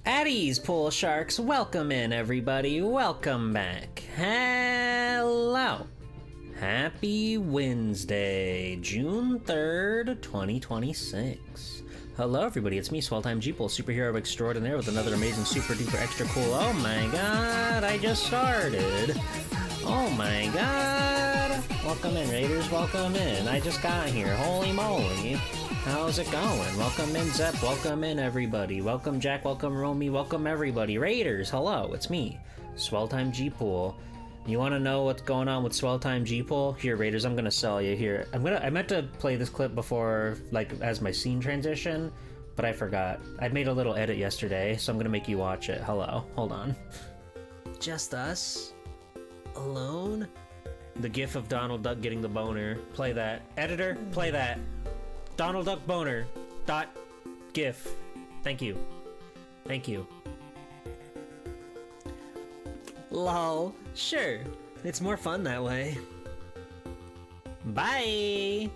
Addie's Pool Sharks, welcome in everybody, welcome back. Hello. Happy Wednesday, June 3rd, 2026. Hello everybody, it's me, Swelltime Jeeple, superhero extraordinaire with another amazing super duper extra cool, oh my god, I just started. Oh my god. Welcome in Raiders, welcome in. I just got here, holy moly. How's it going? Welcome in Zep, welcome in everybody. Welcome Jack, welcome Romy, welcome everybody. Raiders, hello, it's me, Swelltime Jeeple. You want to know what's going on with Swelltime Jeeple? Here, Raiders, I'm gonna sell you here. I meant to play this clip before, like, as my scene transition, but I forgot. I made a little edit yesterday, so I'm gonna make you watch it. Hello, hold on. Just us? Alone? The gif of Donald Duck getting the boner. Play that. Editor, play that. Donald Duck boner. Dot. GIF. Thank you. Thank you. Lol. Sure. It's more fun that way. Bye!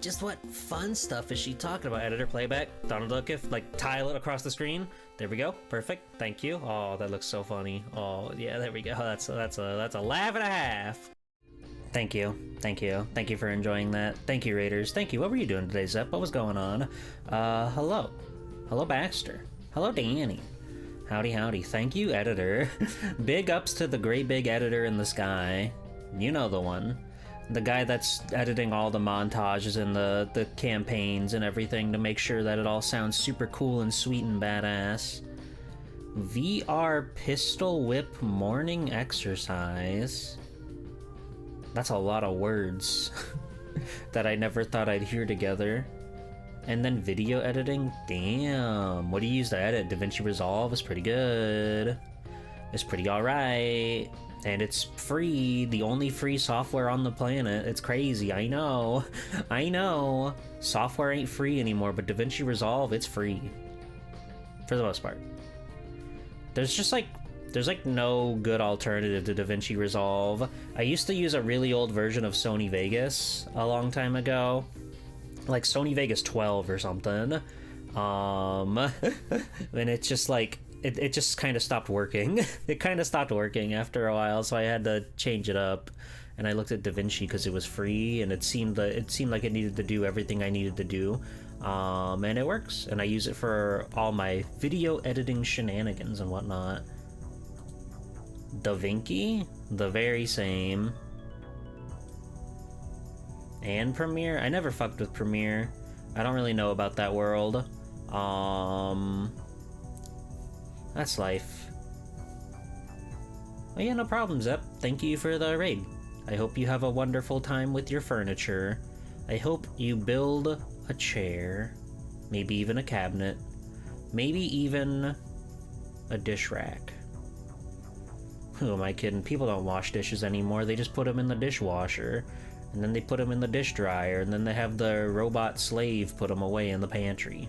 Just what fun stuff is she talking about? Editor, playback, Donald Duck GIF, like tile it across the screen. There we go. Perfect. Thank you. Oh, that looks so funny. Oh, yeah, there we go. That's a laugh and a half. Thank you. Thank you. Thank you for enjoying that. Thank you, Raiders. Thank you. What were you doing today, Zep? What was going on? Hello. Hello, Baxter. Hello, Danny. Howdy, howdy. Thank you, editor. Big ups to the great big editor in the sky. You know the one. The guy that's editing all the montages and the campaigns and everything to make sure that it all sounds super cool and sweet and badass. VR Pistol Whip Morning Exercise. That's a lot of words that I never thought I'd hear together. And then video editing? Damn. What do you use to edit? DaVinci Resolve is pretty good. It's pretty alright. And it's free. The only free software on the planet. It's crazy. I know. I know. Software ain't free anymore, but DaVinci Resolve, it's free. For the most part. There's no good alternative to DaVinci Resolve. I used to use a really old version of Sony Vegas a long time ago. Like Sony Vegas 12 or something. And it's just like, it just kind of stopped working. It kind of stopped working after a while, so I had to change it up. And I looked at DaVinci because it was free, and it seemed like it needed to do everything I needed to do. And it works, and I use it for all my video editing shenanigans and whatnot. DaVinci? The very same. And Premiere? I never fucked with Premiere. I don't really know about that world. That's life. Oh yeah, no problem, Zep. Thank you for the raid. I hope you have a wonderful time with your furniture. I hope you build a chair. Maybe even a cabinet. Maybe even a dish rack. Who am I kidding? People don't wash dishes anymore. They just put them in the dishwasher. And then they put them in the dish dryer. And then they have the robot slave put them away in the pantry.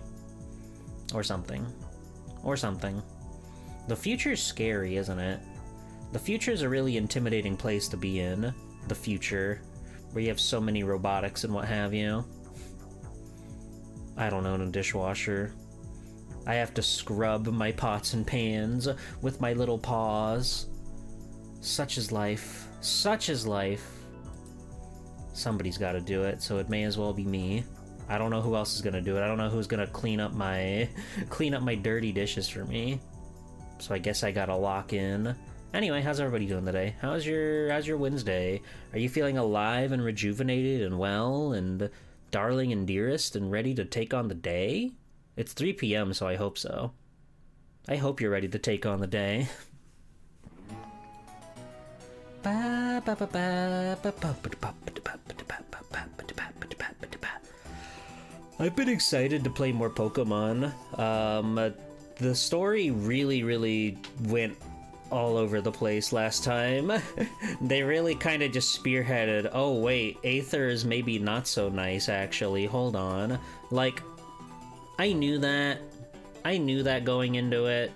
Or something. Or something. The future's scary, isn't it? The future's a really intimidating place to be in. The future. Where you have so many robotics and what have you. I don't own a dishwasher. I have to scrub my pots and pans with my little paws. Such is life. Such is life. Somebody's got to do it, so it may as well be me. I don't know who else is gonna do it. I don't know who's gonna clean up my dirty dishes for me. So I guess I gotta lock in. Anyway, how's everybody doing today? How's your Wednesday? Are you feeling alive and rejuvenated and well and darling and dearest and ready to take on the day? It's 3 p.m., so I hope so. I hope you're ready to take on the day. I've been excited to play more Pokemon. The story really went all over the place last time. They really kind of just spearheaded, oh wait, Aether is maybe not so nice actually, hold on. Like, I knew that going into it.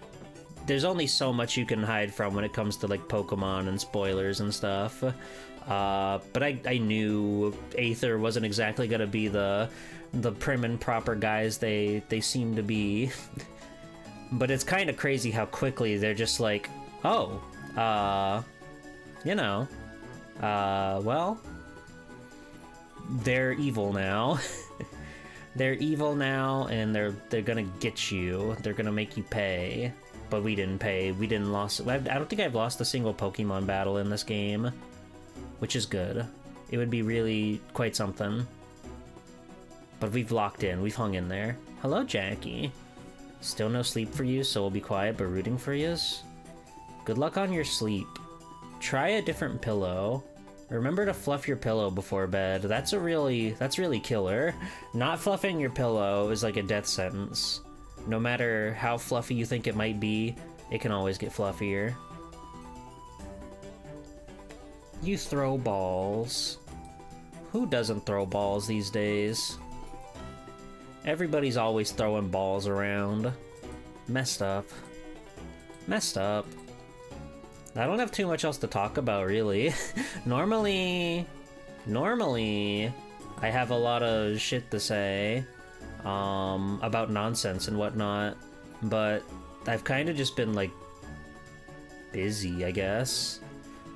There's only so much you can hide from when it comes to like Pokemon and spoilers and stuff. But I knew Aether wasn't exactly gonna be the prim and proper guys they seem to be. But it's kind of crazy how quickly they're just like, oh, you know, well, they're evil now. They're evil now, and they're gonna get you. They're gonna make you pay. But we didn't pay. We didn't lost. I don't think I've lost a single Pokemon battle in this game, which is good. It would be really quite something. But we've locked in. We've hung in there. Hello, Jackie. Still no sleep for you, so we'll be quiet, but rooting for yous. Good luck on your sleep. Try a different pillow. Remember to fluff your pillow before bed. That's really killer. Not fluffing your pillow is like a death sentence. No matter how fluffy you think it might be, it can always get fluffier. You throw balls. Who doesn't throw balls these days? Everybody's always throwing balls around. Messed up. Messed up. I don't have too much else to talk about, really. Normally, I have a lot of shit to say about nonsense and whatnot, but I've kind of just been, like, busy, I guess,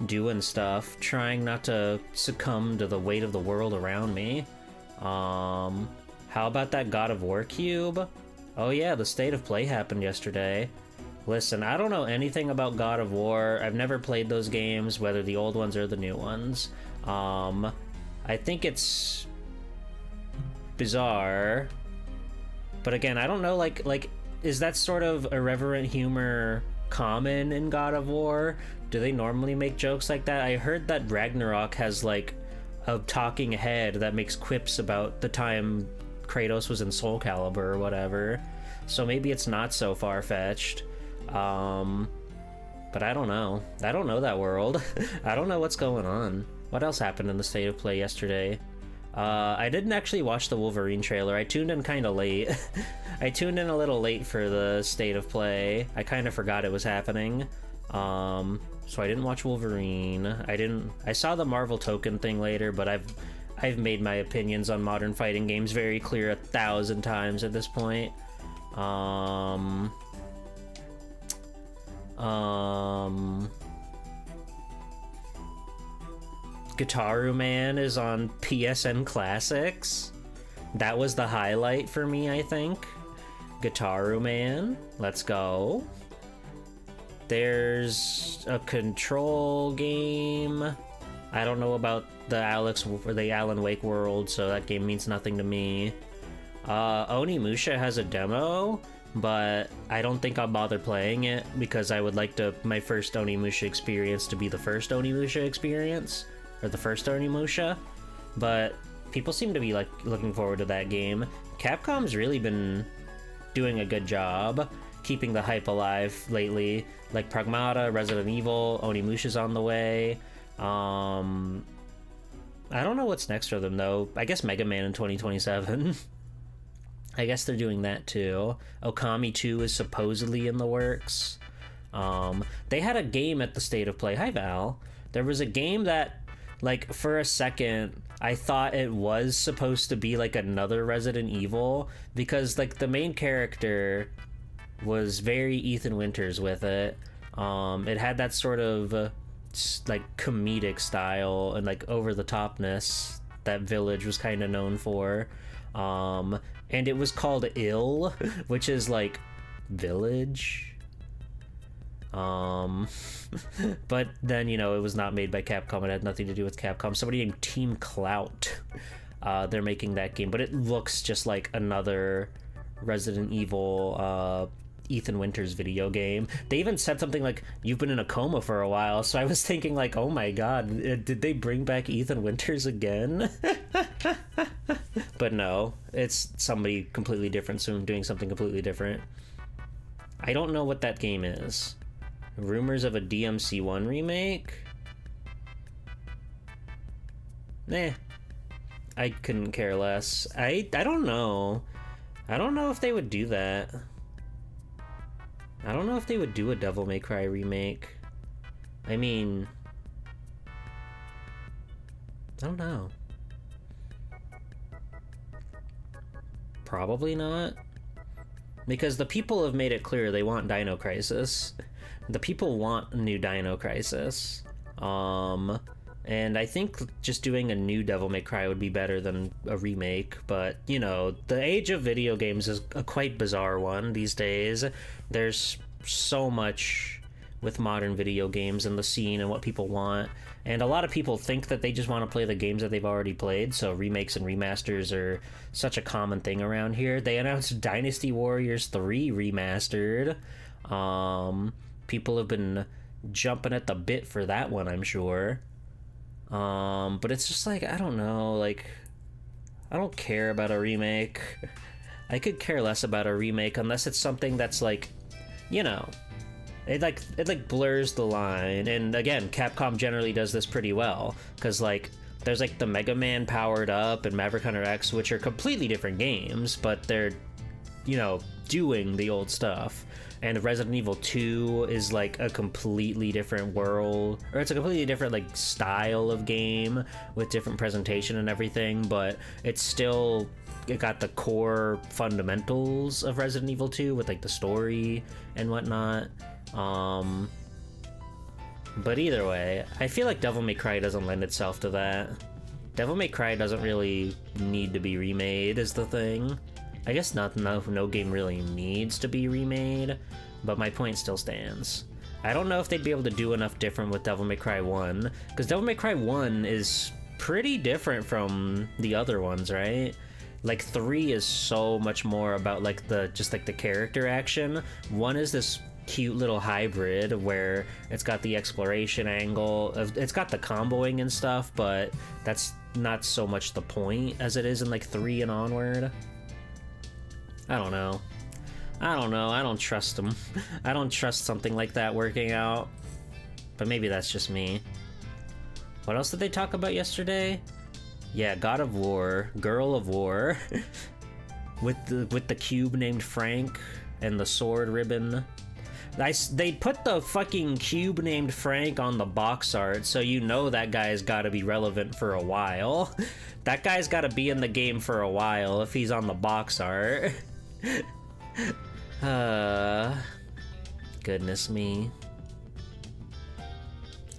doing stuff, trying not to succumb to the weight of the world around me. How about that God of War cube? Oh yeah, the State of Play happened yesterday. Listen, I don't know anything about God of War. I've never played those games, whether the old ones or the new ones. I think it's bizarre. But again, I don't know, like, is that sort of irreverent humor common in God of War? Do they normally make jokes like that? I heard that Ragnarok has, like, a talking head that makes quips about the time Kratos was in Soul Calibur or whatever. So maybe it's not so far-fetched. But I don't know. I don't know that world. I don't know what's going on. What else happened in the State of Play yesterday? I didn't actually watch the Wolverine trailer. I tuned in kind of late. I tuned in a little late for the State of Play. I kind of forgot it was happening. So I didn't watch Wolverine. I saw the Marvel token thing later, but I've made my opinions on modern fighting games very clear 1,000 times at this point. Guitar Man is on PSN Classics. That was the highlight for me, I think. Guitar Man, let's go. There's a Control game. I don't know about the Alan Wake world, so that game means nothing to me. Onimusha has a demo, but I don't think I'll bother playing it because I would like my first Onimusha experience to be the first Onimusha experience, or the first Onimusha. But people seem to be like looking forward to that game. Capcom's really been doing a good job keeping the hype alive lately. Like Pragmata, Resident Evil, Onimusha's on the way. I don't know what's next for them though. I guess Mega Man in 2027. I guess they're doing that too. Okami 2 is supposedly in the works. They had a game at the State of Play. Hi, Val. There was a game that, like, for a second, I thought it was supposed to be, like, another Resident Evil, because, like, the main character was very Ethan Winters with it. It had that sort of, like, comedic style and, like, over-the-topness that Village was kind of known for. And it was called Ill, which is like Village. But then, you know, it was not made by Capcom. It had nothing to do with Capcom. Somebody named Team Clout. They're making that game, but it looks just like another Resident Evil Ethan Winters video game. They even said something like, "You've been in a coma for a while." So I was thinking like, oh my god, did they bring back Ethan Winters again? But no, it's somebody completely different, soon doing something completely different. I don't know what that game is. Rumors of a DMC1 remake? Nah. I couldn't care less. I don't know. I don't know if they would do that. I don't know if they would do a Devil May Cry remake. I mean, I don't know. Probably not. Because the people have made it clear they want Dino Crisis. The people want a new Dino Crisis. And I think just doing a new Devil May Cry would be better than a remake, but, you know, the age of video games is a quite bizarre one these days. There's so much with modern video games and the scene and what people want, and a lot of people think that they just want to play the games that they've already played, so remakes and remasters are such a common thing around here. They announced Dynasty Warriors 3 remastered. People have been jumping at the bit for that one, I'm sure. But it's just like, I don't know, like, I don't care about a remake. I could care less about a remake unless it's something that's like, you know, it blurs the line. And again, Capcom generally does this pretty well, because like there's like the Mega Man Powered Up and Maverick Hunter X, which are completely different games, but they're, you know, doing the old stuff. And Resident Evil 2 is like a completely different world, or it's a completely different like style of game with different presentation and everything, but it got the core fundamentals of Resident Evil 2 with like the story and whatnot. But either way, I feel like Devil May Cry doesn't lend itself to that. Devil May Cry doesn't really need to be remade is the thing. I guess no game really needs to be remade, but my point still stands. I don't know if they'd be able to do enough different with Devil May Cry 1, because Devil May Cry 1 is pretty different from the other ones, right? Like 3 is so much more about like the character action. 1 is this cute little hybrid where it's got the exploration angle, it's got the comboing and stuff, but that's not so much the point as it is in like 3 and onward. I don't know. I don't trust them. I don't trust something like that working out. But maybe that's just me. What else did they talk about yesterday? Yeah, God of War, Girl of War, with the cube named Frank and the sword ribbon. They put the fucking cube named Frank on the box art, so you know that guy's got to be relevant for a while. That guy's got to be in the game for a while if he's on the box art. Goodness me.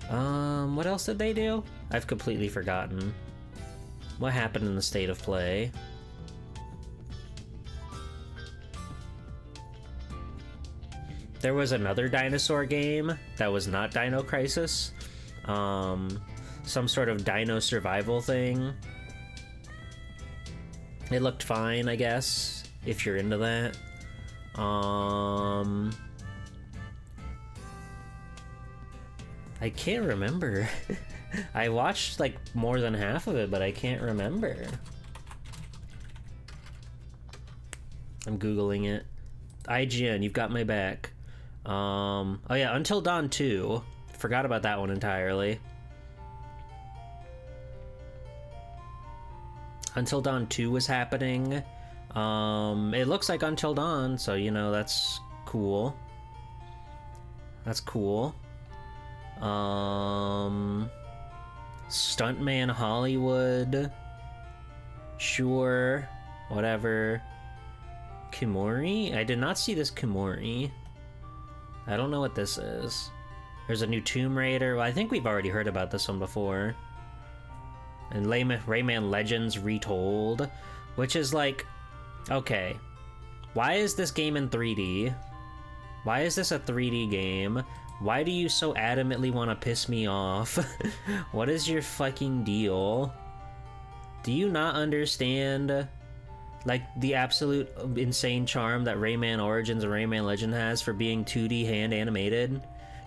What else did they do? I've completely forgotten. What happened in the State of Play? There was another dinosaur game that was not Dino Crisis. Some sort of dino survival thing. It looked fine, I guess, if you're into that. I can't remember. I watched like more than half of it, but I can't remember. I'm Googling it. IGN, you've got my back. Oh yeah, Until Dawn 2. Forgot about that one entirely. Until Dawn 2 was happening. It looks like Until Dawn, so you know, that's cool. That's cool. Stuntman Hollywood. Sure. Whatever. Kimori? I did not see this Kimori. I don't know what this is. There's a new Tomb Raider. Well, I think we've already heard about this one before. And Rayman Legends Retold, which is like, okay, why is this game in 3D? Why is this a 3D game? Why do you so adamantly want to piss me off? What is your fucking deal? Do you not understand, like, the absolute insane charm that Rayman Origins and Rayman Legend has for being 2D hand animated?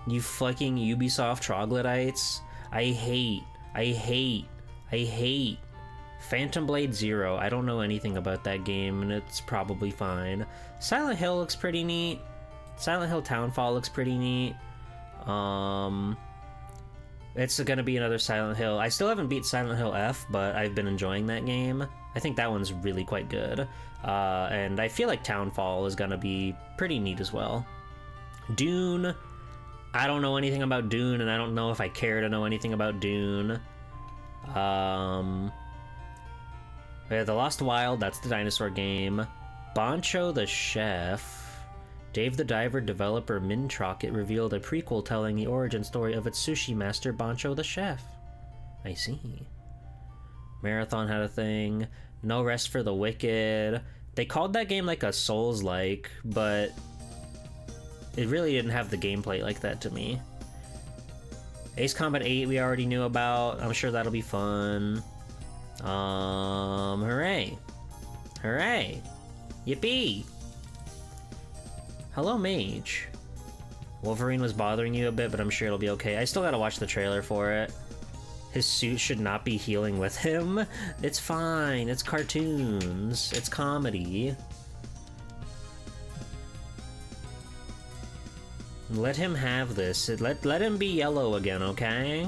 You fucking Ubisoft troglodytes. I hate Phantom Blade Zero. I don't know anything about that game, and it's probably fine. Silent Hill looks pretty neat. Silent Hill Townfall looks pretty neat. It's gonna be another Silent Hill. I still haven't beat Silent Hill F, but I've been enjoying that game. I think that one's really quite good. And I feel like Townfall is gonna be pretty neat as well. Dune. I don't know anything about Dune, and I don't know if I care to know anything about Dune. Yeah, The Lost Wild, that's the dinosaur game. Bancho the Chef. Dave the Diver developer Mintrocket revealed a prequel telling the origin story of its sushi master Bancho the Chef. I see. Marathon had a thing. No Rest for the Wicked. They called that game like a Souls-like, but it really didn't have the gameplay like that to me. Ace Combat 8 we already knew about. I'm sure that'll be fun. Hooray. Hooray. Yippee. Hello, Mage. Wolverine was bothering you a bit, but I'm sure it'll be okay. I still gotta watch the trailer for it. His suit should not be healing with him. It's fine. It's cartoons. It's comedy. Let him have this. Let him be yellow again, okay?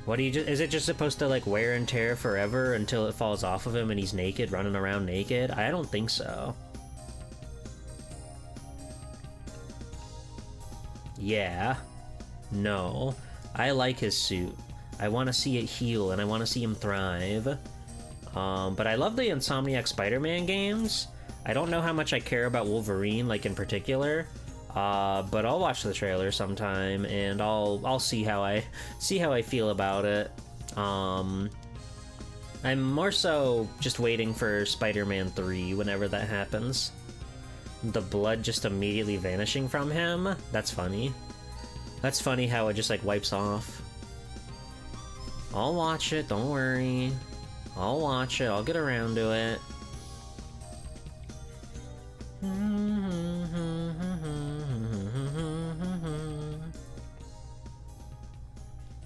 What do you just... Is it just supposed to, like, wear and tear forever until it falls off of him and he's naked, running around naked? I don't think so. Yeah. No. I like his suit. I want to see it heal, and I want to see him thrive. But I love the Insomniac Spider-Man games. I don't know how much I care about Wolverine, like, in particular. But I'll watch the trailer sometime, and I'll see how I feel about it. I'm more so just waiting for Spider-Man 3 whenever that happens. The blood just immediately vanishing from him? That's funny. That's funny how it just, like, wipes off. I'll watch it, don't worry. I'll watch it, I'll get around to it.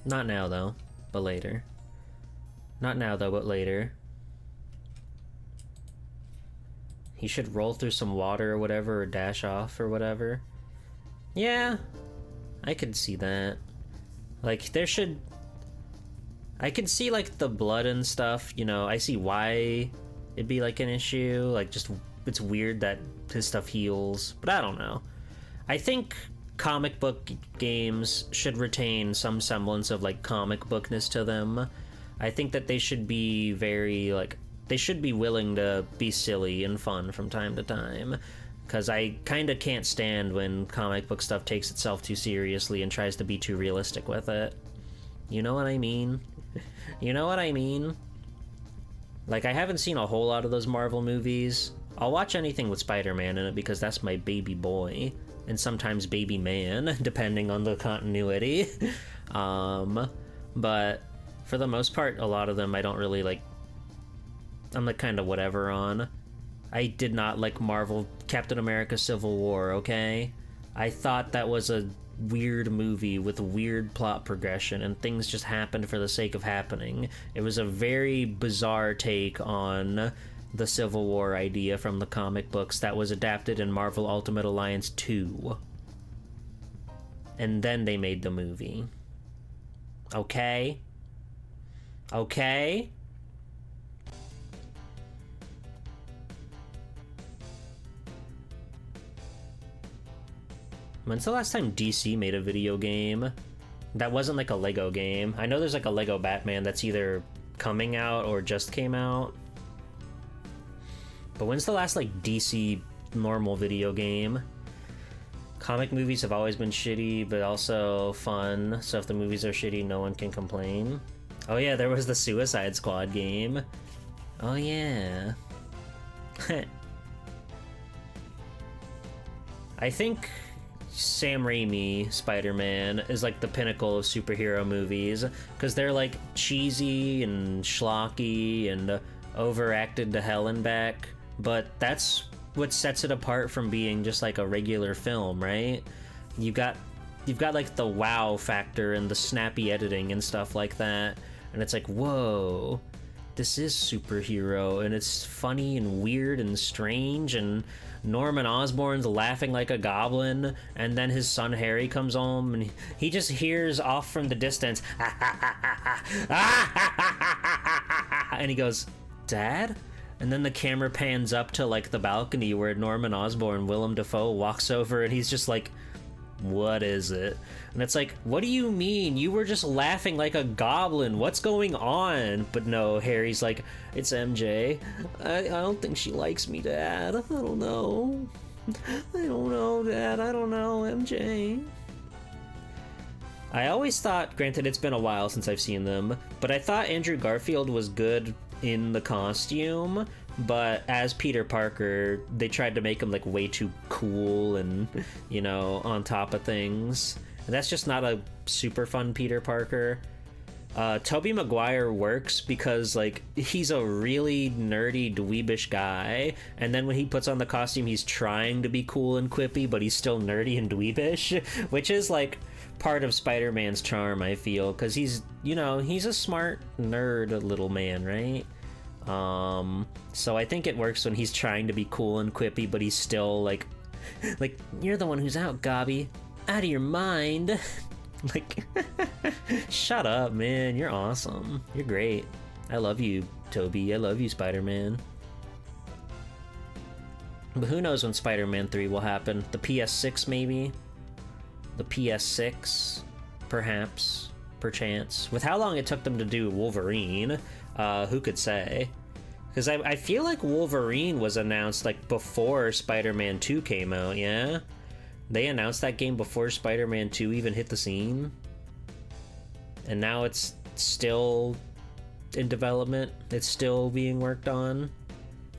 Not now, though, but later. Not now, though, but later. He should roll through some water or whatever, or dash off or whatever. Yeah, I could see that. Like, there should... I could see, like, the blood and stuff, you know, I see why it'd be, like, an issue. Like, just, it's weird that his stuff heals, but I don't know. I think comic book games should retain some semblance of, like, comic bookness to them. I think that they should be very, like... They should be willing to be silly and fun from time to time, because I kind of can't stand when comic book stuff takes itself too seriously and tries to be too realistic with it. You know what I mean? You know what I mean? Like, I haven't seen a whole lot of those Marvel movies. I'll watch anything with Spider-Man in it because that's my baby boy, and sometimes baby man, depending on the continuity. But for the most part, a lot of them I don't really like. I'm like kind of whatever on. I did not like Marvel Captain America Civil War, okay? I thought that was a weird movie with weird plot progression and things just happened for the sake of happening. It was a very bizarre take on the Civil War idea from the comic books that was adapted in Marvel Ultimate Alliance 2. And then they made the movie. Okay? Okay? When's the last time DC made a video game that wasn't like a Lego game? I know there's like a Lego Batman that's either coming out or just came out. But when's the last like DC normal video game? Comic movies have always been shitty, but also fun. So if the movies are shitty, no one can complain. Oh yeah, there was the Suicide Squad game. Oh yeah. I think Sam Raimi Spider-Man is like the pinnacle of superhero movies because they're like cheesy and schlocky and overacted to hell and back, but that's what sets it apart from being just like a regular film, right? You've got like the wow factor and the snappy editing and stuff like that, and it's like, whoa, this is superhero, and it's funny and weird and strange, and Norman Osborn's laughing like a goblin, and then his son Harry comes home and he just hears off from the distance and he goes, "Dad?" And then the camera pans up to like the balcony where Norman Osborn, Willem Dafoe, walks over and he's just like What is it? And it's like, what do you mean? You were just laughing like a goblin. What's going on? But no, Harry's like, it's MJ. I don't think she likes me, Dad. I don't know. I don't know, Dad. I don't know, MJ. I always thought, granted it's been a while since I've seen them, but I thought Andrew Garfield was good in the costume, but as Peter Parker, they tried to make him like way too cool and, you know, on top of things. And that's just not a super fun Peter Parker. Tobey Maguire works because like he's a really nerdy dweebish guy, and then when he puts on the costume he's trying to be cool and quippy, but he's still nerdy and dweebish, which is like part of Spider-Man's charm, I feel, because he's, you know, he's a smart nerd little man, right? So I think it works when he's trying to be cool and quippy, but he's still like you're the one who's out, Gobby, out of your mind. Like, shut up, man, you're awesome, you're great, I love you, Toby, I love you, Spider-Man. But who knows when Spider-Man 3 will happen? The PS6 maybe? The PS6, perhaps, perchance. With how long it took them to do Wolverine, who could say? Because I feel like Wolverine was announced like before Spider-Man 2 came out, yeah? They announced that game before Spider-Man 2 even hit the scene. And now it's still in development. It's still being worked on.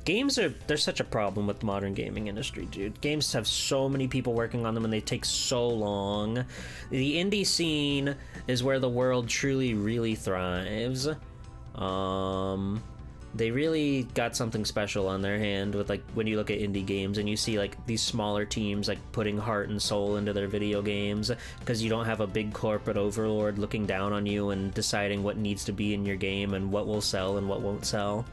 Games there's such a problem with the modern gaming industry, dude. Games have so many people working on them and they take so long. The indie scene is where the world truly, really thrives. They really got something special on their hand with, like, when you look at indie games and you see like these smaller teams like putting heart and soul into their video games, because you don't have a big corporate overlord looking down on you and deciding what needs to be in your game and what will sell and what won't sell.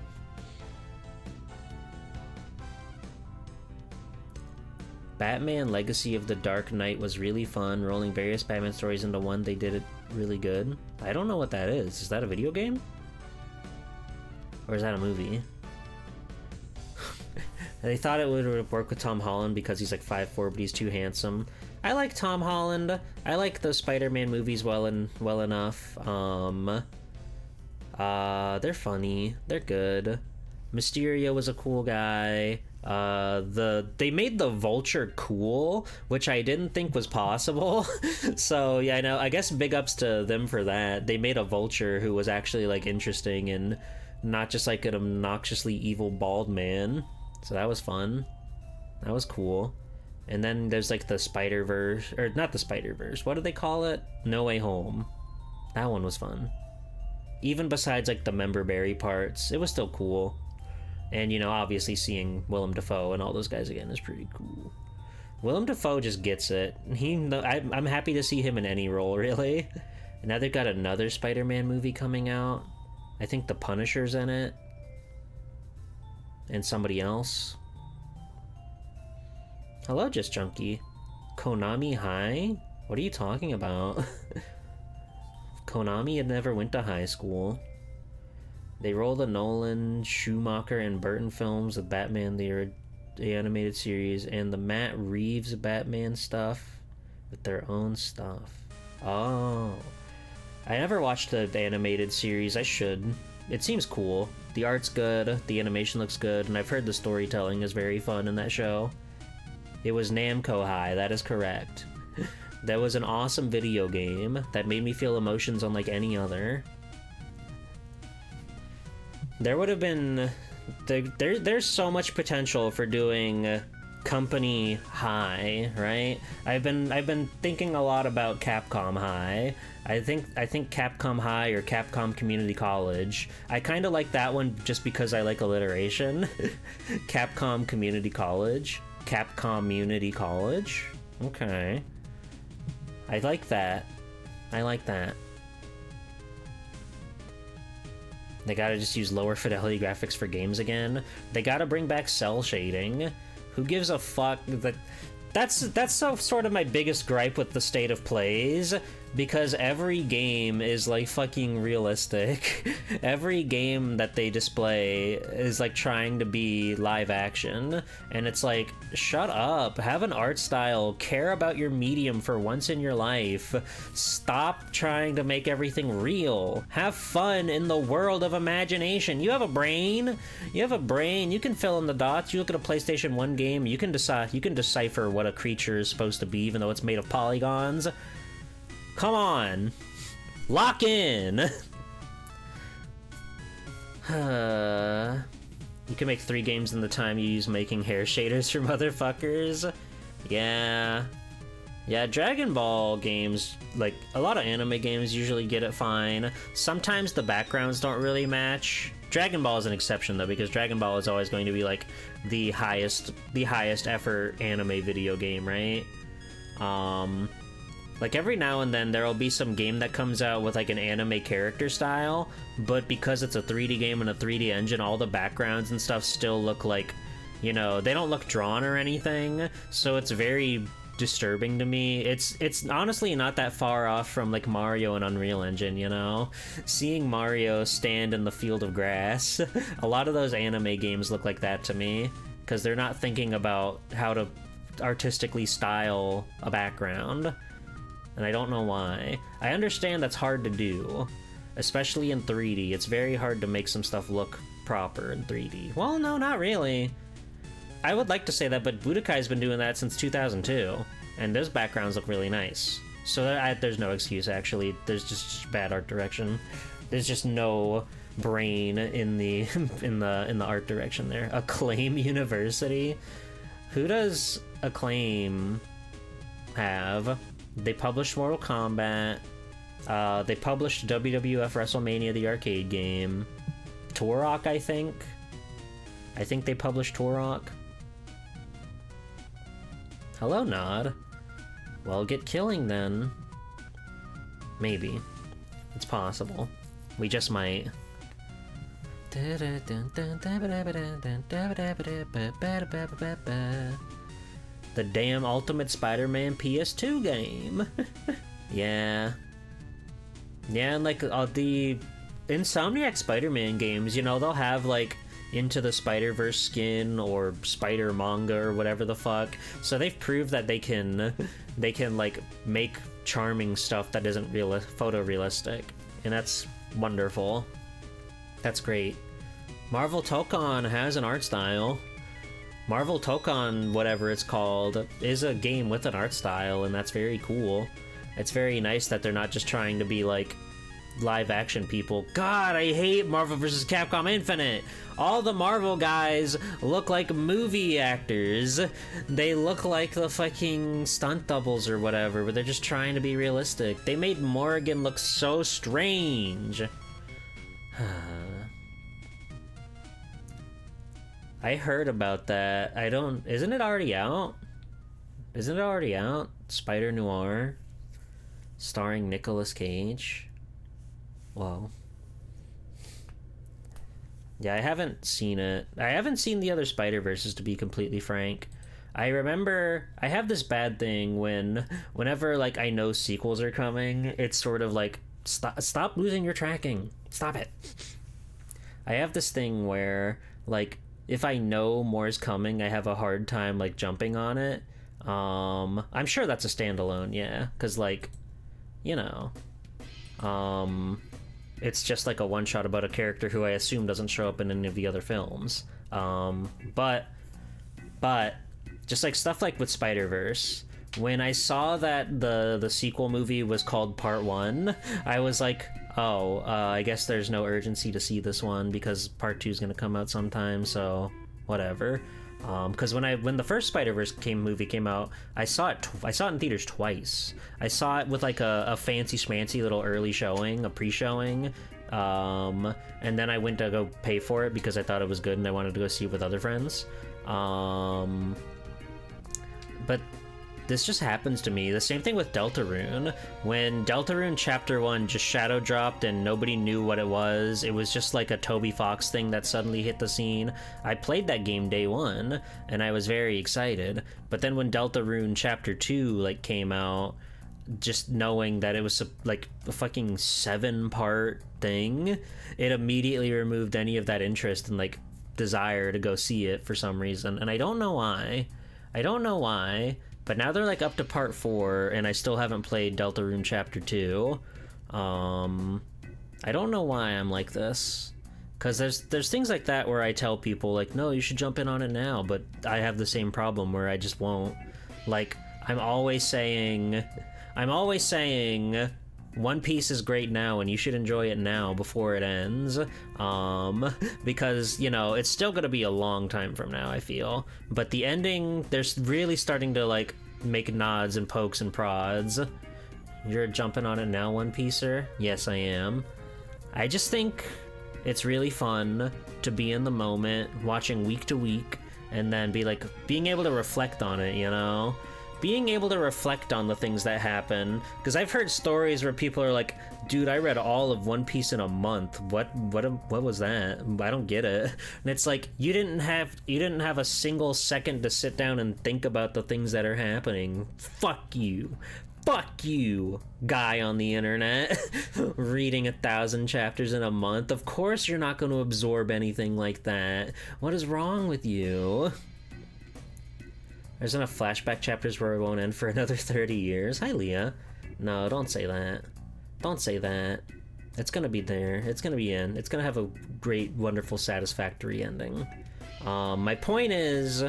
Batman Legacy of the Dark Knight was really fun, rolling various Batman stories into one. They did it really good. I don't know what that is. Is that a video game? Or is that a movie? They thought it would work with Tom Holland because he's like 5'4", but he's too handsome. I like Tom Holland. I like the Spider-Man movies well enough. They're funny. They're good. Mysterio was a cool guy. They made the Vulture cool, which I didn't think was possible. So yeah, I know, I guess big ups to them for that. They made a Vulture who was actually like interesting and not just like an obnoxiously evil bald man. So that was fun. That was cool. And then there's like the Spider-Verse, or not the Spider-Verse, what do they call it? No Way Home. That one was fun. Even besides like the member berry parts, it was still cool. And, you know, obviously seeing Willem Dafoe and all those guys again is pretty cool. Willem Dafoe just gets it. I'm happy to see him in any role, really. And now they've got another Spider-Man movie coming out. I think the Punisher's in it. And somebody else. Hello, Just Junkie. Konami High? What are you talking about? Konami had never went to high school. They roll the Nolan, Schumacher, and Burton films, the Batman, the animated series, and the Matt Reeves Batman stuff with their own stuff. Oh. I never watched the animated series. I should. It seems cool. The art's good, the animation looks good, and I've heard the storytelling is very fun in that show. It was Namco High, that is correct. That was an awesome video game that made me feel emotions unlike any other. There would have been... There's so much potential for doing Company High, right? I've been thinking a lot about Capcom High. I think Capcom High or Capcom Community College. I kind of like that one just because I like alliteration. Capcom Community College. Capcom Unity College. Okay. I like that. I like that. They gotta just use lower fidelity graphics for games again. They gotta bring back cell shading. Who gives a fuck? That's sort of my biggest gripe with the state of plays. because every game is like fucking realistic. Every game that they display is like trying to be live action, and it's like, shut up, have an art style, care about your medium for once in your life, stop trying to make everything real, have fun in the world of imagination. You have a brain, you can fill in the dots. You look at a PlayStation 1 game, you can decipher what a creature is supposed to be even though it's made of polygons. Come on. Lock in. You can make 3 games in the time you use making hair shaders for motherfuckers. Yeah. Yeah, Dragon Ball games, like, a lot of anime games usually get it fine. Sometimes the backgrounds don't really match. Dragon Ball is an exception, though, because Dragon Ball is always going to be, like, the highest effort anime video game, right? Like, every now and then there'll be some game that comes out with, like, an anime character style, but because it's a 3D game and a 3D engine, all the backgrounds and stuff still look like, you know, they don't look drawn or anything, so it's very disturbing to me. It's honestly not that far off from, like, Mario and Unreal Engine, you know? Seeing Mario stand in the field of grass, a lot of those anime games look like that to me, because they're not thinking about how to artistically style a background. And I don't know why. I understand that's hard to do, especially in 3D. It's very hard to make some stuff look proper in 3D. Well, no, not really. I would like to say that, but Budokai's been doing that since 2002, and those backgrounds look really nice. So there's no excuse, actually. There's just bad art direction. There's just no brain in the in the art direction there. Acclaim University? Who does Acclaim have? They published Mortal Kombat. They published WWF WrestleMania, the arcade game. Turok, I think. I think they published Turok. Hello, Nod. Well, get killing then. Maybe. It's possible. We just might. The damn Ultimate Spider-Man PS2 game. Yeah. Yeah, and like the Insomniac Spider-Man games, you know, they'll have like Into the Spider-Verse skin or Spider manga or whatever the fuck. So they've proved that they can like make charming stuff that isn't photorealistic, and that's wonderful. That's great. Marvel Tokon has an art style. Marvel Tokon, whatever it's called, is a game with an art style, and that's very cool. It's very nice that they're not just trying to be like live action people. God, I hate Marvel vs. Capcom Infinite. All the Marvel guys look like movie actors. They look like the fucking stunt doubles or whatever, but they're just trying to be realistic. They made Morrigan look so strange. I heard about that. Isn't it already out? Isn't it already out? Spider Noir, starring Nicolas Cage. Whoa. Yeah, I haven't seen it. I haven't seen the other Spider-Verses, to be completely frank. I remember I have this bad thing whenever like I know sequels are coming, it's sort of like stop losing your tracking. Stop it. I have this thing where like if I know more is coming, I have a hard time like jumping on it. I'm sure that's a standalone, yeah, because like, you know, it's just like a one-shot about a character who I assume doesn't show up in any of the other films. But just like stuff like with Spider-Verse, when I saw that the sequel movie was called Part 1, I was like, oh, I guess there's no urgency to see this one because Part 2 is going to come out sometime, so whatever. Because when the first Spider-Verse movie came out, I saw it in theaters twice. I saw it with like a fancy schmancy little early showing, a pre-showing, and then I went to go pay for it because I thought it was good and I wanted to go see it with other friends. But this just happens to me. The same thing with Deltarune. When Deltarune Chapter 1 just shadow dropped and nobody knew what it was just like a Toby Fox thing that suddenly hit the scene. I played that game day one and I was very excited. But then when Deltarune Chapter 2 like came out, just knowing that it was like a fucking 7-part thing, it immediately removed any of that interest and like desire to go see it for some reason. And I don't know why. But now they're like up to part 4, and I still haven't played Deltarune Chapter 2. I don't know why I'm like this. Because there's things like that where I tell people, like, no, you should jump in on it now, but I have the same problem where I just won't. Like, I'm always saying, One Piece is great now, and you should enjoy it now before it ends. Because, you know, it's still gonna be a long time from now, I feel. But the ending, they're really starting to, like, make nods and pokes and prods. You're jumping on it now, One Pieceer? Yes, I am. I just think it's really fun to be in the moment, watching week to week, and then being able to reflect on it, you know? Being able to reflect on the things that happen. Because I've heard stories where people are like, dude, I read all of One Piece in a month. What was that? I don't get it. And it's like, you didn't have a single second to sit down and think about the things that are happening. Fuck you, guy on the internet, reading 1,000 chapters in a month. Of course you're not going to absorb anything like that. What is wrong with you? There's enough flashback chapters where it won't end for another 30 years. Hi, Leah. No, don't say that. Don't say that. It's gonna be there. It's gonna be in. It's gonna have a great, wonderful, satisfactory ending. My point is,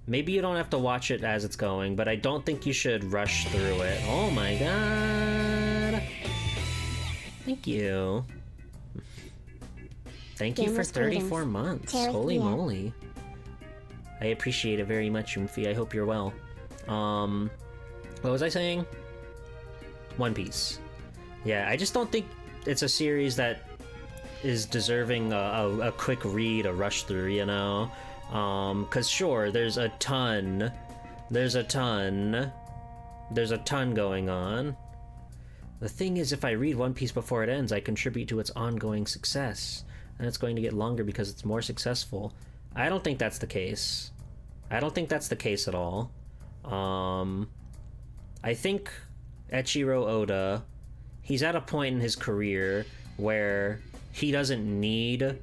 maybe you don't have to watch it as it's going, but I don't think you should rush through it. Oh my god. Thank you. Thank you for 34 months. Holy moly. I appreciate it very much, Umfi. I hope you're well. What was I saying? One Piece. Yeah, I just don't think it's a series that is deserving a quick read, a rush through, you know? 'Cause sure, there's a ton going on. The thing is, if I read One Piece before it ends, I contribute to its ongoing success, and it's going to get longer because it's more successful. I don't think that's the case. I don't think that's the case at all. I think Eiichiro Oda, he's at a point in his career where he doesn't need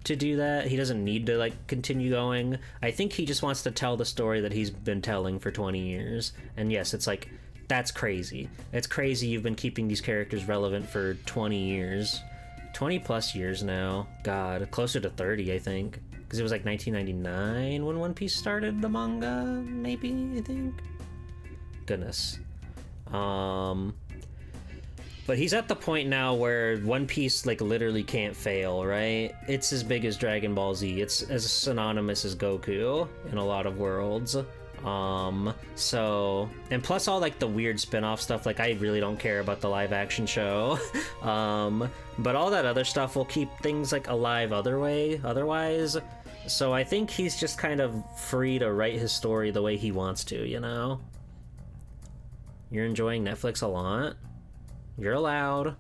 to do that. He doesn't need to, like, continue going. I think he just wants to tell the story that he's been telling for 20 years. And yes, it's like, that's crazy. It's crazy you've been keeping these characters relevant for 20 years. 20 plus years now. God, closer to 30, I think. Because it was like 1999 when One Piece started the manga, maybe, I think? Goodness. But he's at the point now where One Piece, like, literally can't fail, right? It's as big as Dragon Ball Z. It's as synonymous as Goku in a lot of worlds. So, and plus all, like, the weird spin-off stuff, like, I really don't care about the live-action show. But all that other stuff will keep things, like, alive otherwise. So I think he's just kind of free to write his story the way he wants to, you know? You're enjoying Netflix a lot? You're allowed.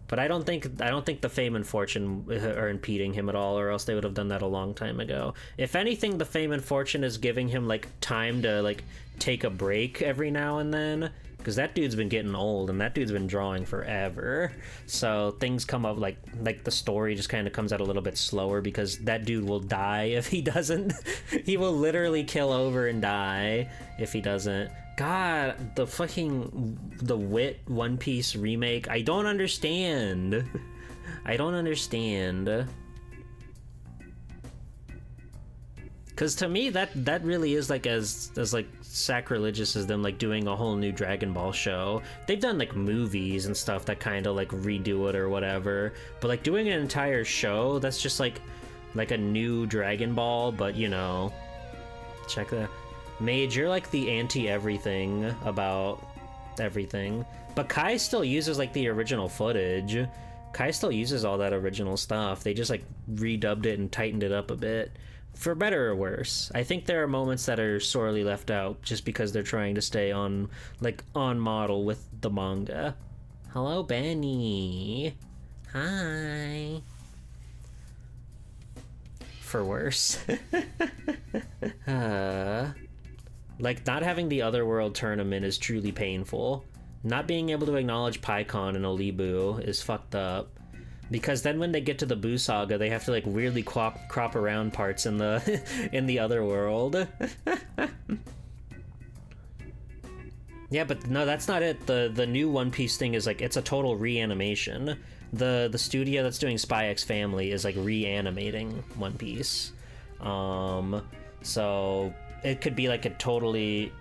But I don't think the fame and fortune are impeding him at all, or else they would have done that a long time ago. If anything, the fame and fortune is giving him, like, time to, like, take a break every now and then, because that dude's been getting old, and that dude's been drawing forever. So things come up, like the story just kind of comes out a little bit slower, because that dude will die if he doesn't. He will literally kill over and die if he doesn't. God, the Wit One Piece remake, I don't understand. Because to me, that really is, like, as like sacrilegious as them, like, doing a whole new Dragon Ball show. They've done, like, movies and stuff that kind of, like, redo it or whatever. But, like, doing an entire show, that's just like a new Dragon Ball, but, you know, check that. Mage, you're like the anti-everything about everything. But Kai still uses, like, the original footage. Kai still uses all that original stuff. They just, like, redubbed it and tightened it up a bit. For better or worse. I think there are moments that are sorely left out just because they're trying to stay on model with the manga. Hello, Benny. Hi. for worse. Like, not having the Otherworld tournament is truly painful. Not being able to acknowledge PyCon and Olibu is fucked up. Because then when they get to the Boo Saga, they have to, like, weirdly crop around parts in the in the Otherworld. Yeah, but no, that's not it. The new One Piece thing is, like, it's a total reanimation. The studio that's doing Spy X Family is, like, reanimating One Piece. So it could be, like, a totally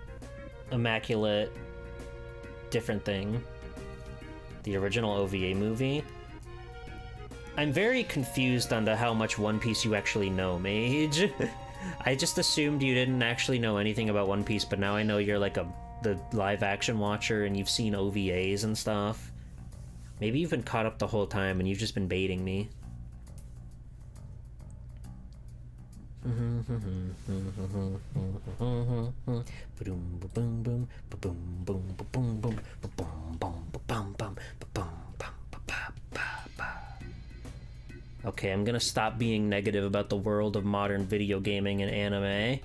immaculate different thing. The original OVA movie. I'm very confused on how much One Piece you actually know, Mage. I just assumed you didn't actually know anything about One Piece, but now I know you're like the live action watcher and you've seen OVAs and stuff. Maybe you've been caught up the whole time and you've just been baiting me. Okay, I'm gonna stop being negative about the world of modern video gaming and anime.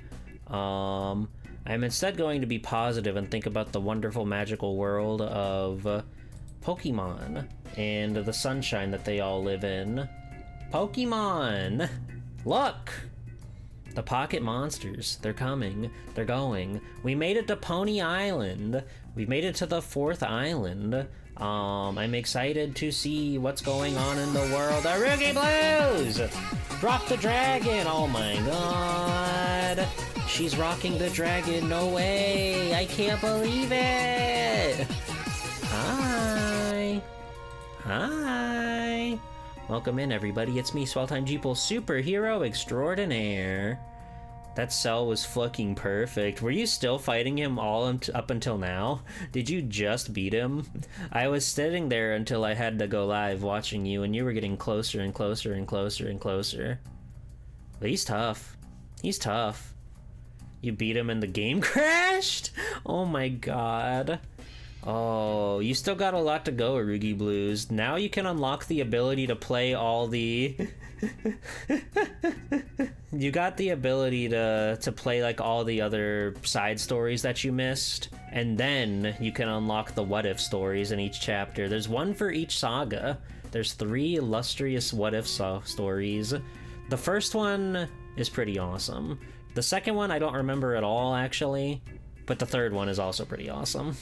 I'm instead going to be positive and think about the wonderful, magical world of Pokemon and the sunshine that they all live in. Pokemon! Look! The Pocket Monsters. They're coming. They're going. We made it to Pony Island. We made it to the 4th island. I'm excited to see what's going on in the world of Ruby Blues! Drop the dragon! Oh my god! She's rocking the dragon, no way! I can't believe it! Hi! Hi! Welcome in, everybody. It's me, Swelltime Jeeple, superhero extraordinaire. That cell was fucking perfect. Were you still fighting him all up until now? Did you just beat him? I was sitting there until I had to go live watching you, and you were getting closer and closer and closer and closer. But he's tough. He's tough. You beat him and the game crashed? Oh my god. Oh, you still got a lot to go, Arugi Blues. Now you can unlock the ability to play all the... You got the ability to play, like, all the other side stories that you missed, and then you can unlock the what-if stories in each chapter. There's one for each saga. There's 3 illustrious what-if stories. The first one is pretty awesome. The second one I don't remember at all, actually, but the third one is also pretty awesome.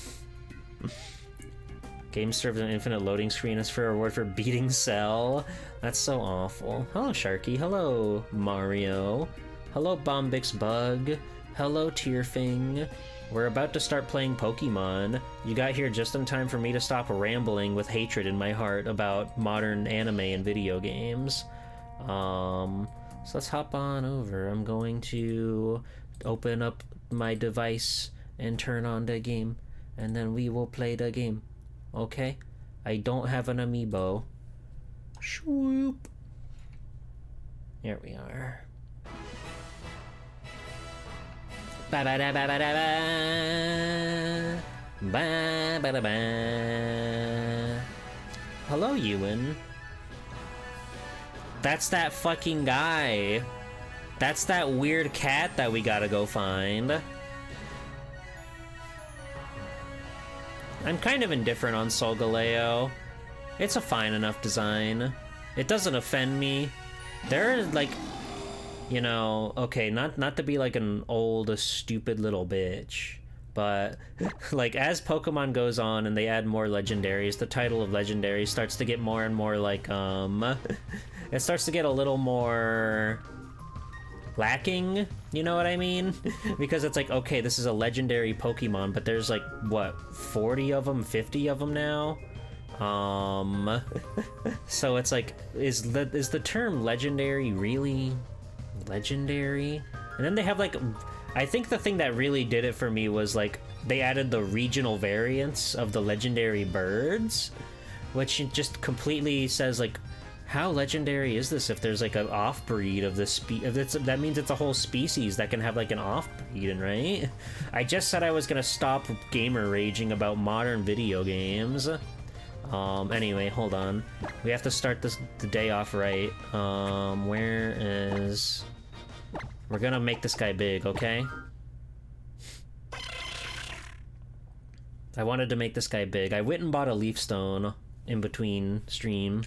Game serves an infinite loading screen as for a reward for beating Cell. That's so awful. Hello, Sharky. Hello, Mario. Hello, Bombix Bug. Hello, Tearfing. We're about to start playing Pokemon. You got here just in time for me to stop rambling with hatred in my heart about modern anime and video games. So let's hop on over. I'm going to open up my device and turn on the game, and then we will play the game. Okay? I don't have an amiibo. Swoop. Here we are. Ba ba da ba ba da ba. Ba ba da ba. Hello, Ewan. That's that fucking guy. That's that weird cat that we gotta go find. I'm kind of indifferent on Solgaleo. It's a fine enough design. It doesn't offend me. There are, like, you know, okay, not to be like an old, stupid little bitch, but, like, as Pokemon goes on and they add more legendaries, the title of legendary starts to get more and more, like, it starts to get a little more lacking, you know what I mean? Because it's like, okay, this is a legendary Pokemon, but there's like, what, 40 of them, 50 of them now? So it's like, is the term legendary really legendary? And then they have, like, I think the thing that really did it for me was, like, they added the regional variants of the legendary birds, which just completely says, like, how legendary is this if there's, like, an off-breed of this that means it's a whole species that can have, like, an off-breed, right? I just said I was gonna stop gamer raging about modern video games. Anyway, hold on. We have to start the day off right. Where is We're gonna make this guy big, okay? I wanted to make this guy big. I went and bought a leaf stone in between stream.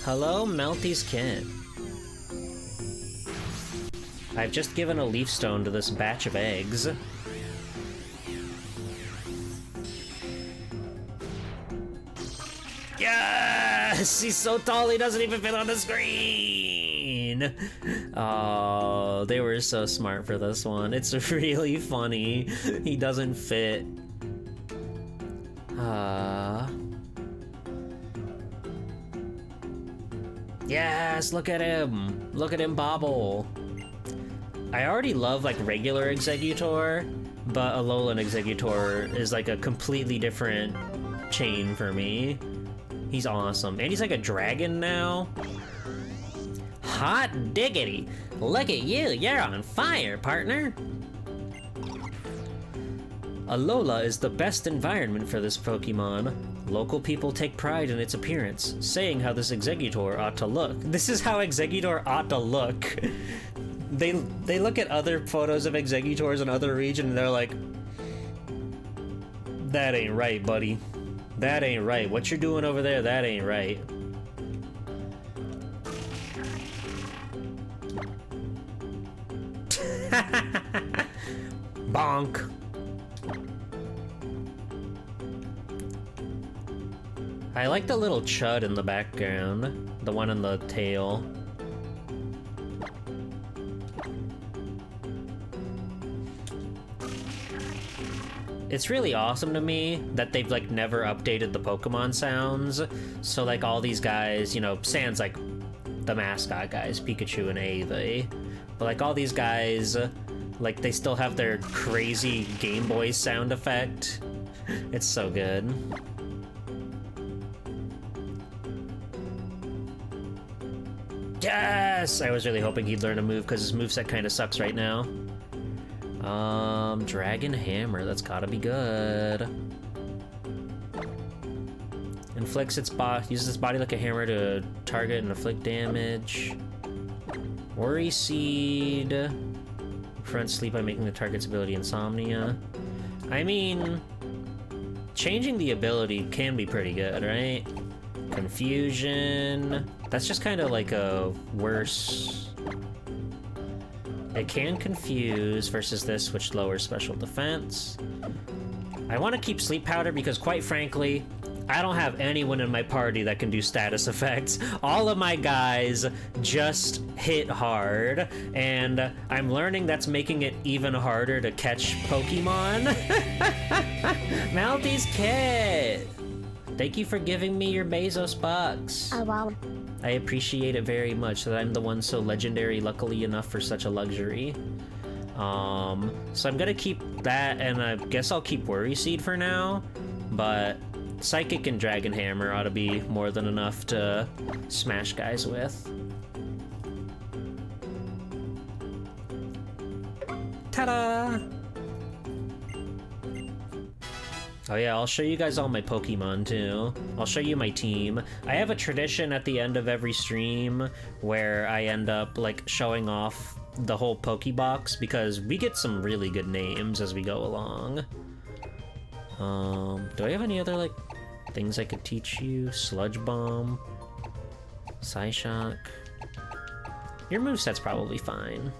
Hello, Melty's kit. I've just given a leaf stone to this batch of eggs. Yes! He's so tall he doesn't even fit on the screen! Oh, they were so smart for this one. It's really funny. He doesn't fit. Yes, look at him! Look at him bobble! I already love, like, regular Exeggutor, but Alolan Exeggutor is, like, a completely different chain for me. He's awesome. And he's like a dragon now. Hot diggity! Look at you, you're on fire, partner! Alola is the best environment for this Pokemon. Local people take pride in its appearance, saying how this Exeggutor ought to look. This is how Exeggutor ought to look. They look at other photos of Exeggutors in other regions and they're like, that ain't right, buddy. That ain't right. What you're doing over there, that ain't right. Bonk. I like the little chud in the background. The one in the tail. It's really awesome to me that they've, like, never updated the Pokemon sounds. So, like, all these guys, you know, sans, like, the mascot guys, Pikachu and Eevee. But, like, all these guys, like, they still have their crazy Game Boy sound effect. It's so good. Yes! I was really hoping he'd learn a move, because his moveset kind of sucks right now. Dragon Hammer, that's gotta be good. Inflicts its uses its body like a hammer to target and inflict damage. Worry Seed. Prevent sleep by making the target's ability insomnia. I mean, changing the ability can be pretty good, right? Confusion. That's just kind of like a worse... It can confuse versus this, which lowers special defense. I want to keep Sleep Powder because, quite frankly, I don't have anyone in my party that can do status effects. All of my guys just hit hard, and I'm learning that's making it even harder to catch Pokemon. Malty's kit! Thank you for giving me your Bezos bucks. Oh, wow. I appreciate it very much that I'm the one so legendary, luckily enough for such a luxury. So I'm gonna keep that, and I guess I'll keep Worry Seed for now, but Psychic and Dragon Hammer ought to be more than enough to smash guys with. Ta-da! Oh yeah, I'll show you guys all my Pokemon too. I'll show you my team. I have a tradition at the end of every stream where I end up, like, showing off the whole Pokebox because we get some really good names as we go along. Do I have any other, like, things I could teach you? Sludge Bomb, Psyshock. Your moveset's probably fine.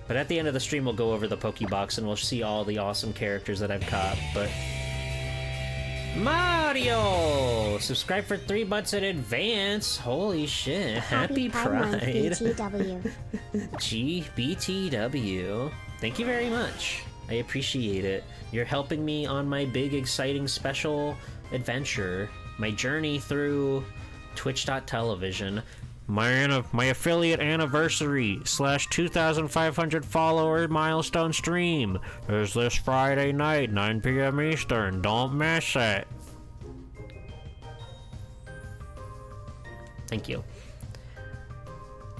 But at the end of the stream, we'll go over the Pokebox and we'll see all the awesome characters that I've caught, but... Mario! Subscribe for 3 months in advance! Holy shit, happy Pride! BTW. GBTW. Thank you very much. I appreciate it. You're helping me on my big, exciting, special adventure. My journey through Twitch.television. My affiliate anniversary / 2,500 follower milestone stream is this Friday night, 9 p.m. Eastern. Don't miss it. Thank you.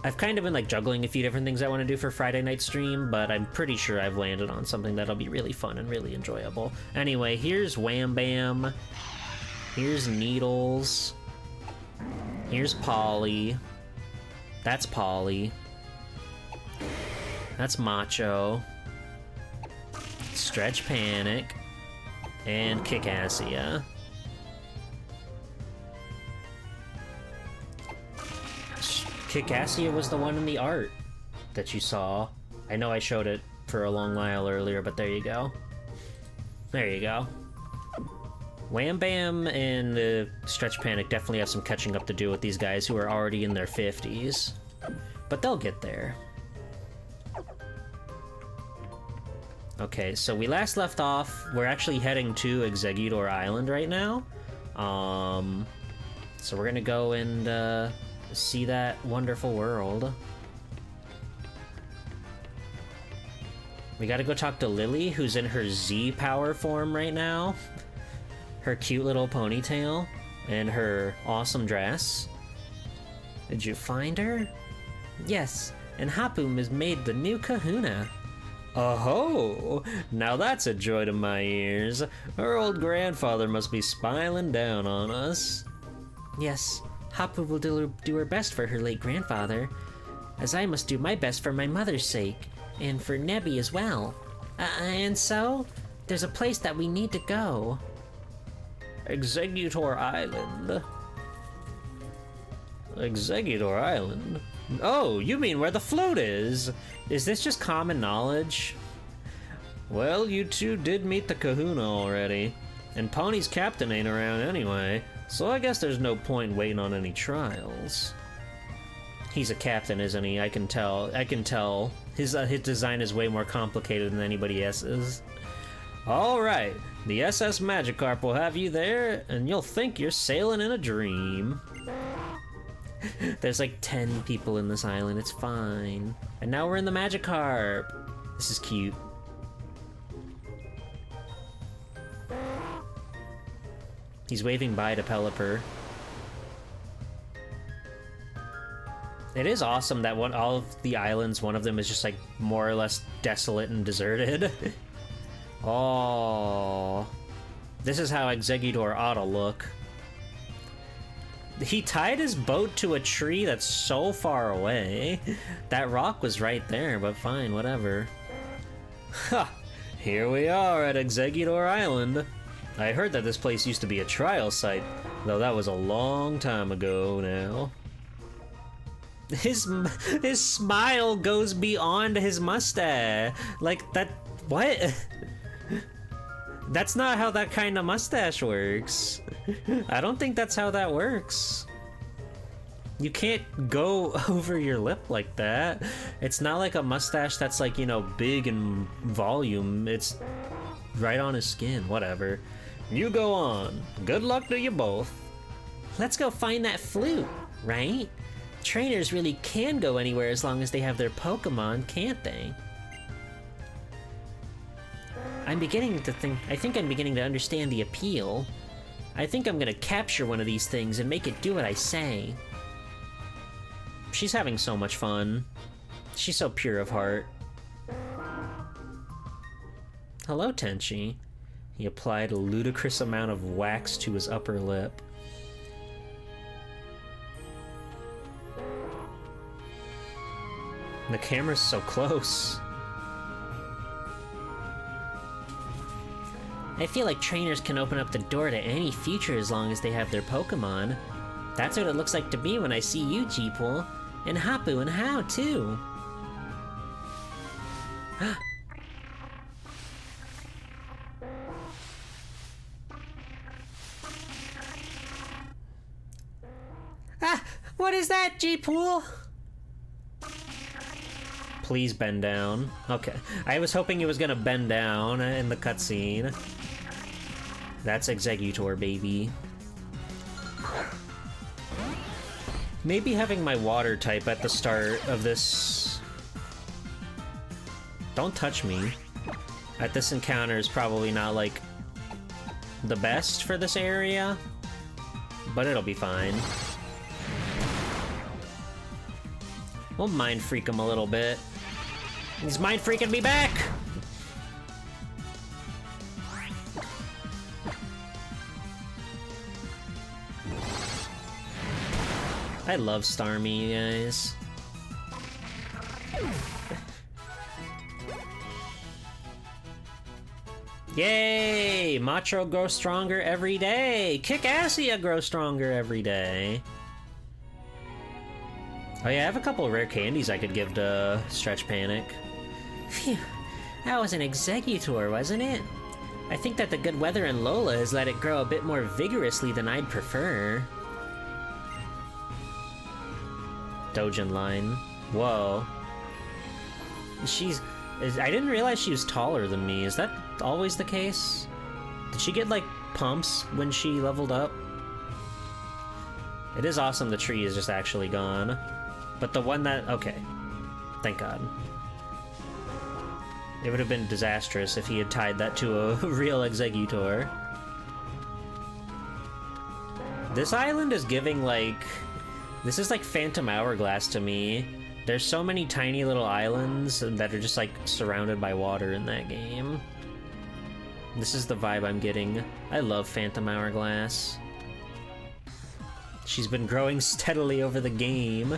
I've kind of been, like, juggling a few different things I want to do for Friday night stream, but I'm pretty sure I've landed on something that'll be really fun and really enjoyable. Anyway, here's Wham Bam. Here's Needles. Here's Polly. That's Polly. That's Macho. Stretch Panic. And Kickassia. Kickassia was the one in the art that you saw. I know I showed it for a long while earlier, but there you go. There you go. Wham Bam and Stretch Panic definitely have some catching up to do with these guys who are already in their 50s. But they'll get there. Okay, so we last left off, we're actually heading to Exeggutor Island right now. So we're gonna go and see that wonderful world. We gotta go talk to Lily, who's in her Z power form right now. Her cute little ponytail and her awesome dress. Did you find her? Yes, and Hapu has made the new kahuna. Oh-ho! Now that's a joy to my ears. Her old grandfather must be smiling down on us. Yes, Hapu will do her best for her late grandfather, as I must do my best for my mother's sake, and for Nebby as well. And so, there's a place that we need to go. Exeggutor Island. Exeggutor Island? Oh, you mean where the float is? Is this just common knowledge? Well, you two did meet the kahuna already, and Pony's captain ain't around anyway, so I guess there's no point waiting on any trials. He's a captain, isn't he? I can tell. His design is way more complicated than anybody else's. Alright, the SS Magikarp will have you there, and you'll think you're sailing in a dream. There's like 10 people in this island, it's fine. And now we're in the Magikarp. This is cute. He's waving bye to Pelipper. It is awesome that all of the islands, one of them is just like more or less desolate and deserted. Oh, this is how Exeggutor ought to look. He tied his boat to a tree that's so far away. That rock was right there, but fine, whatever. Ha! Here we are at Exeggutor Island. I heard that this place used to be a trial site, though that was a long time ago now. His smile goes beyond his mustache. Like, that... what? That's not how that kind of mustache works. I don't think that's how that works. You can't go over your lip like that. It's not like a mustache that's like, you know, big in volume. It's right on his skin, whatever. You go on. Good luck to you both. Let's go find that flute, right? Trainers really can go anywhere as long as they have their Pokemon, can't they? I think I'm beginning to understand the appeal. I think I'm gonna capture one of these things and make it do what I say. She's having so much fun. She's so pure of heart. Hello, Tenchi. He applied a ludicrous amount of wax to his upper lip. The camera's so close. I feel like trainers can open up the door to any future as long as they have their Pokemon. That's what it looks like to me when I see you, G-Pool. And Hapu and Hau, too. Ah! What is that, G-Pool? Please bend down. Okay. I was hoping he was gonna bend down in the cutscene. That's Exeggutor, baby. Maybe having my water type at the start of this... Don't touch me. At this encounter is probably not, like, the best for this area, but it'll be fine. We'll mind freak him a little bit. He's mind freaking me back! I love Starmie, you guys. Yay! Macho grows stronger every day! Kick-Assia grows stronger every day! Oh yeah, I have a couple of rare candies I could give to Stretch Panic. Phew, that was an Exeggutor, wasn't it? I think that the good weather in Lola has let it grow a bit more vigorously than I'd prefer. Dojin line. Whoa. I didn't realize she was taller than me. Is that always the case? Did she get, like, pumps when she leveled up? It is awesome the tree is just actually gone. But the one that... okay. Thank God. It would have been disastrous if he had tied that to a real Exeggutor. This island is giving, like... this is like Phantom Hourglass to me. There's so many tiny little islands that are just, like, surrounded by water in that game. This is the vibe I'm getting. I love Phantom Hourglass. She's been growing steadily over the game.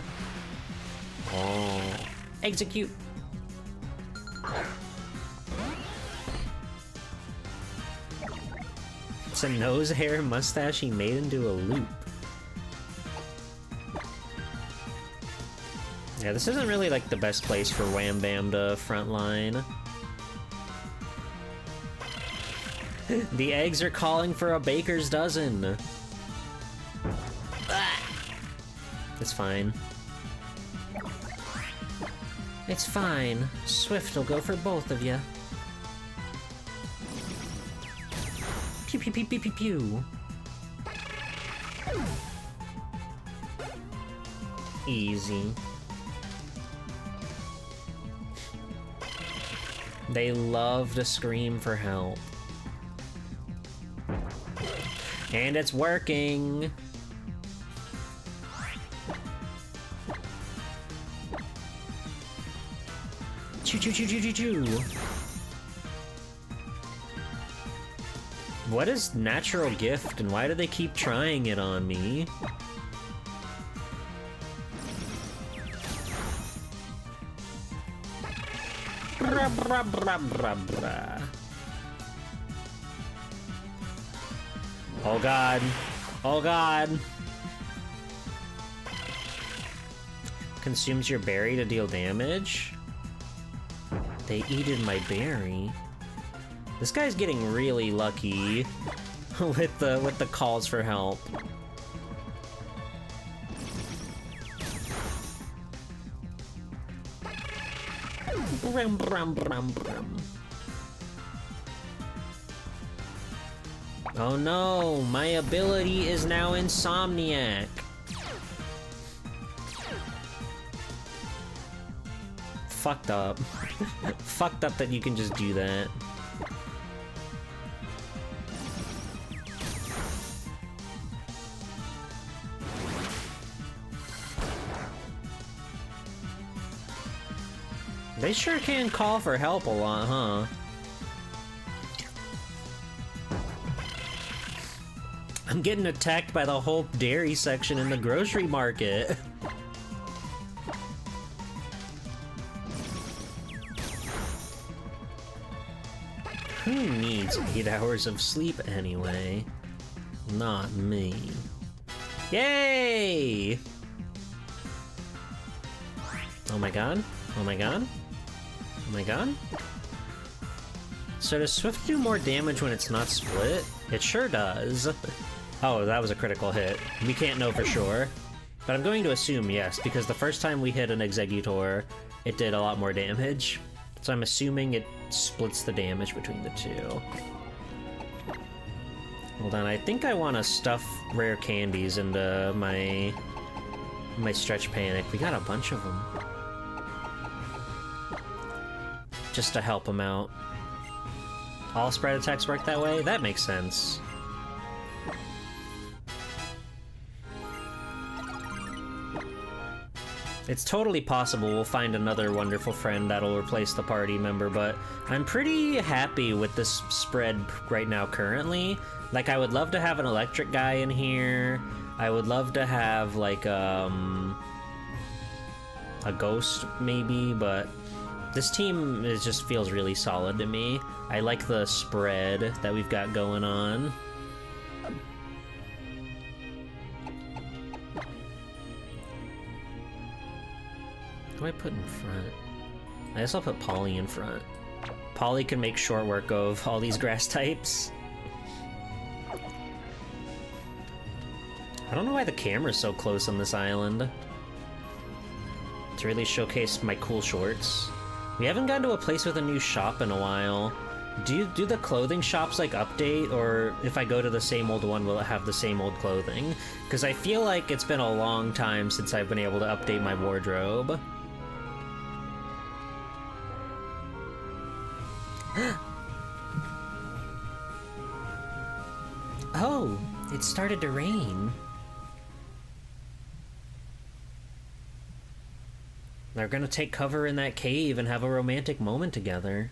Oh. Execute! It's a nose hair mustache he made into a loop. Yeah, this isn't really, like, the best place for Wham Bam to frontline. The eggs are calling for a baker's dozen. It's fine. It's fine. Swift will go for both of you. Pew pew pew pew pew pew. Easy. They love to scream for help. And it's working! Choo choo choo choo choo choo! What is Natural Gift and why do they keep trying it on me? Bra, bra, bra, bra, bra. Oh god. Oh god. Consumes your berry to deal damage? They eated my berry. This guy's getting really lucky with the calls for help. Brum, brum, brum, brum. Oh no, my ability is now Insomniac. Fucked up. Fucked up that you can just do that. They sure can call for help a lot, huh? I'm getting attacked by the whole dairy section in the grocery market. Who needs 8 hours of sleep anyway? Not me. Yay! Oh my god. Oh my god. Oh my god. So does Swift do more damage when it's not split? It sure does. Oh, that was a critical hit. We can't know for sure. But I'm going to assume yes, because the first time we hit an Exeggutor, it did a lot more damage. So I'm assuming it splits the damage between the two. Hold on, I think I want to stuff rare candies into my Stretch Panic. We got a bunch of them. Just to help him out. All spread attacks work that way? That makes sense. It's totally possible we'll find another wonderful friend that'll replace the party member, but I'm pretty happy with this spread right now currently. Like, I would love to have an electric guy in here. I would love to have, like, a ghost, maybe, but This team just feels really solid to me. I like the spread that we've got going on. What do I put in front? I guess I'll put Polly in front. Polly can make short work of all these grass types. I don't know why the camera's so close on this island. To really showcase my cool shorts. We haven't gotten to a place with a new shop in a while. Do the clothing shops like update, or if I go to the same old one, will it have the same old clothing? Because I feel like it's been a long time since I've been able to update my wardrobe. Oh, it started to rain. They're gonna take cover in that cave and have a romantic moment together.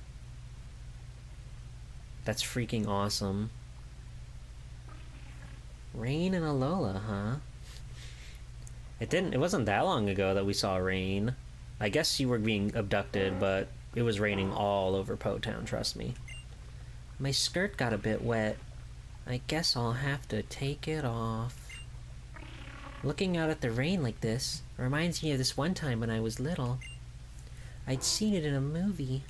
That's freaking awesome. Rain and Alola, huh? It wasn't that long ago that we saw rain. I guess you were being abducted, but it was raining all over Po Town, trust me. My skirt got a bit wet. I guess I'll have to take it off. Looking out at the rain like this reminds me of this one time when I was little. I'd seen it in a movie.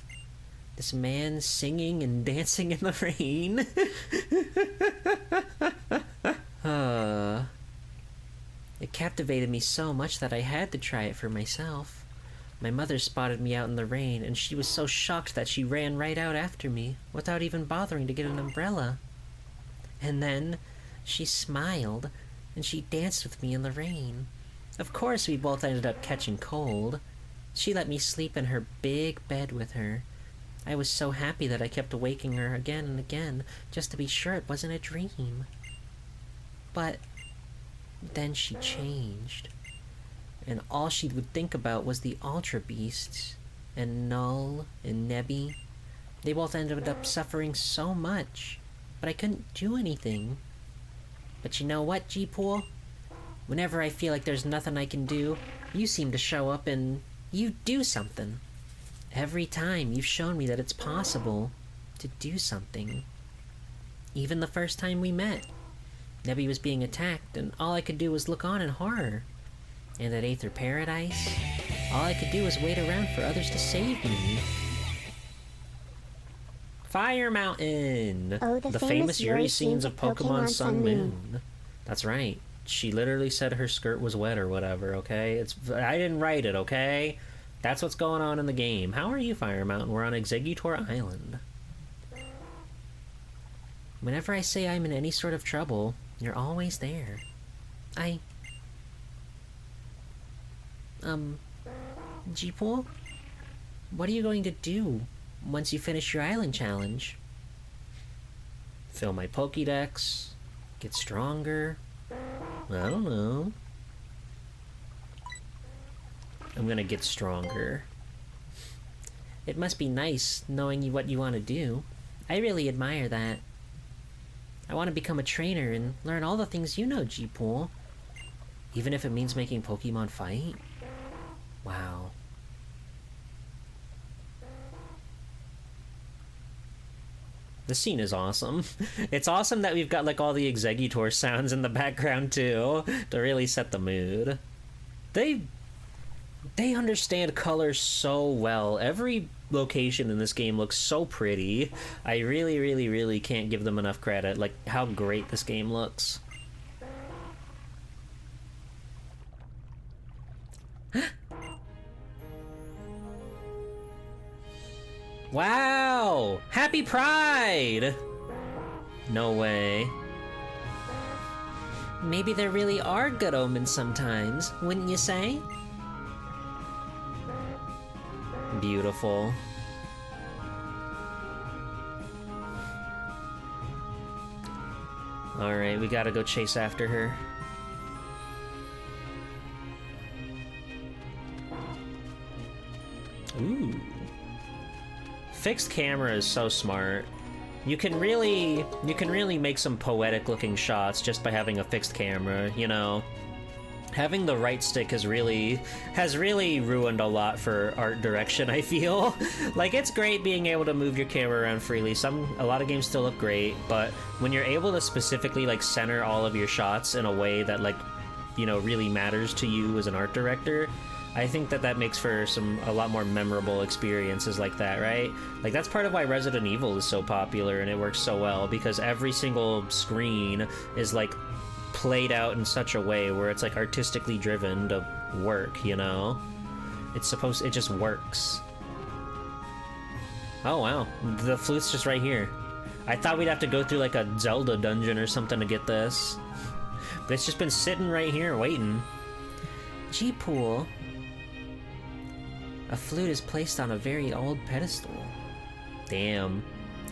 This man singing and dancing in the rain. It captivated me so much that I had to try it for myself. My mother spotted me out in the rain, and she was so shocked that she ran right out after me, without even bothering to get an umbrella. And then she smiled, and she danced with me in the rain. Of course, we both ended up catching cold. She let me sleep in her big bed with her. I was so happy that I kept waking her again and again, just to be sure it wasn't a dream. But then she changed, and all she would think about was the Ultra Beasts, and Null, and Nebby. They both ended up suffering so much, but I couldn't do anything. But you know what, G-Pool? Whenever I feel like there's nothing I can do, you seem to show up and you do something. Every time you've shown me that it's possible to do something. Even the first time we met, Nebby was being attacked and all I could do was look on in horror. And at Aether Paradise, all I could do was wait around for others to save me. Fire Mountain! Oh, the famous Yuri scenes of Pokemon Sun Moon. That's right. She literally said her skirt was wet or whatever, okay? I didn't write it, okay? That's what's going on in the game. How are you, Fire Mountain? We're on Exeggutor Island. Whenever I say I'm in any sort of trouble, you're always there. G-Pool? What are you going to do once you finish your island challenge? Fill my Pokédex? Get stronger? I don't know. I'm gonna get stronger. It must be nice knowing what you want to do. I really admire that. I want to become a trainer and learn all the things you know, G-Pool. Even if it means making Pokemon fight? Wow. This scene is awesome. It's awesome that we've got like all the Exeggutor sounds in the background too, to really set the mood. They understand color so well. Every location in this game looks so pretty. I really, really, really can't give them enough credit, like how great this game looks. Wow! Happy Pride! No way. Maybe there really are good omens sometimes, wouldn't you say? Beautiful. Alright, we gotta go chase after her. Ooh. Fixed camera is so smart. You can really make some poetic looking shots just by having a fixed camera, you know? Having the right stick has really ruined a lot for art direction, I feel. Like, it's great being able to move your camera around freely. A lot of games still look great, but when you're able to specifically like center all of your shots in a way that, like, you know, really matters to you as an art director, I think that makes for a lot more memorable experiences like that, right? Like, that's part of why Resident Evil is so popular and it works so well, because every single screen is like played out in such a way where it's like artistically driven to work, you know? It just works. Oh wow, the flute's just right here. I thought we'd have to go through like a Zelda dungeon or something to get this. But it's just been sitting right here waiting. G-Pool. A flute is placed on a very old pedestal. Damn.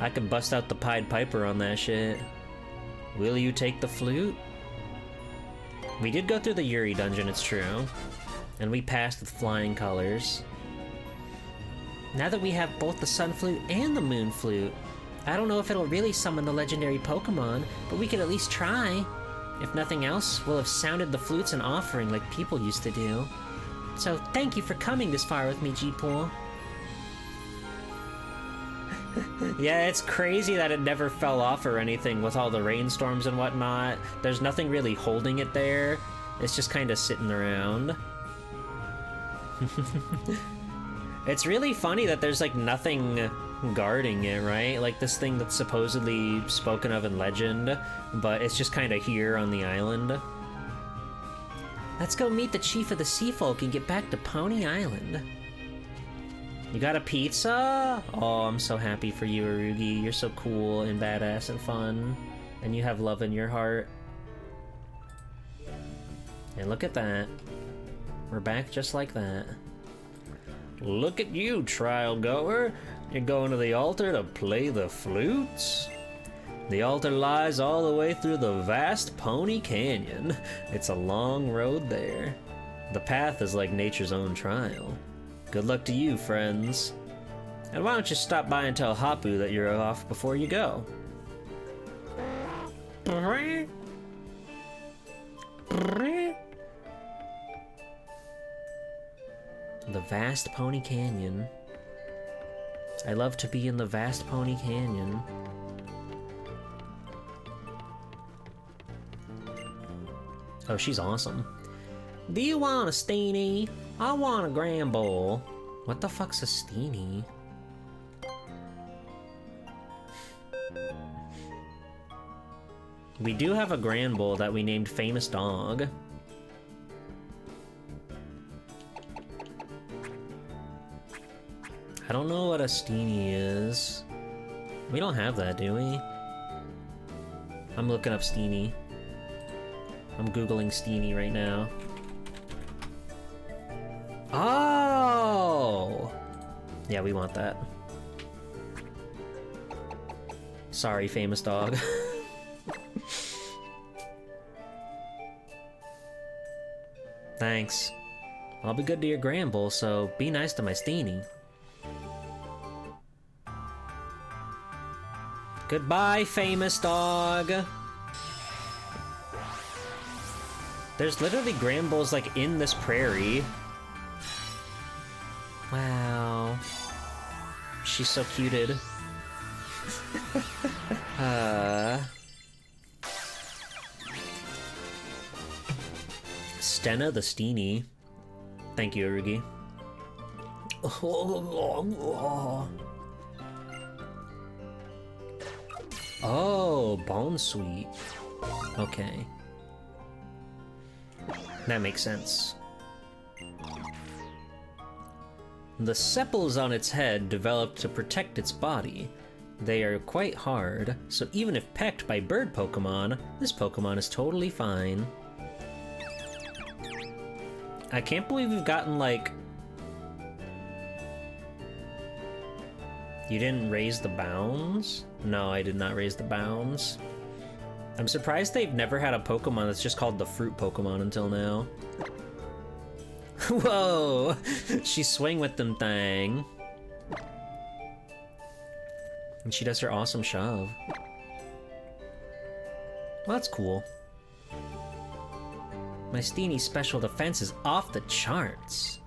I could bust out the Pied Piper on that shit. Will you take the flute? We did go through the Yuri dungeon, it's true. And we passed with flying colors. Now that we have both the Sun Flute and the Moon Flute, I don't know if it'll really summon the legendary Pokemon, but we could at least try. If nothing else, we'll have sounded the flutes an offering like people used to do. So thank you for coming this far with me, G-Pool. Yeah, it's crazy that it never fell off or anything with all the rainstorms and whatnot. There's nothing really holding it there. It's just kind of sitting around. It's really funny that there's like nothing guarding it, right? Like this thing that's supposedly spoken of in legend, but it's just kind of here on the island. Let's go meet the chief of the sea folk and get back to Pony Island. You got a pizza? Oh, I'm so happy for you, Arugi. You're so cool and badass and fun. And you have love in your heart. And look at that. We're back just like that. Look at you, trial goer. You're going to the altar to play the flutes? The altar lies all the way through the vast Pony Canyon. It's a long road there. The path is like nature's own trial. Good luck to you, friends. And why don't you stop by and tell Hapu that you're off before you go? The vast Pony Canyon. I love to be in the vast Pony Canyon. Oh, she's awesome. Do you want a Steenie? I want a Granbull. What the fuck's a Steenie? We do have a Granbull that we named Famous Dog. I don't know what a Steenie is. We don't have that, do we? I'm looking up Steenie. I'm googling Steenie right now. Oh! Yeah, we want that. Sorry, Famous Dog. Thanks. I'll be good to your Granbull, so be nice to my Steenie. Goodbye, Famous Dog! There's literally Granbulls like in this prairie. Wow. She's so cuted. Stenna the Steenie. Thank you, Arugi. Oh, Bone Sweet. Okay. That makes sense. The sepals on its head developed to protect its body. They are quite hard, so even if pecked by bird Pokemon, this Pokemon is totally fine. I can't believe we've gotten, like... You didn't raise the bounds? No, I did not raise the bounds. I'm surprised they've never had a Pokemon that's just called the Fruit Pokemon until now. Whoa! She swing with them thing. And she does her awesome shove. Well, that's cool. My Steenie's special defense is off the charts.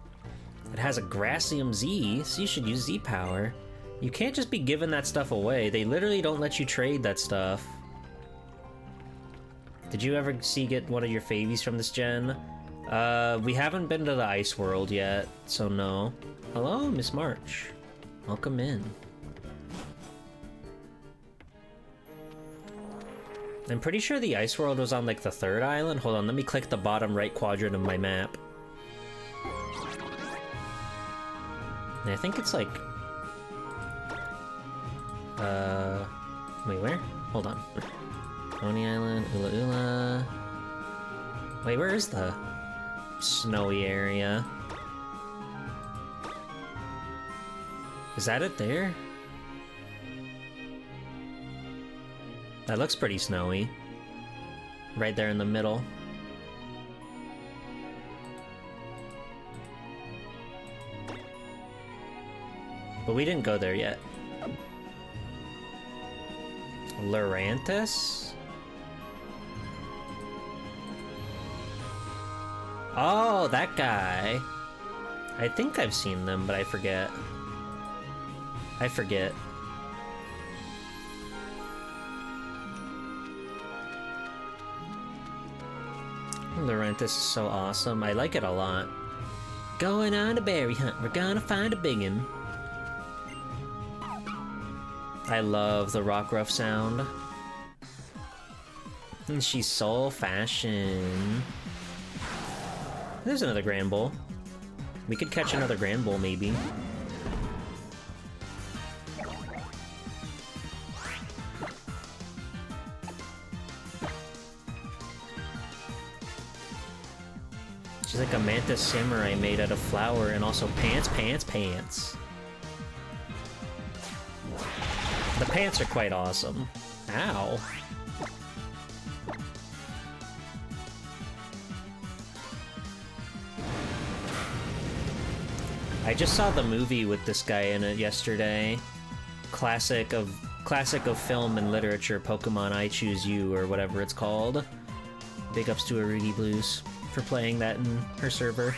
It has a Gracium Z, so you should use Z power. You can't just be giving that stuff away. They literally don't let you trade that stuff. Did you ever get one of your favies from this gen? We haven't been to the ice world yet, so no. Hello, Miss March. Welcome in. I'm pretty sure the ice world was on like the 3rd island. Hold on, let me click the bottom right quadrant of my map. And I think it's like... Wait, where? Hold on. Coney Island, Ula Ula... Wait, where is the snowy area? Is that it there? That looks pretty snowy. Right there in the middle. But we didn't go there yet. Lurantis? Oh, that guy. I think I've seen them, but I forget. I forget. Lurantis is so awesome. I like it a lot. Going on a berry hunt. We're gonna find a biggin. I love the Rockruff sound. And she's so fashion. There's another Grand Bull. We could catch another Grand Bull, maybe. She's like a Mantis Samurai made out of flour and also pants, pants, pants. The pants are quite awesome. Ow. I just saw the movie with this guy in it yesterday. Classic of film and literature, Pokemon I Choose You, or whatever it's called. Big ups to Arugi Blues for playing that in her server.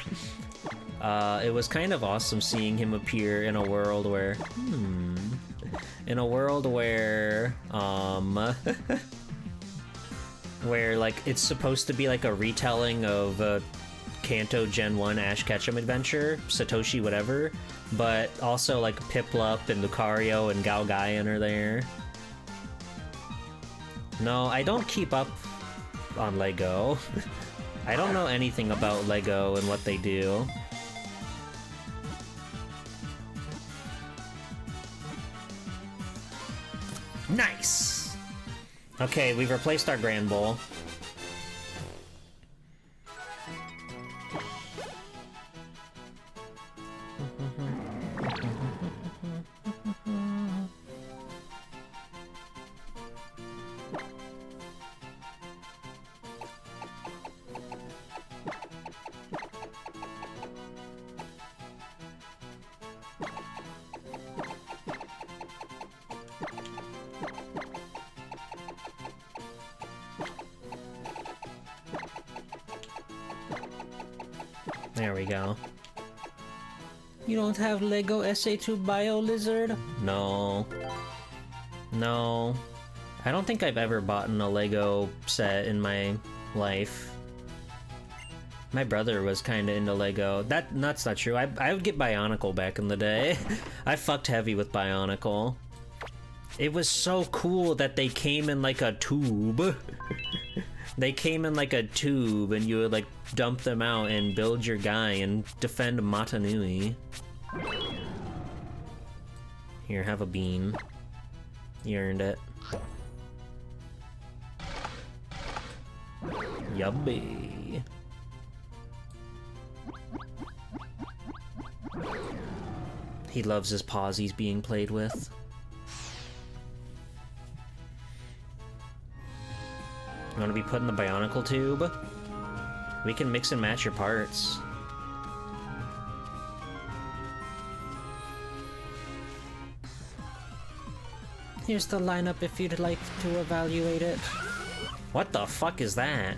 It was kind of awesome seeing him appear in a world where... where, like, it's supposed to be like a retelling of Kanto Gen 1 Ash Ketchum adventure, Satoshi whatever, but also like Piplup and Lucario and Galgaian are there. No, I don't keep up on LEGO. I don't know anything about LEGO and what they do. Nice! Okay, we've replaced our Grand Bull. There we go. You don't have LEGO SA2 Bio Lizard? No. No. I don't think I've ever bought a LEGO set in my life. My brother was kinda into LEGO. That's not true. I would get Bionicle back in the day. I fucked heavy with Bionicle. It was so cool that they came in like a tube. They came in like a tube and you would like dump them out and build your guy and defend Matanui. Here, have a bean. You earned it. Yummy. He loves his paws he's being played with. You want to be put in the Bionicle tube? We can mix and match your parts. Here's the lineup if you'd like to evaluate it. What the fuck is that?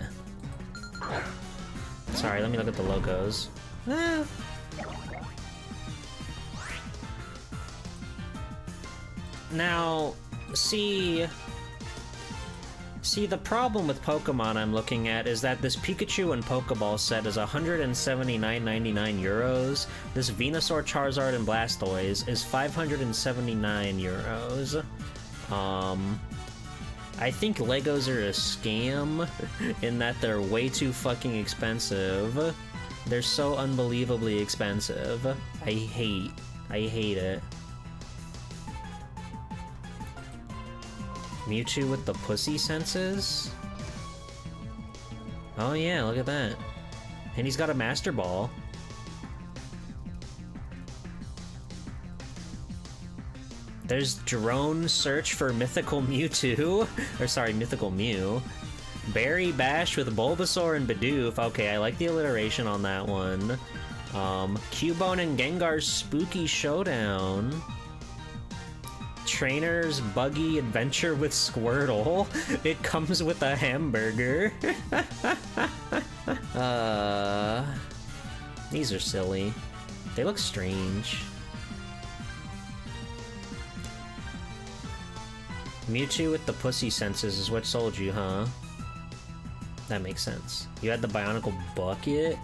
Sorry, let me look at the logos. Ah. Now, see, the problem with Pokemon I'm looking at is that this Pikachu and Pokeball set is 179.99 euros. This Venusaur, Charizard, and Blastoise is 579 euros. I think Legos are a scam in that they're way too fucking expensive. They're so unbelievably expensive. I hate it. Mewtwo with the pussy senses? Oh yeah, look at that. And he's got a Master Ball. There's drone search for mythical Mewtwo. Or sorry, mythical Mew. Berry Bash with Bulbasaur and Bidoof. Okay, I like the alliteration on that one. Cubone and Gengar's Spooky Showdown. Trainer's Buggy Adventure with Squirtle. It comes with a hamburger. These are silly. They look strange. Mewtwo with the pussy senses is what sold you, huh? That makes sense. You had the Bionicle Bucket?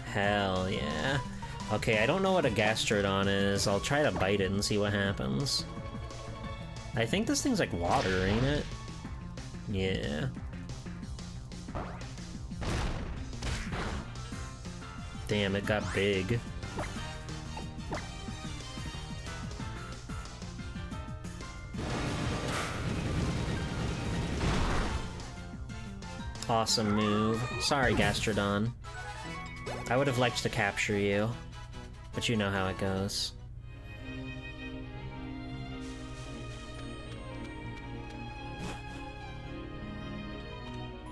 Hell yeah. Okay, I don't know what a Gastrodon is. I'll try to bite it and see what happens. I think this thing's like water, ain't it? Yeah. Damn, it got big. Awesome move. Sorry, Gastrodon. I would have liked to capture you, but you know how it goes.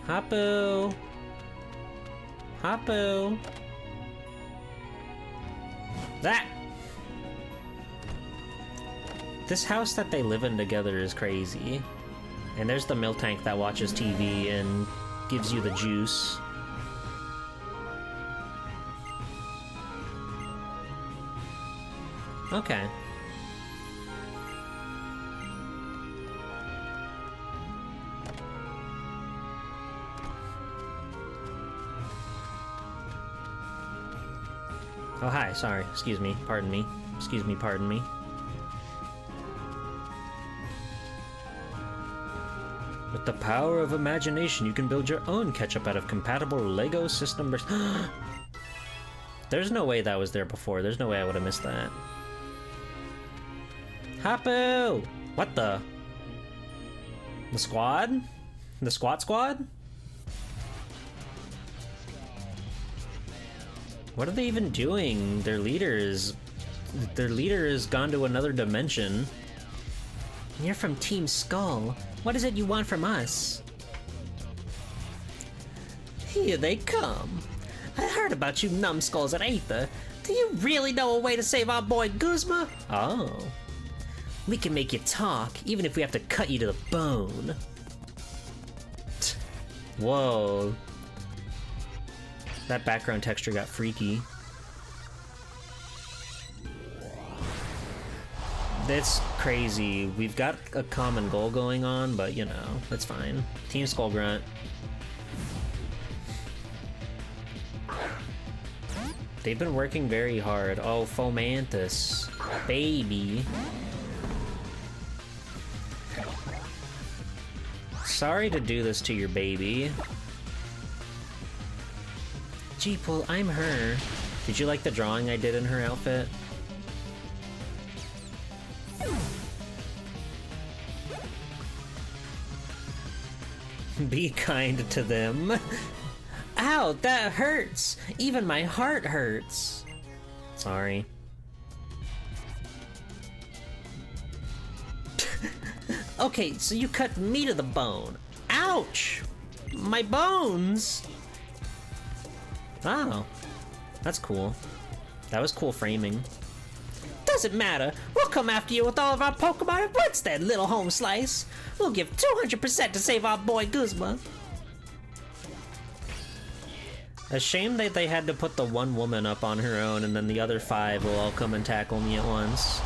Hapu! Hapu! That! This house that they live in together is crazy. And there's the Miltank that watches TV and gives you the juice. Okay. Oh, hi, sorry. Excuse me, pardon me. Excuse me, pardon me. With the power of imagination, you can build your own ketchup out of compatible Lego system. There's no way that was there before. There's no way I would have missed that. Hapu! What the? The squad? The squat squad? What are they even doing? Their leader has gone to another dimension. You're from Team Skull. What is it you want from us? Here they come. I heard about you numbskulls at Aether. Do you really know a way to save our boy Guzma? Oh. We can make you talk, even if we have to cut you to the bone. Whoa. That background texture got freaky. That's crazy. We've got a common goal going on, but you know, it's fine. Team Skullgrunt. They've been working very hard. Oh, Fomantis. Baby. Sorry to do this to your baby. Jeeple, I'm her. Did you like the drawing I did in her outfit? Be kind to them. Ow, that hurts! Even my heart hurts. Sorry. Okay, so you cut me to the bone. Ouch! My bones! Oh, that's cool. That was cool framing. Doesn't matter. We'll come after you with all of our Pokemon at once then, little home slice. We'll give 200% to save our boy Guzma. A shame that they had to put the one woman up on her own and then the other 5 will all come and tackle me at once.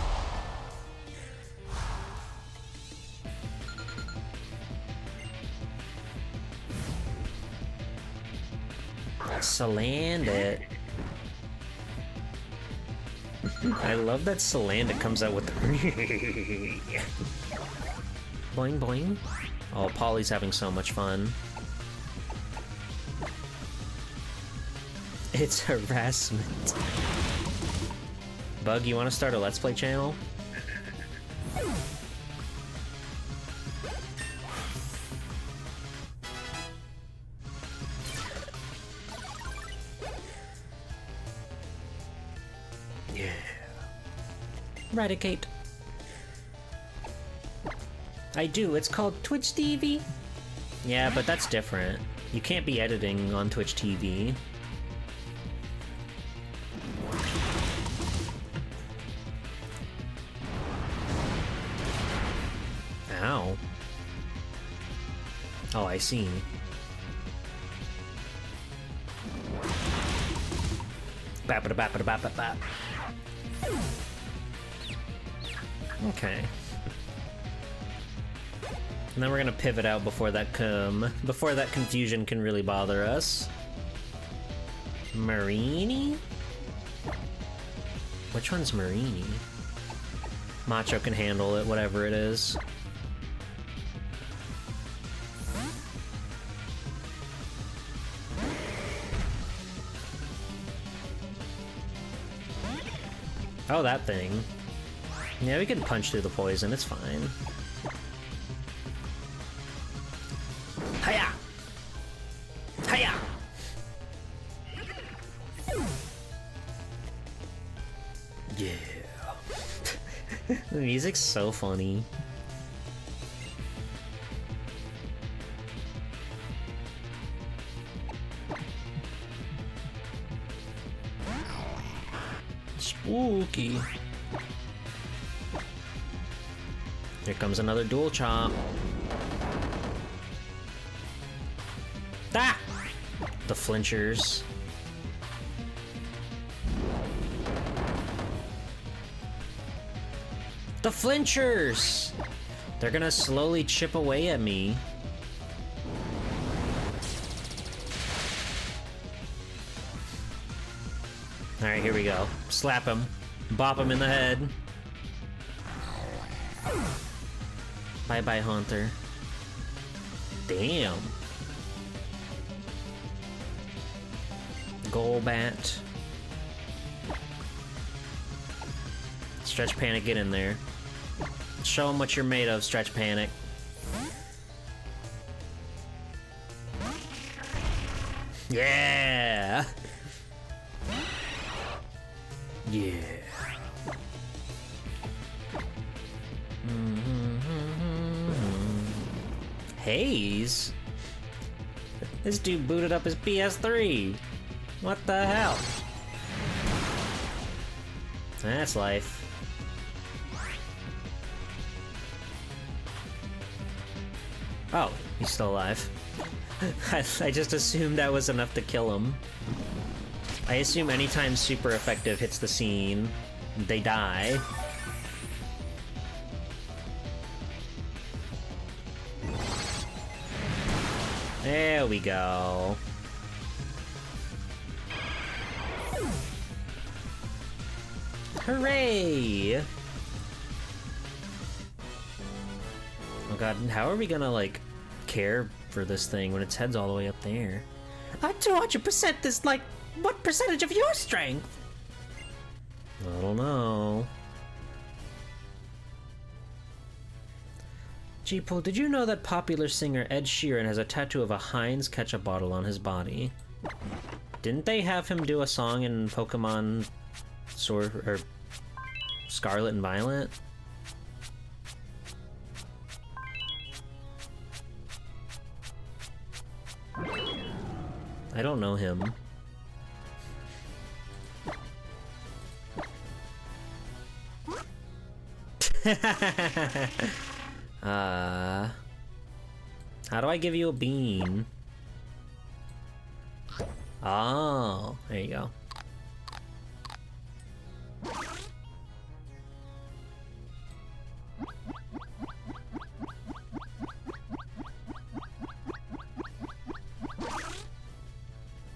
Salandit. I love that Salandit comes out with the boing boing. Oh, Polly's having so much fun. It's harassment. Bug, you want to start a Let's Play channel? Yeah. Eradicate. I do, it's called Twitch TV. Yeah, but that's different. You can't be editing on Twitch TV. Ow. Oh, I see. Bap-a-da-bap-a-da-bap-a-bap. Okay. And then we're gonna pivot out before that confusion can really bother us. Marini? Which one's Marini? Macho can handle it, whatever it is. Oh, that thing. Yeah, we can punch through the poison, it's fine. Hiya! Hiya! Yeah. The music's so funny. Spooky. Here comes another dual chop. Ah! The flinchers. The flinchers! They're gonna slowly chip away at me. Alright, here we go. Slap him. Bop him in the head. Bye-bye, Haunter. Damn. Golbat. Stretch Panic, get in there. Show them what you're made of, Stretch Panic. Yeah! Yeah. Haze? This dude booted up his PS3. What the hell? That's life. Oh, he's still alive. I just assumed that was enough to kill him. I assume anytime super effective hits the scene, they die. There we go. Hooray! Oh god, how are we gonna, like, care for this thing when its head's all the way up there? I'm 200% this, like, what percentage of your strength? I don't know. G-Pool, did you know that popular singer Ed Sheeran has a tattoo of a Heinz ketchup bottle on his body? Didn't they have him do a song in Pokemon Sword or Scarlet and Violet? I don't know him. How do I give you a bean? Oh, there you go.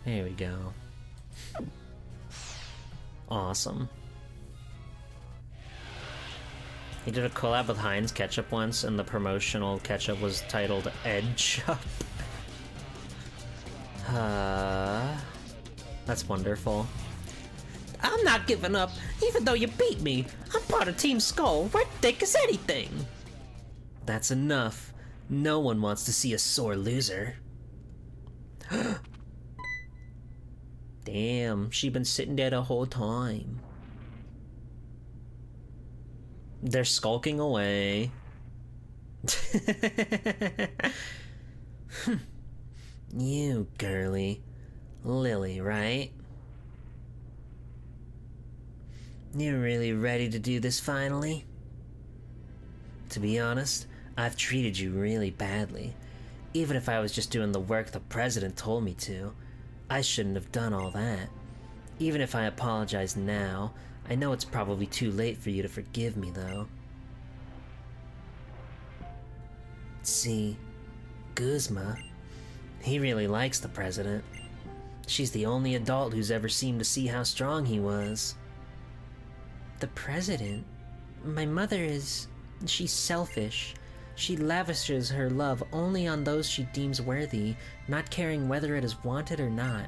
There we go. Awesome. He did a collab with Heinz Ketchup once, and the promotional ketchup was titled Edge Up. That's wonderful. I'm not giving up, even though you beat me. I'm part of Team Skull. We're thick as anything. That's enough. No one wants to see a sore loser. Damn, she been sitting there the whole time. They're skulking away. You girly. Lily, right? You're really ready to do this finally? To be honest, I've treated you really badly. Even if I was just doing the work the president told me to, I shouldn't have done all that. Even if I apologize now, I know it's probably too late for you to forgive me, though. See, Guzma, he really likes the president. She's the only adult who's ever seemed to see how strong he was. The president? My mother is... she's selfish. She lavishes her love only on those she deems worthy, not caring whether it is wanted or not.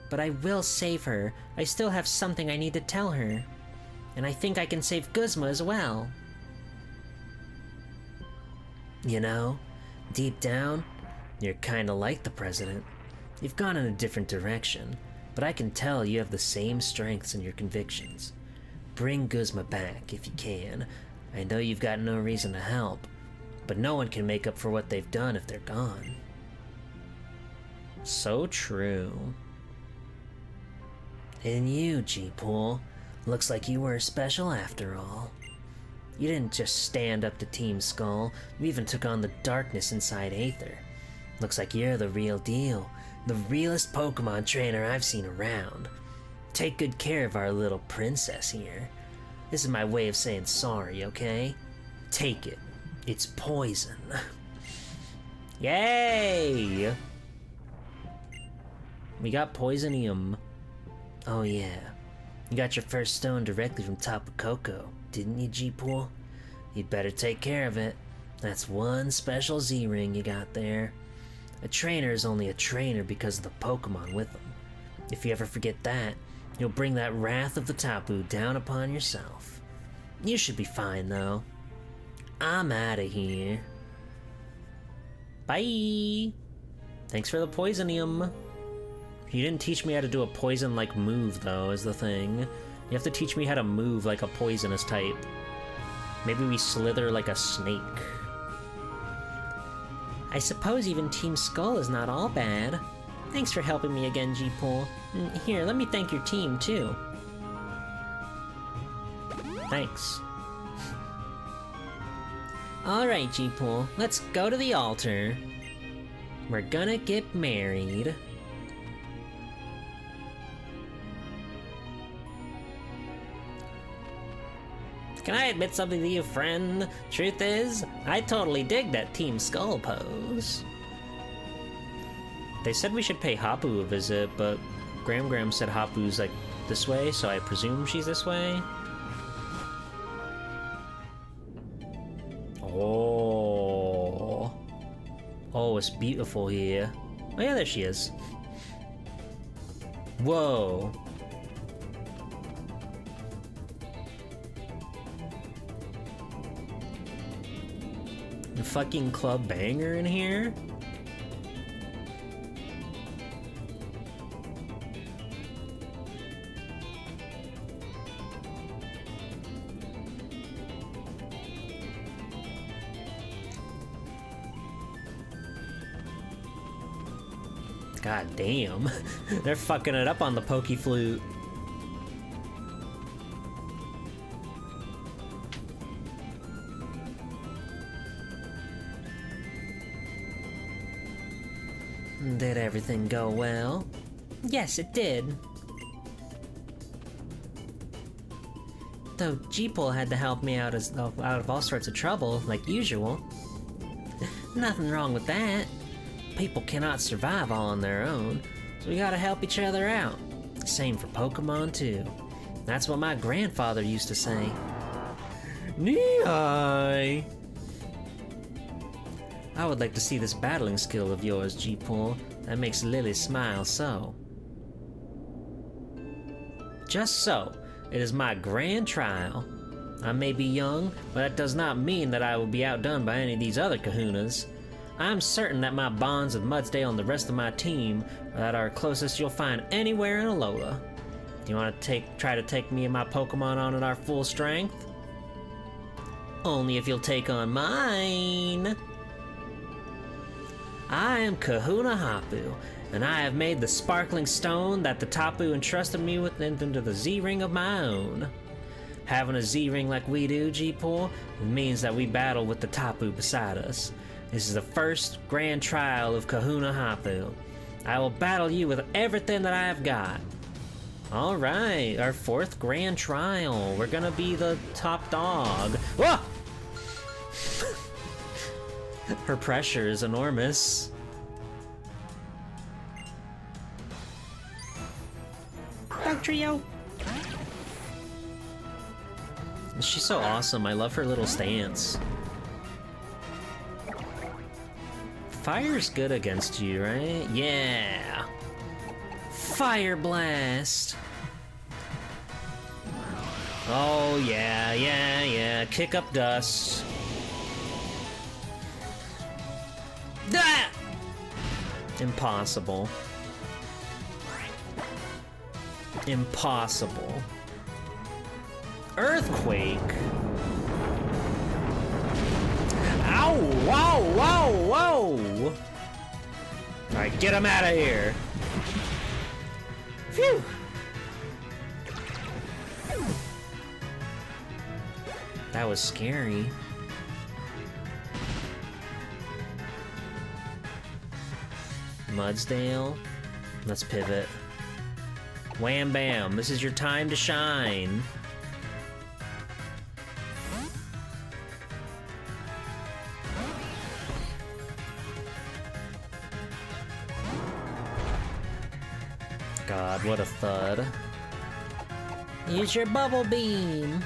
But I will save her. I still have something I need to tell her. And I think I can save Guzma as well. You know, deep down, you're kinda like the president. You've gone in a different direction, but I can tell you have the same strengths in your convictions. Bring Guzma back if you can. I know you've got no reason to help, but no one can make up for what they've done if they're gone. So true. And you, G-Pool, looks like you were special after all. You didn't just stand up to Team Skull, you even took on the darkness inside Aether. Looks like you're the real deal, the realest Pokemon trainer I've seen around. Take good care of our little princess here. This is my way of saying sorry, okay? Take it. It's poison. Yay! We got Poisonium. Oh yeah. You got your first stone directly from Tapu Koko, didn't you, G-Pool? You'd better take care of it. That's one special Z-Ring you got there. A trainer is only a trainer because of the Pokemon with them. If you ever forget that, you'll bring that wrath of the Tapu down upon yourself. You should be fine, though. I'm outta here. Bye! Thanks for the Poisonium. You didn't teach me how to do a poison-like move, though, is the thing. You have to teach me how to move like a poisonous type. Maybe we slither like a snake. I suppose even Team Skull is not all bad. Thanks for helping me again, G-Pool. Here, let me thank your team, too. Thanks. Alright, G-Pool, let's go to the altar. We're gonna get married. Can I admit something to you, friend? Truth is, I totally dig that Team Skull pose. They said we should pay Hapu a visit, but Gram said Hapu's like this way, so I presume she's this way. Oh. Oh, it's beautiful here. Oh yeah, there she is. Whoa. The fucking club banger in here? God damn. They're fucking it up on the Poke Flute. Did everything go well? Yes, it did. Though G-Pole had to help me out of all sorts of trouble, like usual. Nothing wrong with that. People cannot survive all on their own, so we gotta help each other out. Same for Pokemon too. That's what my grandfather used to say. Nihai! I would like to see this battling skill of yours, G-Pole. That makes Lily smile so. Just so, it is my grand trial. I may be young, but that does not mean that I will be outdone by any of these other kahunas. I'm certain that my bonds with Mudsdale and the rest of my team are that are closest you'll find anywhere in Alola. Do you want to try to take me and my Pokemon on at our full strength? Only if you'll take on mine. I am Kahuna Hapu, and I have made the sparkling stone that the Tapu entrusted me with into the Z-Ring of my own. Having a Z-Ring like we do, G-Pole, means that we battle with the Tapu beside us. This is the first grand trial of Kahuna Hapu. I will battle you with everything that I have got. Alright, our fourth grand trial. We're gonna be the top dog. Whoa! Her pressure is enormous. Dugtrio! She's so awesome. I love her little stance. Fire's good against you, right? Yeah! Fire Blast! Oh, yeah. Kick up dust. Ah! Impossible. Impossible. Earthquake? Ow! Whoa! Alright, get him out of here! Phew! That was scary. Mudsdale. Let's pivot. Wham bam, this is your time to shine. God, what a thud. Use your bubble beam.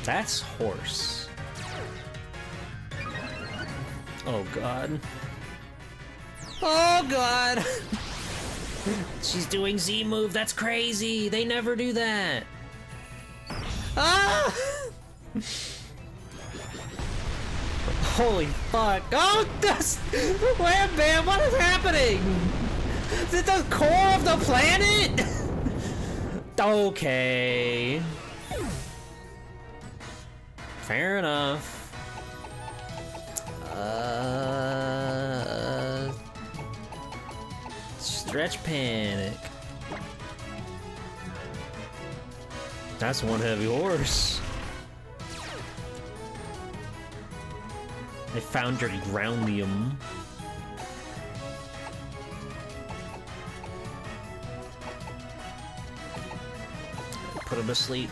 That's horse. Oh God. Oh God! She's doing Z move, that's crazy! They never do that! Ah! Holy fuck! Oh, that's... Wham bam, what is happening? Is it the core of the planet? Okay. Fair enough. Stretch Panic. That's one heavy horse. I found your Groundium. Put him to sleep.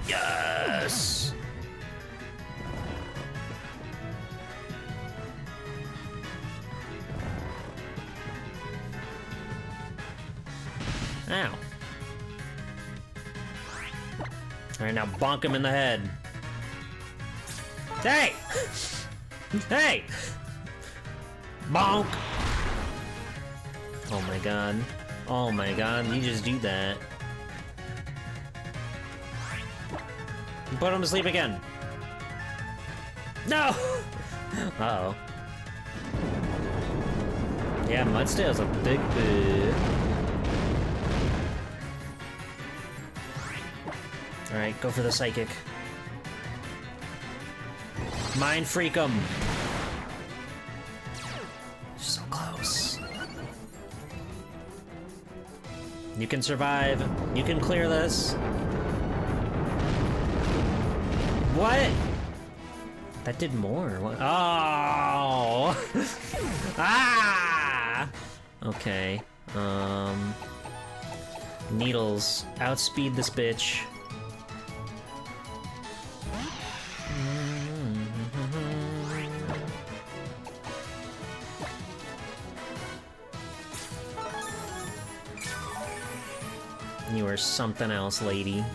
Yes! Ow. Alright, now bonk him in the head. Hey! Hey! Bonk! Oh my god. Oh my god, you just do that. Put him to sleep again. No! Uh-oh. Yeah, Mudsdale's a big bit. Alright, go for the psychic. Mind freak him. So close. You can survive. You can clear this. What? That did more. What? Oh! Ah! Okay. Needles, outspeed this bitch. You are something else, lady.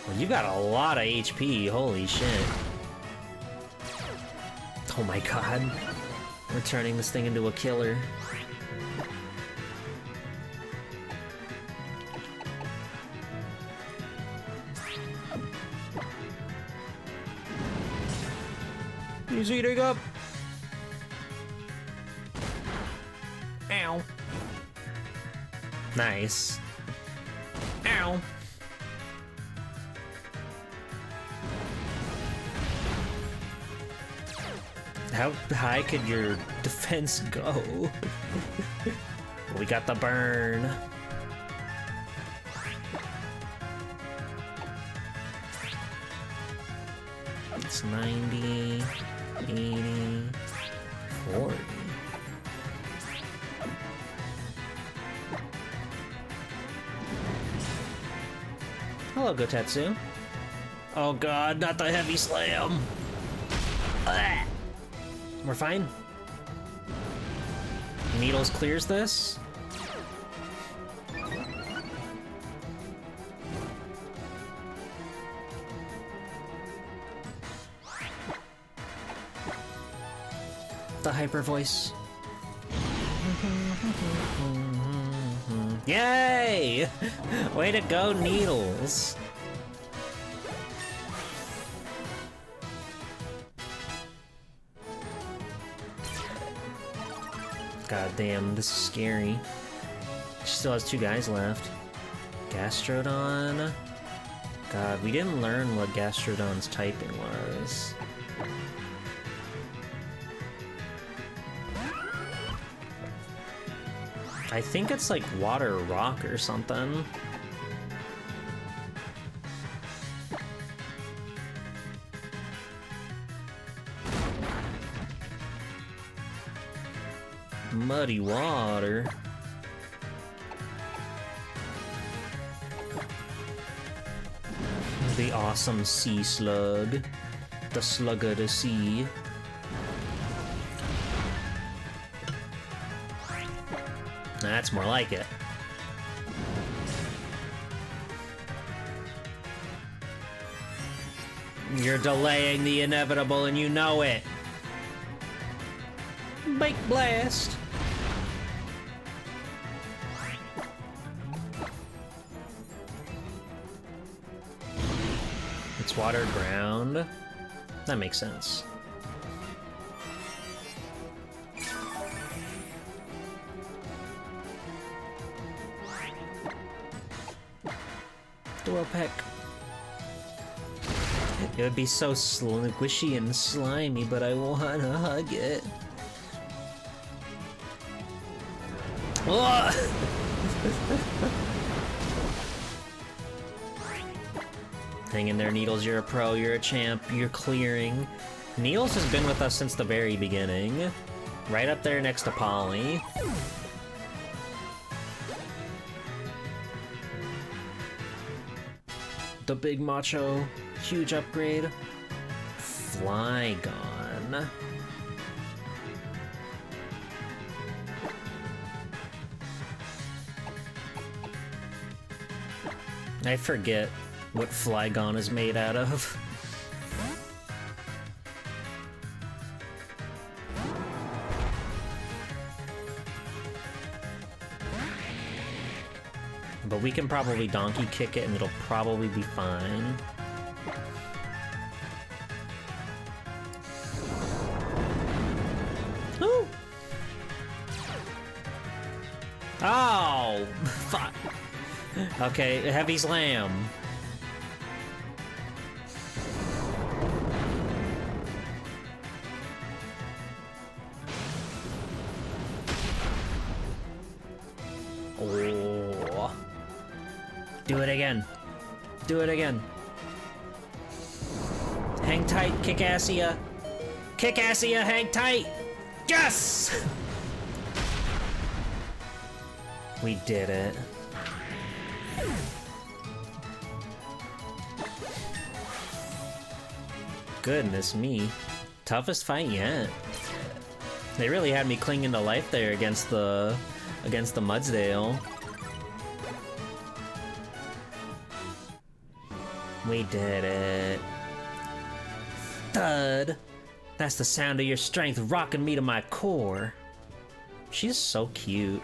Well, you got a lot of HP, holy shit. Oh my god. We're turning this thing into a killer. He's eating up! Ow. Nice. Ow. How high could your defense go? We got the burn. It's 90, 80, 40. Hello, Gotetsu. Oh god, not the heavy slam! Ugh. We're fine. Needles clears this. The hyper voice. Yay! Way to go, Needles. God damn, this is scary. She still has 2 guys left. Gastrodon. God, we didn't learn what Gastrodon's typing was. I think it's like water rock or something. Muddy water. The awesome sea slug. The slug of the sea. That's more like it. You're delaying the inevitable and you know it. Bake blast. It's water ground. That makes sense. Peck. It would be so squishy and slimy, but I wanna hug it. Hang in there, Needles. You're a pro. You're a champ. You're clearing. Needles has been with us since the very beginning. Right up there next to Polly. The big macho, huge upgrade. Flygon. I forget what Flygon is made out of. But we can probably donkey kick it and it'll probably be fine. Ooh. Oh! Fuck. Okay, heavy slam. Oh. Do it again. Do it again. Hang tight, Kickassia. Kick Assia, hang tight! Yes! We did it. Goodness me. Toughest fight yet. They really had me clinging to life there against the Mudsdale. We did it. Thud. That's the sound of your strength rocking me to my core. She's so cute.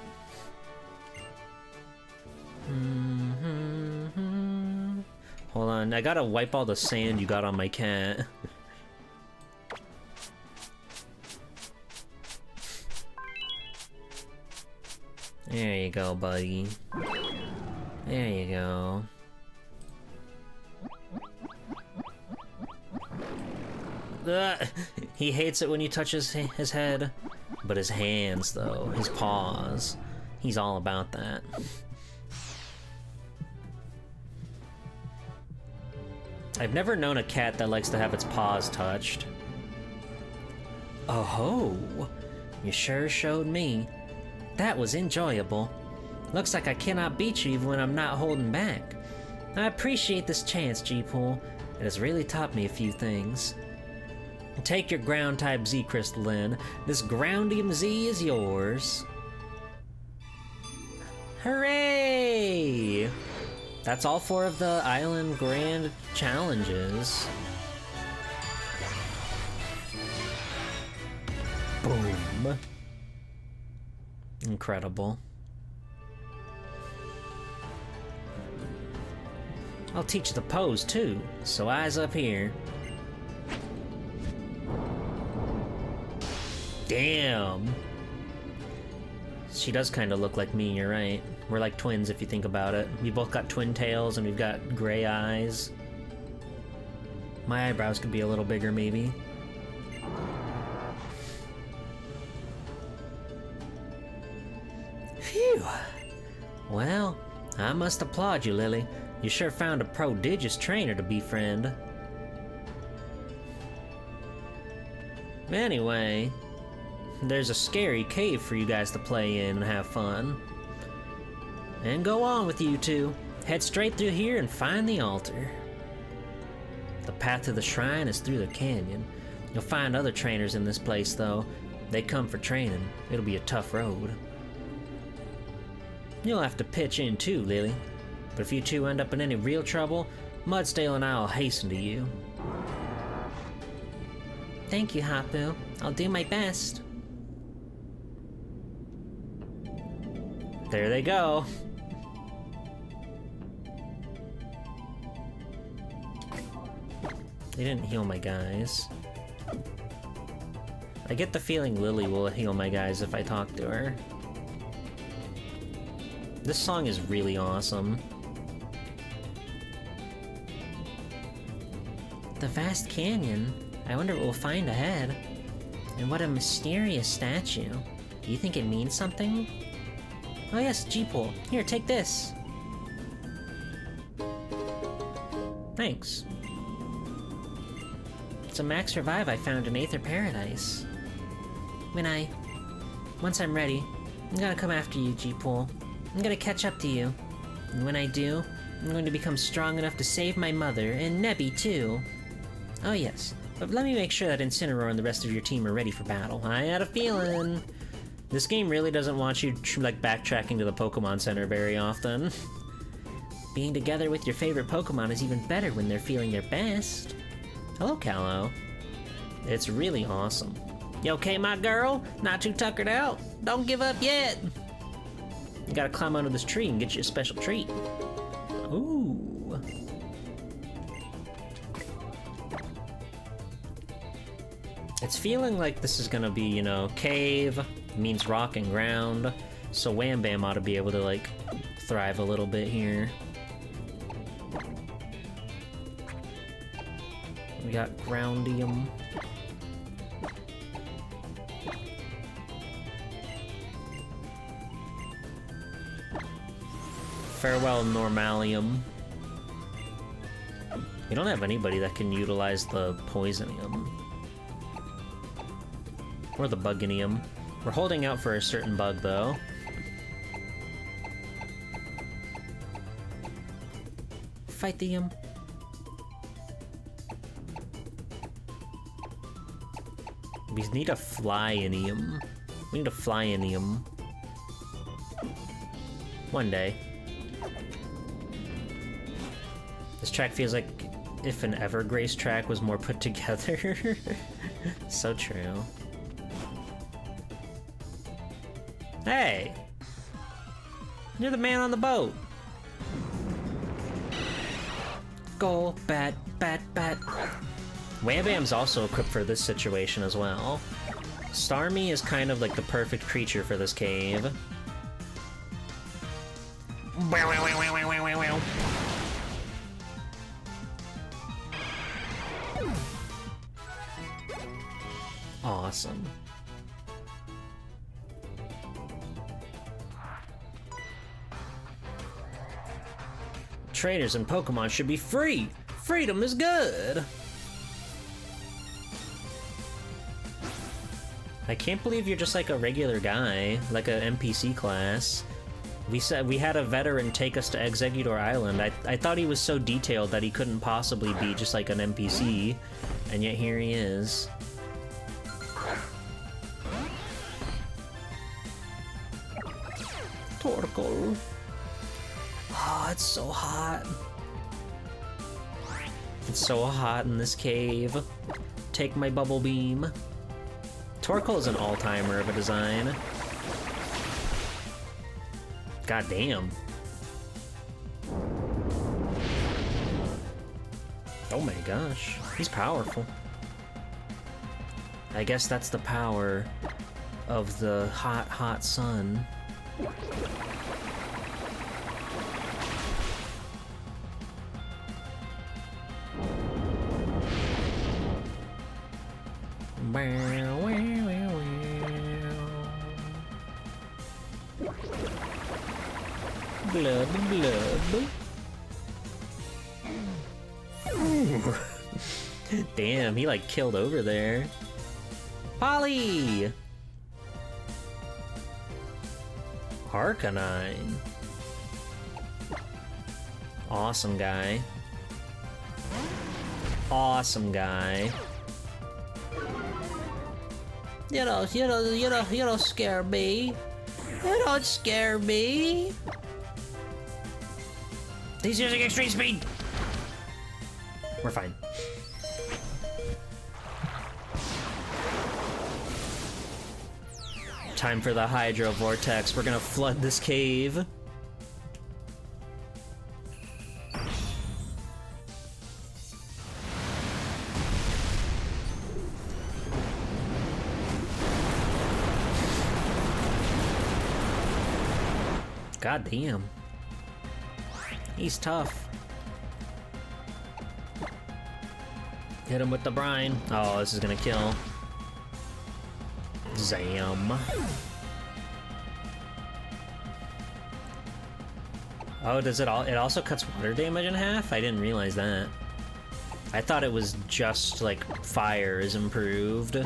Hold on, I gotta wipe all the sand you got on my cat. There you go, buddy. There you go. Ugh. He hates it when you touch his head. But his hands, though, his paws, he's all about that. I've never known a cat that likes to have its paws touched. Oh ho! You sure showed me. That was enjoyable. Looks like I cannot beat you even when I'm not holding back. I appreciate this chance, G-Pool. It has really taught me a few things. Take your ground-type Z crystal in. This Groundium Z is yours. Hooray! That's all 4 of the Island Grand challenges. Boom. Incredible. I'll teach you the pose too, so eyes up here. Damn! She does kind of look like me, you're right. We're like twins if you think about it. We both got twin tails and we've got gray eyes. My eyebrows could be a little bigger, maybe. Phew! Well, I must applaud you, Lily. You sure found a prodigious trainer to befriend. Anyway, there's a scary cave for you guys to play in and have fun. And go on with you two. Head straight through here and find the altar. The path to the shrine is through the canyon. You'll find other trainers in this place, though. They come for training. It'll be a tough road. You'll have to pitch in too, Lily. But if you two end up in any real trouble, Mudsdale and I will hasten to you. Thank you, Hapu. I'll do my best. There they go. They didn't heal my guys. I get the feeling Lily will heal my guys if I talk to her. This song is really awesome. The vast canyon. I wonder what we'll find ahead. And what a mysterious statue. Do you think it means something? Oh yes, G-Pool. Here, take this. Thanks. It's a Max Revive I found in Aether Paradise. Once I'm ready, I'm gonna come after you, G-Pool. I'm gonna catch up to you. And when I do, I'm going to become strong enough to save my mother, and Nebby too. Oh yes, but let me make sure that Incineroar and the rest of your team are ready for battle. I had a feeling. This game really doesn't want you like backtracking to the Pokemon Center very often. Being together with your favorite Pokemon is even better when they're feeling their best. Hello, Callow. It's really awesome. You okay, my girl? Not too tuckered out? Don't give up yet. You gotta climb under this tree and get you a special treat. Ooh. It's feeling like this is gonna be, you know, cave means rock and ground, so Wham Bam ought to be able to, like, thrive a little bit here. We got Groundium. Farewell, Normalium. We don't have anybody that can utilize the Poisonium. Or the Buginium. We're holding out for a certain bug, though. Fight the We need a Flyinium. We need a Flyinium. One day. This track feels like if an Evergrace track was more put together. So true. Hey! You're the man on the boat! Go, bat, bat, bat. Wham Bam's also equipped for this situation as well. Starmie is kind of like the perfect creature for this cave. Awesome. Traders and Pokemon should be free! Freedom is good! I can't believe you're just like a regular guy, like an NPC class. We said we had a veteran take us to Exeggutor Island. I thought he was so detailed that he couldn't possibly be just like an NPC, and yet here he is. Torkoal. Oh, it's so hot. It's so hot in this cave. Take my bubble beam. Torkoal is an all-timer of a design. God damn. Oh my gosh, he's powerful. I guess that's the power of the hot, hot sun. Blood, blood. Damn, he like killed over there. Polly! Arcanine. Awesome guy. Awesome guy. You don't scare me. You don't scare me. He's using extreme speed. We're fine. Time for the Hydro Vortex. We're gonna flood this cave. God damn. He's tough. Hit him with the brine. Oh, this is gonna kill. Zam. Oh, does it all? It also cuts water damage in half? I didn't realize that. I thought it was just like fire is improved.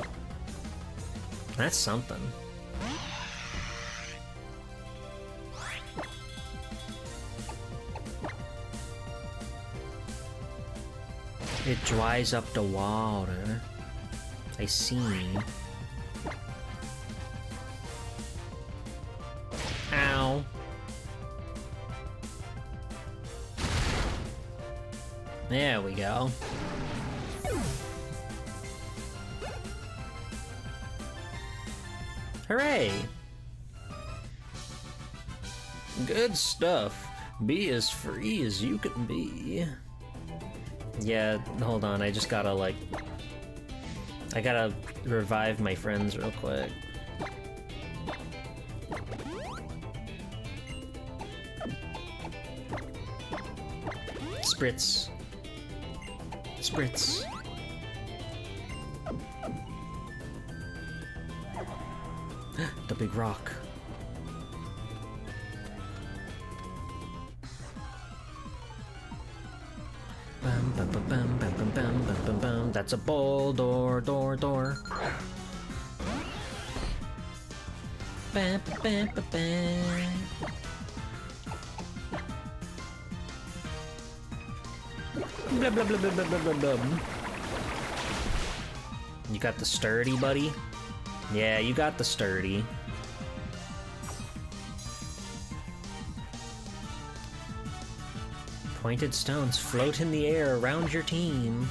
That's something. It dries up the water. I see. Ow. There we go. Hooray! Good stuff. Be as free as you can be. Yeah, hold on, I just gotta, like... I gotta revive my friends real quick. Spritz. Spritz. The big rock. Bum, bum, bum, bum, bum, bum, bum, bum, bum, bum. That's a Boldore, door. Ba, ba, ba, ba. Blah, blah, blah, blah, blah, blah, blah, blah. You got the sturdy, buddy? Yeah, you got the sturdy. Pointed stones float in the air around your team.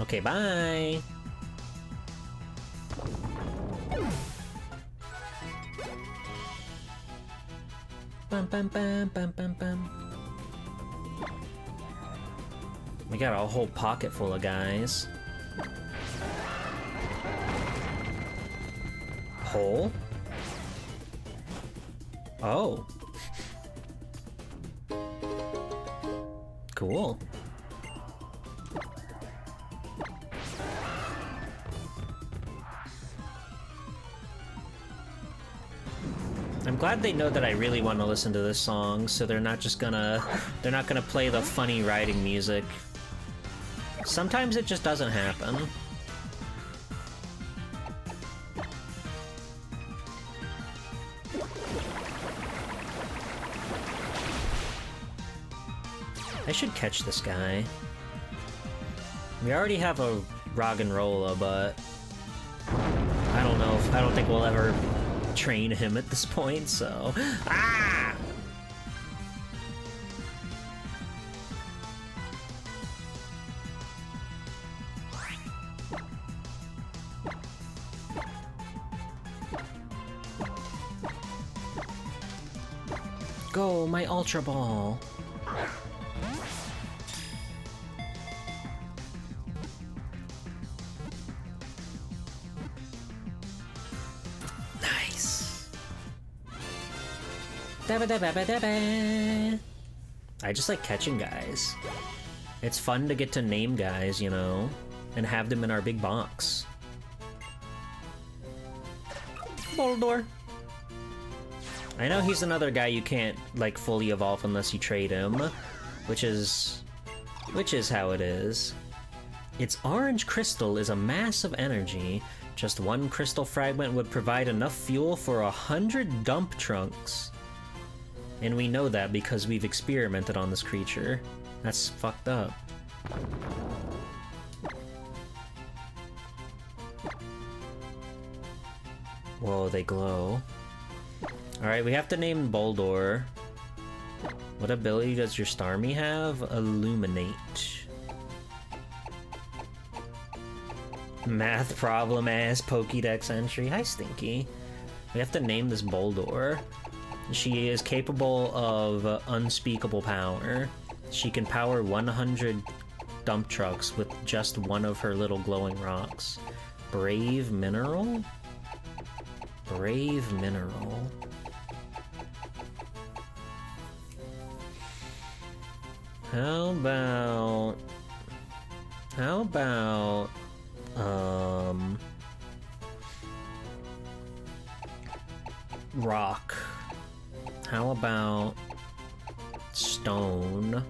Okay, bye! Bum, bum, bum, bum, bum, bum. We got a whole pocket full of guys. Hole? Oh. Cool. I'm glad they know that I really want to listen to this song, so they're not gonna play the funny riding music. Sometimes it just doesn't happen. I should catch this guy. We already have a Roggenrola, but I don't think we'll ever train him at this point, so... Ah! Go, my Ultra Ball! Nice! I just like catching guys. It's fun to get to name guys, you know, and have them in our big box. Boldor. I know he's another guy you can't, like, fully evolve unless you trade him, which is how it is. Its orange crystal is a mass of energy. Just one crystal fragment would provide enough fuel for 100 dump trunks. And we know that because we've experimented on this creature. That's fucked up. Whoa, they glow. Alright, we have to name Boldor. What ability does your Starmie have? Illuminate. Math problem ass Pokédex entry. Hi, Stinky. We have to name this Boldor. She is capable of unspeakable power. She can power 100 dump trucks with just one of her little glowing rocks. Brave Mineral? Brave Mineral. How about, rock? How about stone?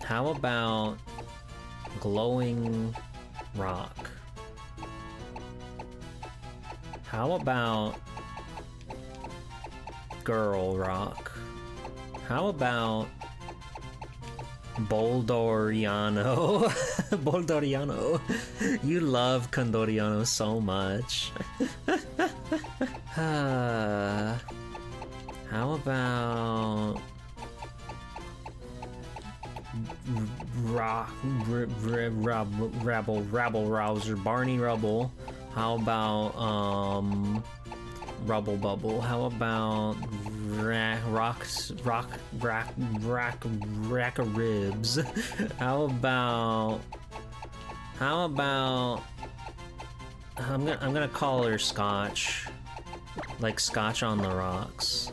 How about glowing rock? How about girl rock? How about Boldoriano? Boldoriano. You love Condoriano so much. How about Rabble Rouser, Barney Rubble? How about Rubble Bubble? How about rack of ribs? How about I'm gonna call her Scotch. Like Scotch on the rocks.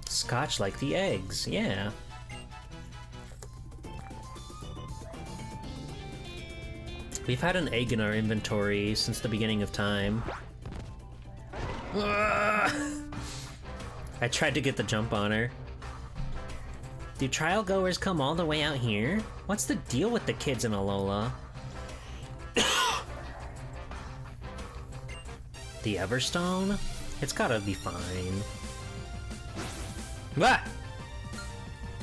Scotch like the eggs, yeah. We've had an egg in our inventory since the beginning of time. I tried to get the jump on her. Do trial goers come all the way out here? What's the deal with the kids in Alola? The Everstone? It's gotta be fine. Ah!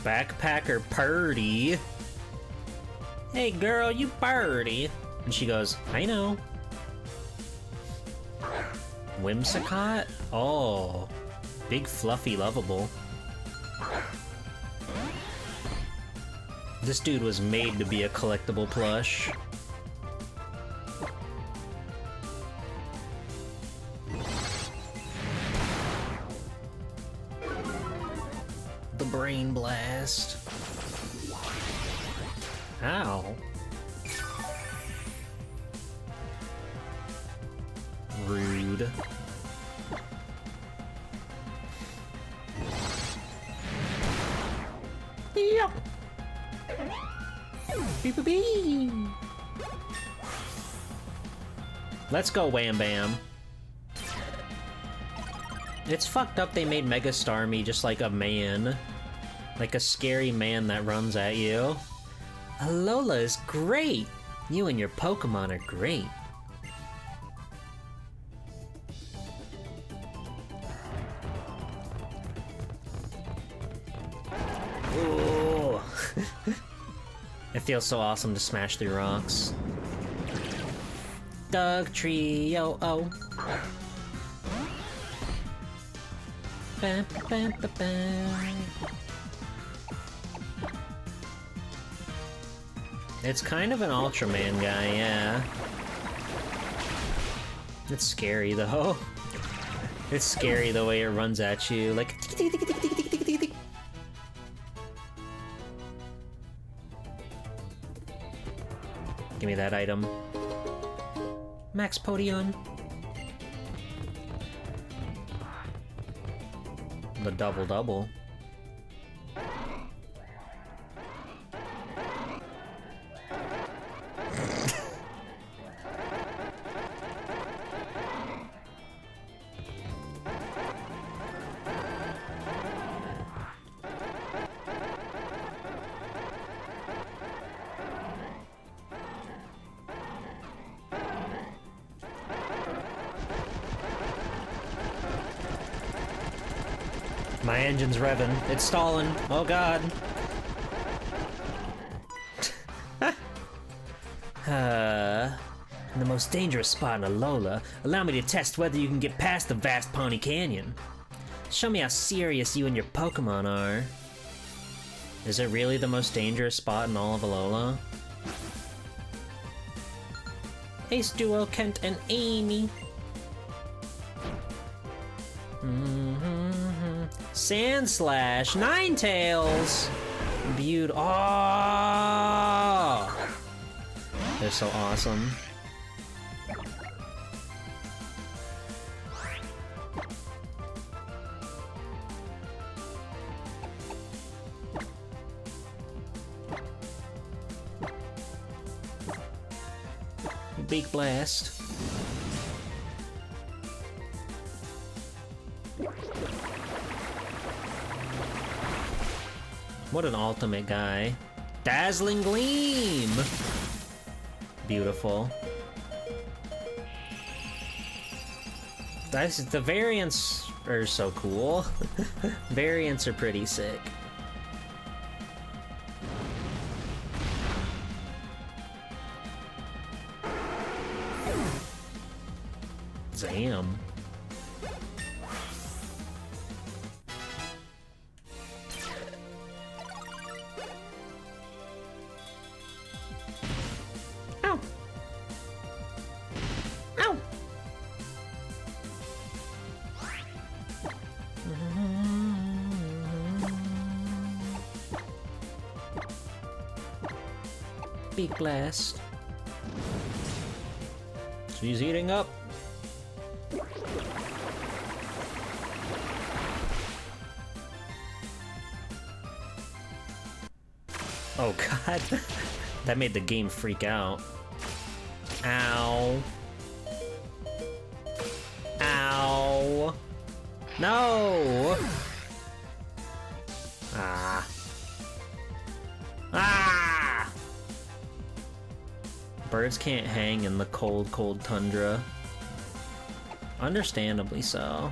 Backpacker Purdy. Hey girl, you Purdy. And she goes, I know. Whimsicott? Oh. Big, fluffy, lovable. This dude was made to be a collectible plush. The Brain Blast. Ow. Rude. Yep. Beep, beep, beep. Let's go, Wham Bam. It's fucked up they made Mega Starmie just like a man. Like a scary man that runs at you. Alola is great! You and your Pokemon are great. Ooh. It feels so awesome to smash through rocks. Doug Trio, oh. Bam, bam, bam, bam. It's kind of an Ultraman guy, yeah. It's scary though. It's scary the way it runs at you, like. Give me that item. Max Podion. The double-double. My engine's revving. It's stalling. Oh god. The most dangerous spot in Alola. Allow me to test whether you can get past the vast Pawnee Canyon. Show me how serious you and your Pokemon are. Is it really the most dangerous spot in all of Alola? Ace Duo, Kent and Amy. Sandslash, Ninetales! Beautiful. Oh! They're so awesome. Beak Blast. What an ultimate guy. Dazzling Gleam! Beautiful. The variants are so cool. Variants are pretty sick. Damn. Beak Blast. She's eating up. Oh god. That made the game freak out. Ow. Ow. No! Ah. Ah! Birds can't hang in the cold, cold tundra. Understandably so.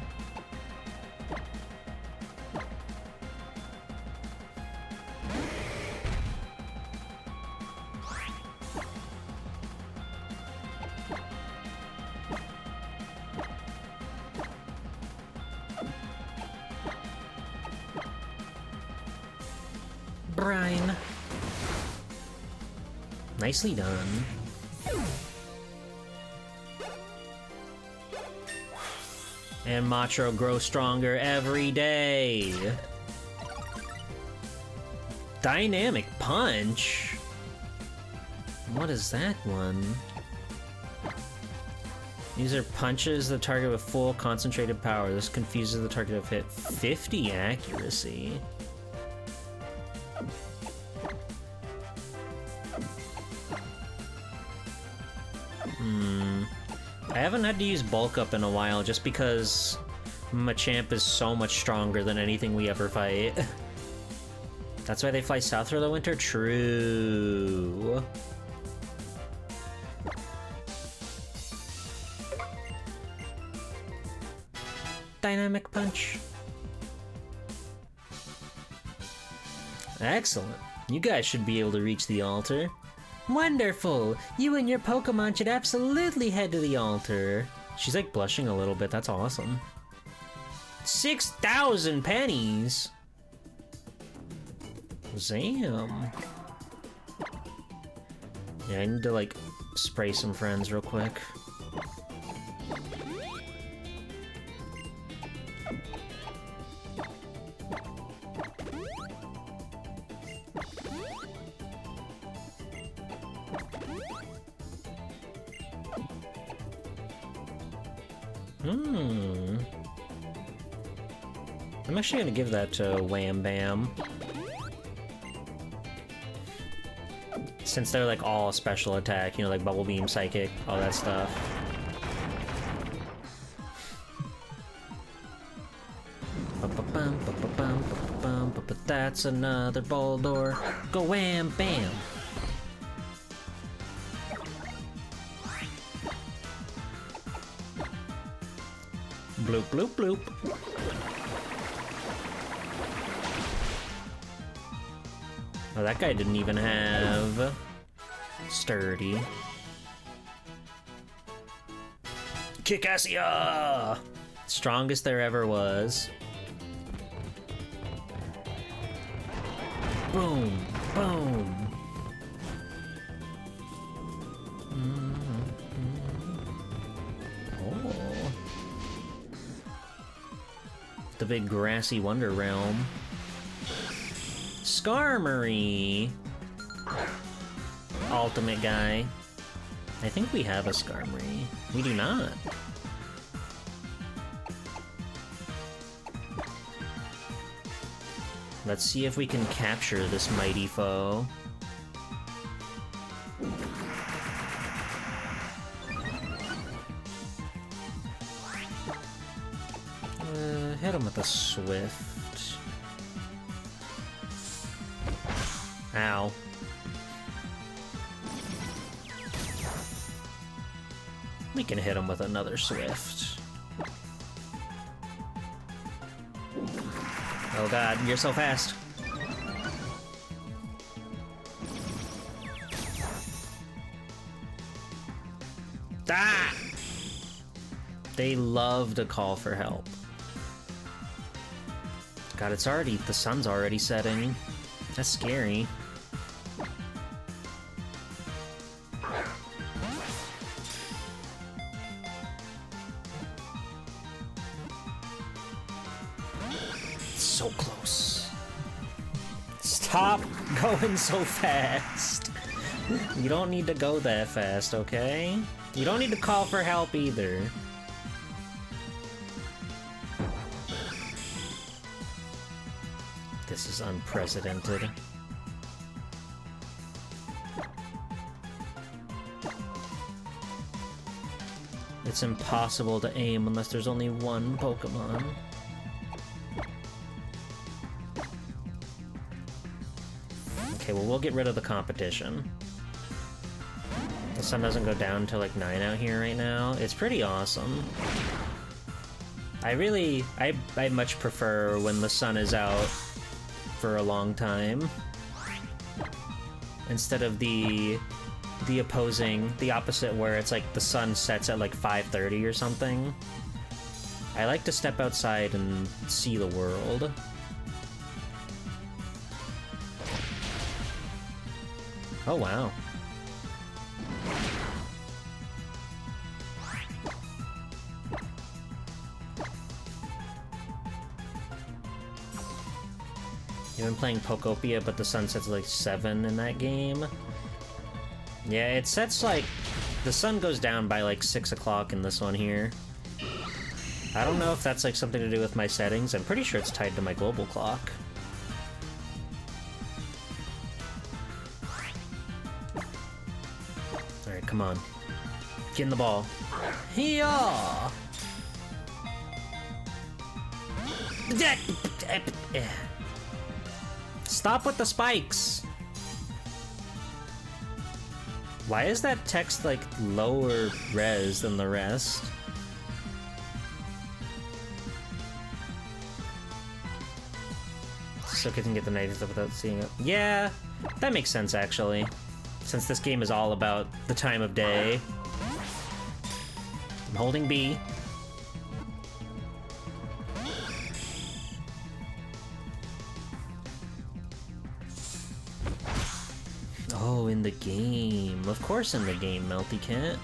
Brine. Nicely done. And Machro grows stronger every day. Dynamic Punch? What is that one? These are punches the target with full concentrated power. This confuses the target of hit 50 accuracy. I haven't had to use Bulk Up in a while just because Machamp is so much stronger than anything we ever fight. That's why they fly south for the winter? True. Dynamic Punch. Excellent. You guys should be able to reach the altar. Wonderful! You and your Pokemon should absolutely head to the altar. She's like blushing a little bit, that's awesome. 6,000 pennies! Zam. Yeah, I need to like spray some friends real quick. I'm actually gonna give that to Wham Bam. Since they're like all special attack, you know, like Bubble Beam, Psychic, all that stuff. That's another Boldore. Go Wham Bam! Bloop bloop bloop. Oh, that guy didn't even have Sturdy. Kikassia! Strongest there ever was. Boom! Boom! Oh. The big grassy Wonder Realm. Skarmory! Ultimate guy. I think we have a Skarmory. We do not. Let's see if we can capture this mighty foe. Hit him with a Swift. Ow. We can hit him with another Swift. Oh god, you're so fast. Ah! They love to call for help. God, the sun's already setting. That's scary. So close. Stop going so fast. You don't need to go that fast, okay? You don't need to call for help either. This is unprecedented. It's impossible to aim unless there's only one Pokemon. Okay, well, we'll get rid of the competition. The sun doesn't go down until like 9 out here right now. It's pretty awesome. I much prefer when the sun is out for a long time. Instead of the opposite where it's like the sun sets at like 5:30 or something. I like to step outside and see the world. Oh, wow. You've been playing Pokopia, but the sun sets like 7 in that game. Yeah, it sets like... the sun goes down by like 6 o'clock in this one here. I don't know if that's like something to do with my settings. I'm pretty sure it's tied to my global clock. Alright, come on. Get in the ball. Hee-yaw! Stop with the spikes! Why is that text like lower res than the rest? So kids can get the negative stuff without seeing it. Yeah, that makes sense actually. Since this game is all about the time of day. I'm holding B. Oh, in the game. Of course in the game, Melty Cat.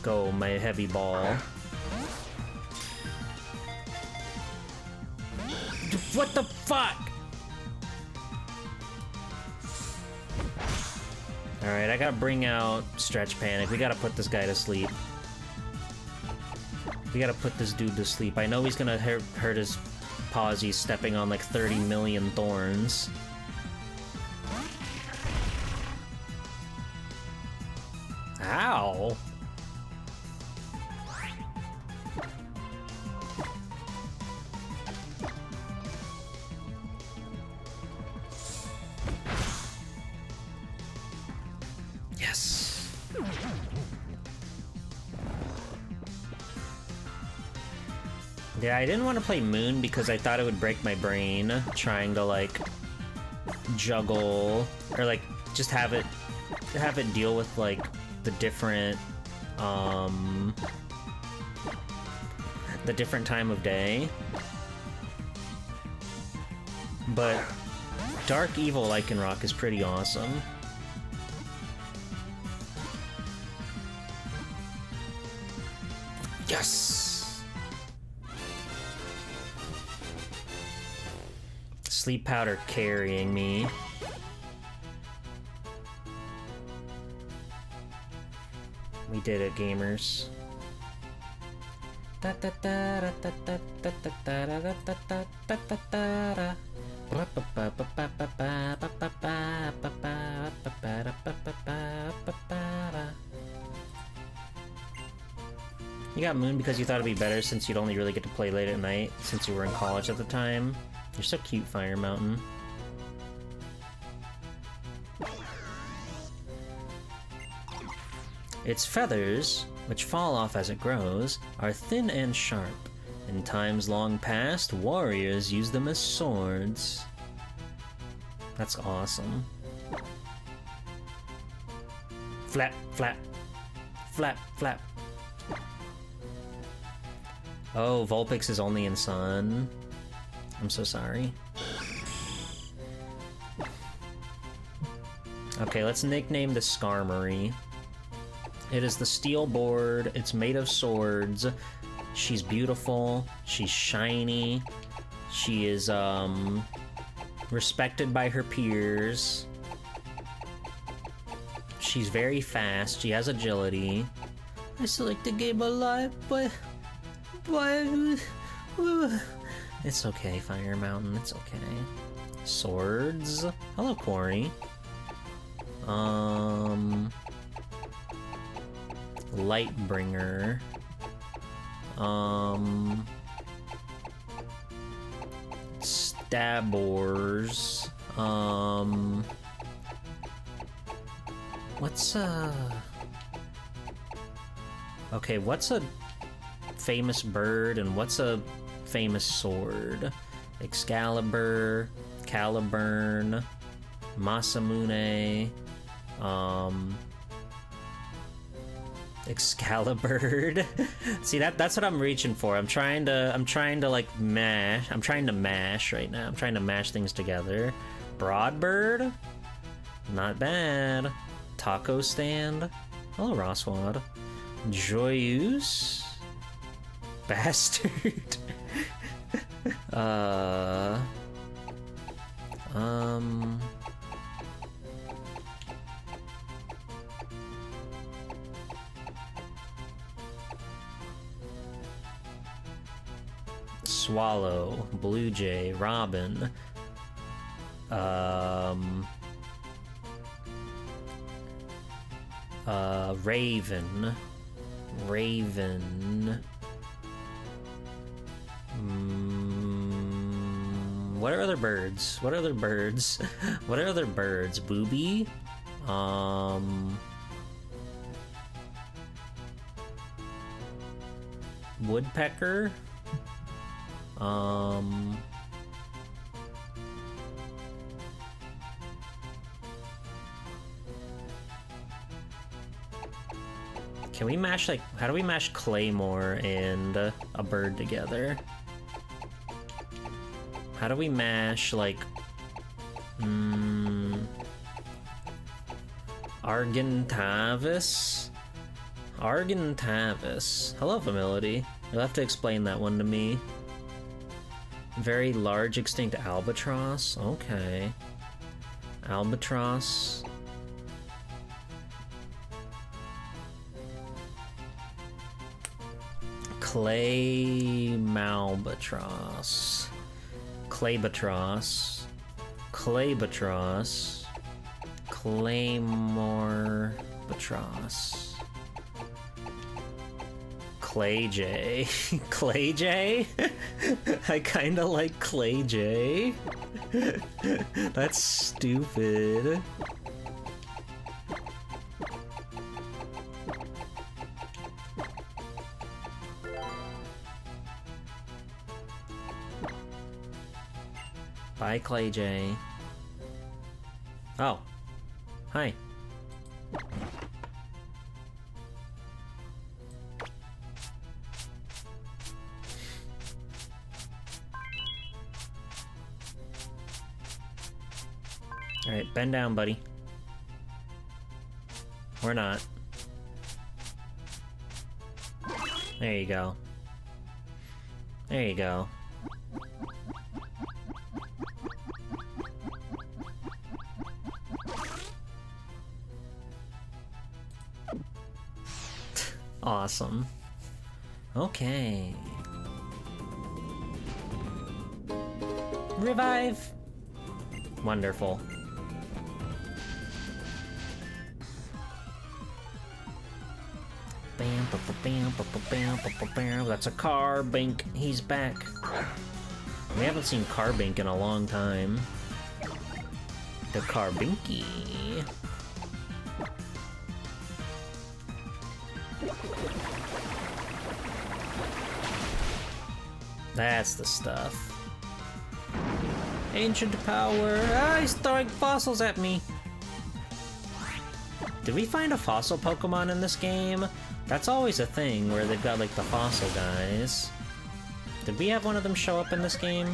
Go, my heavy ball. What the fuck? Alright, I gotta bring out Stretch Panic. We gotta put this guy to sleep. We gotta put this dude to sleep. I know he's gonna hurt his paws. He's stepping on like 30 million thorns. Ow! Yes! Yeah, I didn't want to play Moon because I thought it would break my brain trying to like juggle or like just have it deal with like the different time of day. But Dark Evil Lycanroc is pretty awesome. Yes! Sleep Powder carrying me. We did it, gamers. You got Moon because you thought it'd be better since you'd only really get to play late at night since you were in college at the time. You're so cute, Fire Mountain. Its feathers, which fall off as it grows, are thin and sharp. In times long past, warriors used them as swords. That's awesome. Flap, flap. Flap, flap. Oh, Vulpix is only in Sun. I'm so sorry. Okay, let's nickname the Skarmory. It is the steel board, it's made of swords, she's beautiful, she's shiny, she is, respected by her peers, she's very fast, she has agility. I select the game a lot, but... It's okay, Fire Mountain, it's okay. Swords? Hello, Corey. dabbors. What's okay, what's a famous bird and what's a famous sword? Excalibur, Caliburn, Masamune, Excalibur. See, that's what I'm reaching for. I'm trying to like mash. I'm trying to mash right now. I'm trying to mash things together. Broadbird? Not bad. Taco stand? Hello, Roswad. Joyeuse? Bastard. Swallow, Blue Jay, Robin, Raven, what are other birds? What are other birds? What are other birds? Booby? Woodpecker? Can we mash, like, how do we mash Claymore and a bird together? How do we mash, like, Argentavis? Argentavis. Hello, Famility. You'll have to explain that one to me. Very large extinct albatross. Okay. Albatross. Clay Malbatross. Claybatross. Claybatross. Claymore Batross. Clay J. Clay J? I kinda like Clay J. That's stupid. Bye, Clay J. Oh. Hi. Alright, bend down, buddy. Or not. There you go. There you go. Awesome. Okay. Revive! Wonderful. That's a Carbink. He's back. We haven't seen Carbink in a long time. The Carbinky. That's the stuff. Ancient power. Ah, he's throwing fossils at me. Did we find a fossil Pokemon in this game? That's always a thing where they've got like the fossil guys. Did we have one of them show up in this game?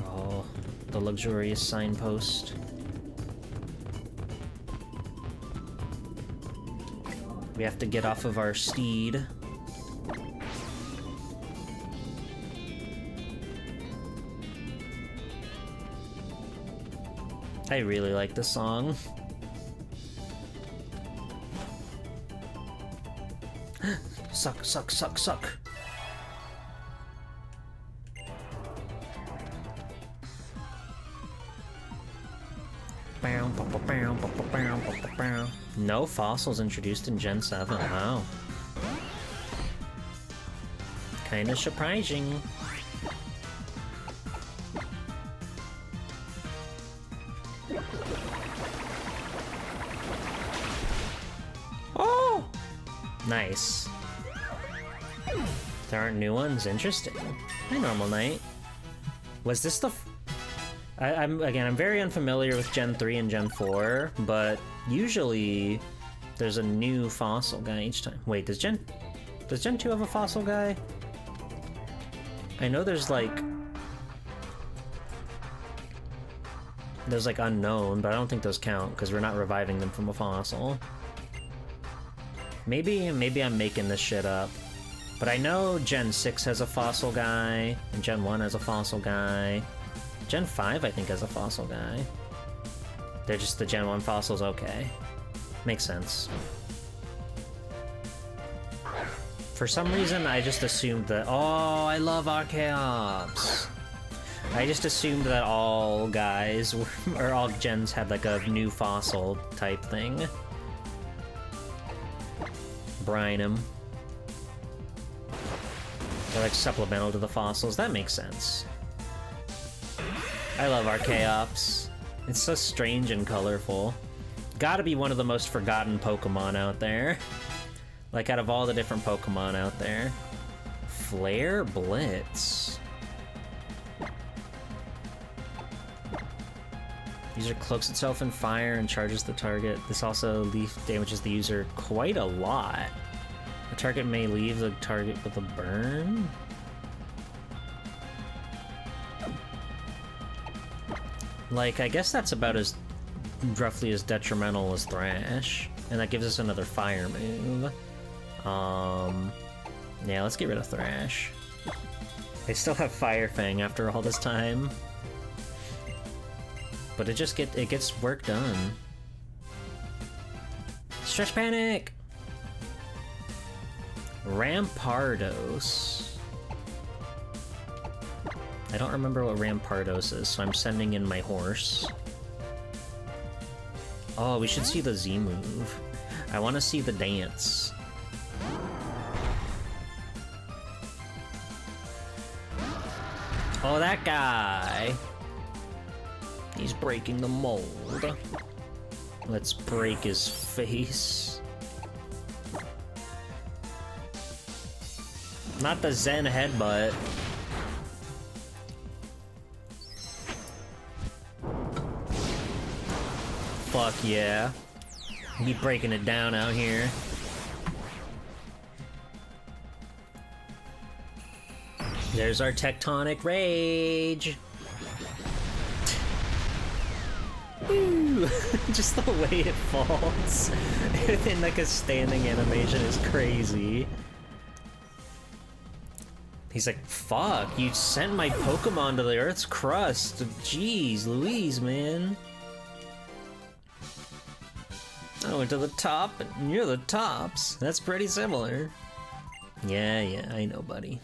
Oh, the luxurious signpost. We have to get off of our steed. I really like this song. Suck, suck, suck, suck. No fossils introduced in Gen 7. Wow. Kinda surprising. Oh! Nice. There aren't new ones? Interesting. Hi, Normal Knight. Was this the... I'm very unfamiliar with Gen 3 and Gen 4, but usually there's a new fossil guy each time. Wait, does Gen 2 have a fossil guy? I know there's like unknown, but I don't think those count because we're not reviving them from a fossil. Maybe I'm making this shit up. But I know Gen 6 has a fossil guy, and Gen 1 has a fossil guy. Gen 5, I think, has a fossil guy. They're just the Gen 1 fossils, okay. Makes sense. For some reason, I just assumed that... Oh, I love Archaeops! I just assumed that all guys, or all gens had like a new fossil type thing. Brine them. They're like supplemental to the fossils. That makes sense. I love Archaeops. It's so strange and colorful. Gotta be one of the most forgotten Pokemon out there. Like, out of all the different Pokemon out there. Flare Blitz. User cloaks itself in fire and charges the target. This also damages the user quite a lot. The target may leave the target with a burn. Like, I guess that's about as roughly as detrimental as Thrash. And that gives us another fire move. Yeah, let's get rid of Thrash. They still have Fire Fang after all this time. But it gets work done. Stretch Panic! Rampardos. I don't remember what Rampardos is, so I'm sending in my horse. Oh, we should see the Z move. I want to see the dance. Oh, that guy! He's breaking the mold. Let's break his face. Not the Zen headbutt. Fuck yeah. Be breaking it down out here. There's our Tectonic Rage. Woo! Just the way it falls in like a standing animation is crazy. He's like, fuck, you sent my Pokemon to the Earth's crust. Jeez Louise, man. I went to the top and you're the tops. That's pretty similar. Yeah, I know, buddy.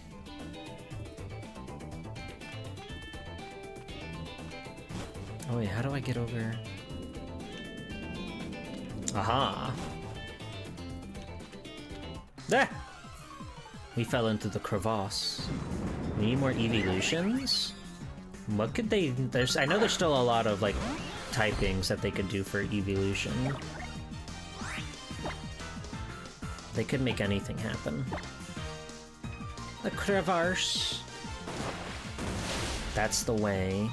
Oh wait, how do I get over? Aha! There! We fell into the crevasse. We need more evolutions? What could they... I know there's still a lot of, like, typings that they could do for evolution. They could make anything happen. The crevasse. That's the way.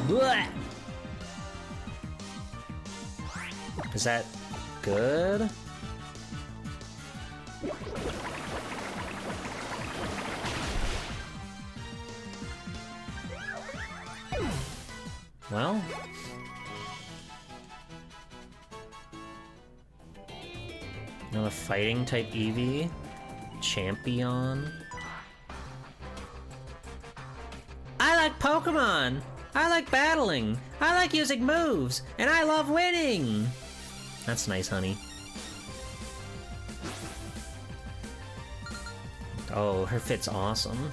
Blech! Is that good? Well... Another fighting type Eevee. Champion. I like Pokemon! I like battling! I like using moves! And I love winning! That's nice, honey. Oh, her fit's awesome.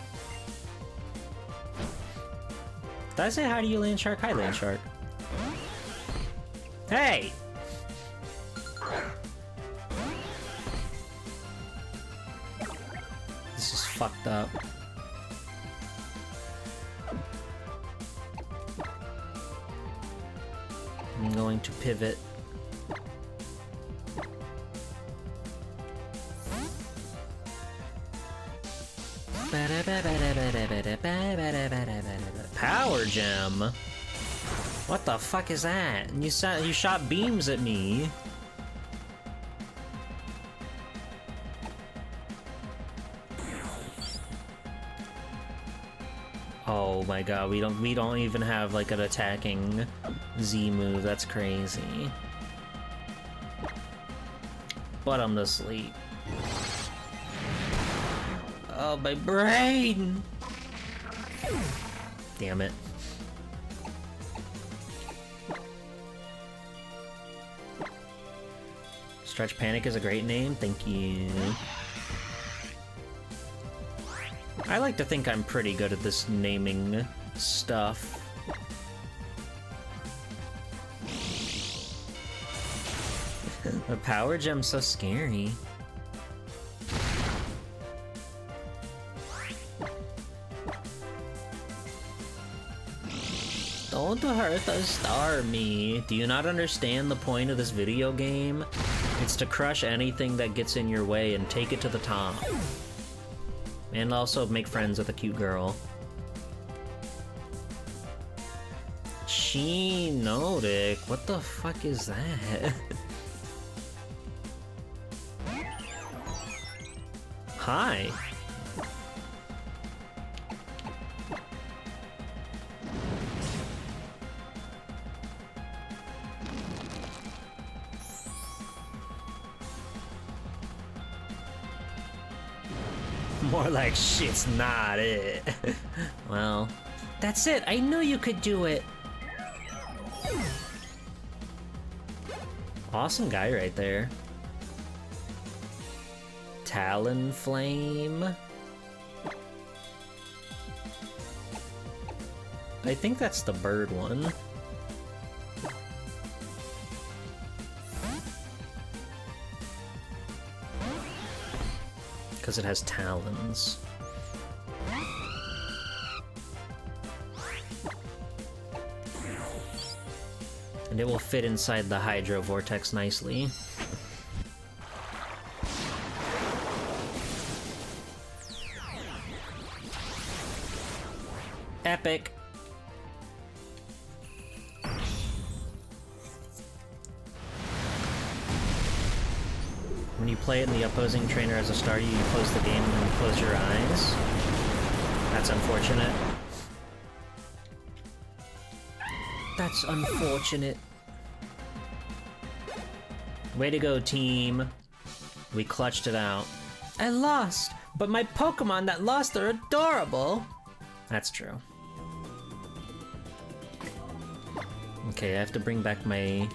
Did I say hi to you, Land Shark? Hi, Land Shark. Hey! This is fucked up. I'm going to pivot. Power gem? What the fuck is that? You shot beams at me. Oh my god, we don't even have like an attacking Z move. That's crazy. But I'm to sleep. Oh, my brain! Damn it. Stretch Panic is a great name, thank you. I like to think I'm pretty good at this naming stuff. The power gem's so scary. Don't hurt the star me. Do you not understand the point of this video game? It's to crush anything that gets in your way and take it to the top. And also make friends with a cute girl. Chinotic? What the fuck is that? Hi. More like shit's not it. Well, that's it. I knew you could do it. Awesome guy right there. Talonflame. I think that's the bird one. Because it has talons. And it will fit inside the Hydro Vortex nicely. Epic. When you play it in the opposing trainer as a starter, you close the game and then you close your eyes. That's unfortunate. That's unfortunate. Way to go, team. We clutched it out. I lost, but my Pokemon that lost are adorable. That's true. Okay, I have to bring back my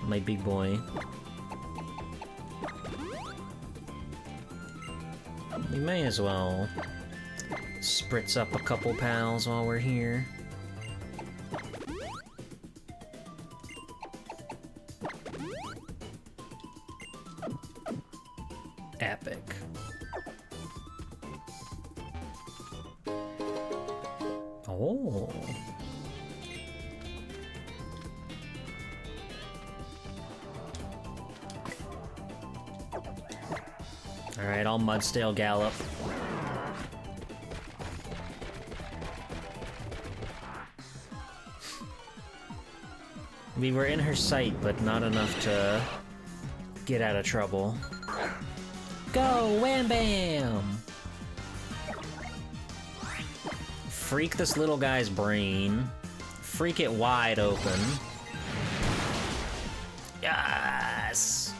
big boy. We may as well spritz up a couple pals while we're here. Epic. Oh. Alright, I'll Mudstale Gallop. We were in her sight, but not enough to get out of trouble. Go, Wham Bam! Freak this little guy's brain. Freak it wide open. Yes!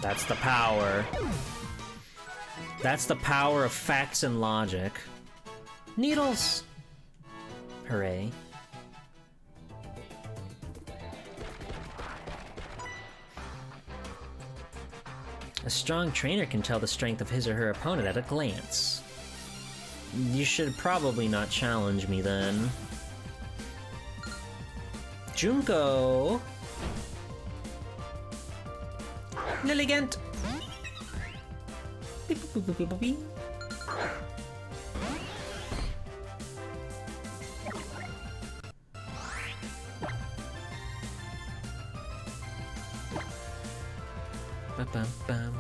That's the power. That's the power of facts and logic. Needles! Hooray. A strong trainer can tell the strength of his or her opponent at a glance. You should probably not challenge me then. Junko! Lilligant! Beep, boop, boop, boop, boop, beep. Ba-bum-bum.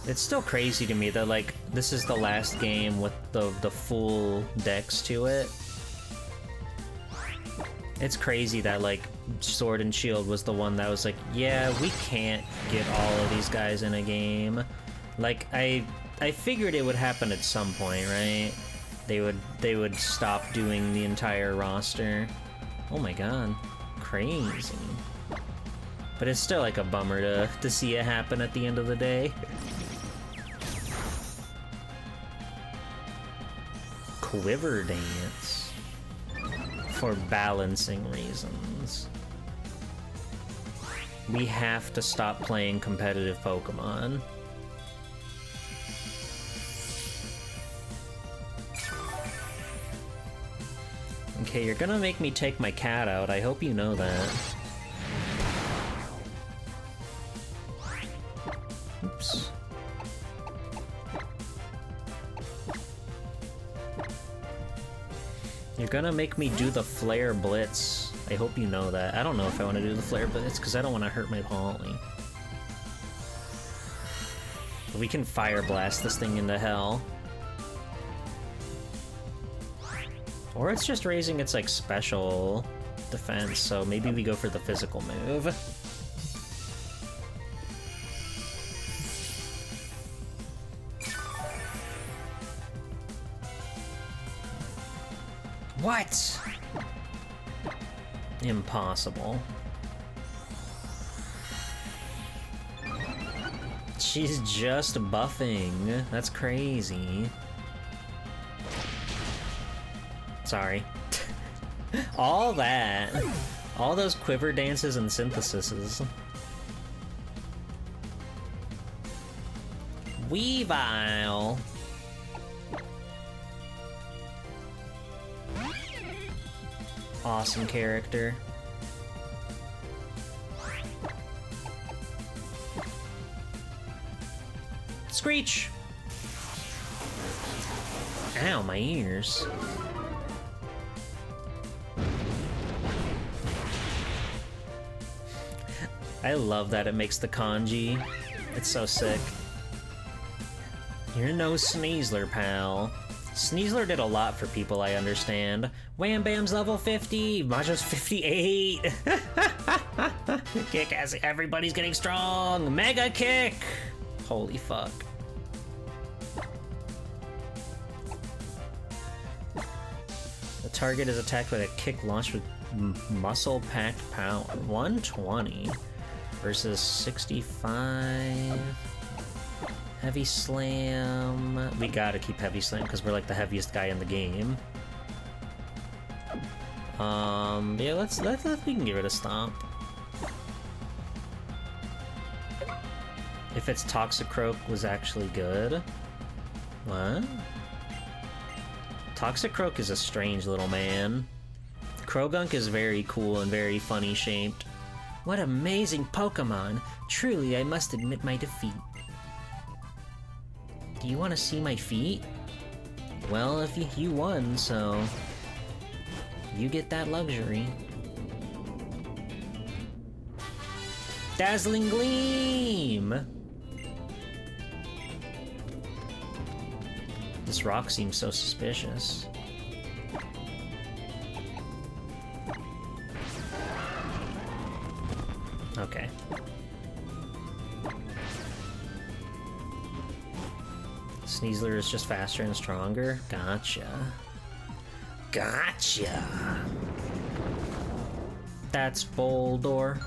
It's still crazy to me that, like, this is the last game with the full decks to it. It's crazy that, like, Sword and Shield was the one that was like, yeah, we can't get all of these guys in a game. Like, I figured it would happen at some point, right? They would stop doing the entire roster. Oh my god. Crazy. But it's still, like, a bummer to see it happen at the end of the day. Quiver Dance. For balancing reasons. We have to stop playing competitive Pokemon. Okay, you're gonna make me take my cat out. I hope you know that. Oops. You're gonna make me do the Flare Blitz. I hope you know that. I don't know if I want to do the Flare Blitz because I don't want to hurt my Polly. We can Fire Blast this thing into hell. Or it's just raising its, like, special defense, so maybe we go for the physical move. What? Impossible. She's just buffing. That's crazy. Sorry. All that. All those quiver dances and syntheses. Weavile. Awesome character. Screech! Ow, my ears. I love that it makes the kanji. It's so sick. You're no Sneasler, pal. Sneasler did a lot for people, I understand. Wham Bam's level 50! Majo's 58! Kick ass, everybody's getting strong! Mega kick! Holy fuck. The target is attacked with a kick launched with muscle-packed power. 120 versus 65. Heavy Slam. We gotta keep Heavy Slam because we're like the heaviest guy in the game. Yeah, let's we can give it a stomp. If its Toxicroak was actually good. What? Toxicroak is a strange little man. Krogunk is very cool and very funny shaped. What amazing Pokemon! Truly, I must admit my defeat. Do you want to see my feet? Well, if you won, so you get that luxury. Dazzling Gleam! This rock seems so suspicious. Okay. Sneasler is just faster and stronger? Gotcha. Gotcha! That's Boldor.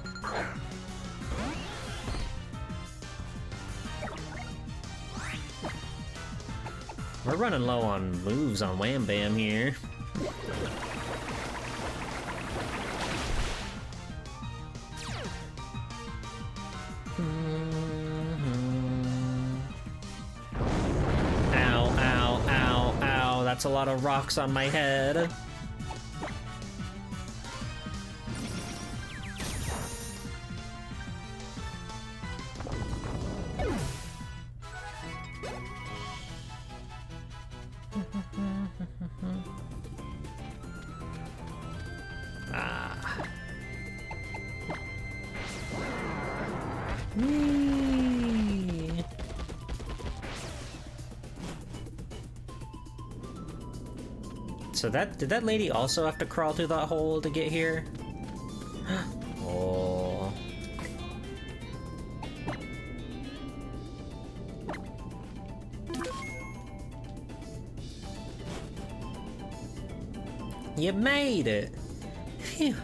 We're running low on moves on Wham Bam here. That's a lot of rocks on my head. Whee! So did that lady also have to crawl through that hole to get here? Oh. You made it! Phew.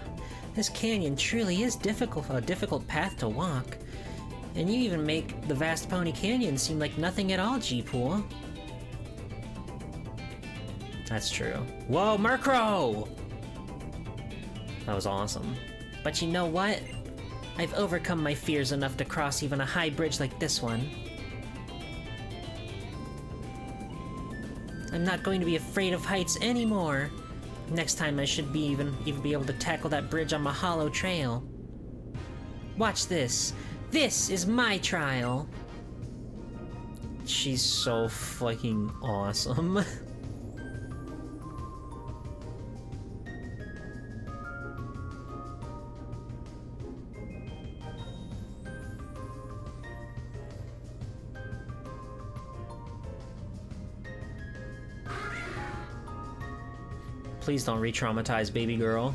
This canyon truly is a difficult path to walk. And you even make the vast Pony Canyon seem like nothing at all, G-Pool. That's true. Whoa, Murkrow! That was awesome. But you know what? I've overcome my fears enough to cross even a high bridge like this one. I'm not going to be afraid of heights anymore. Next time I should be even be able to tackle that bridge on Mahalo Trail. Watch this. This is my trial. She's so fucking awesome. Please don't re-traumatize baby girl.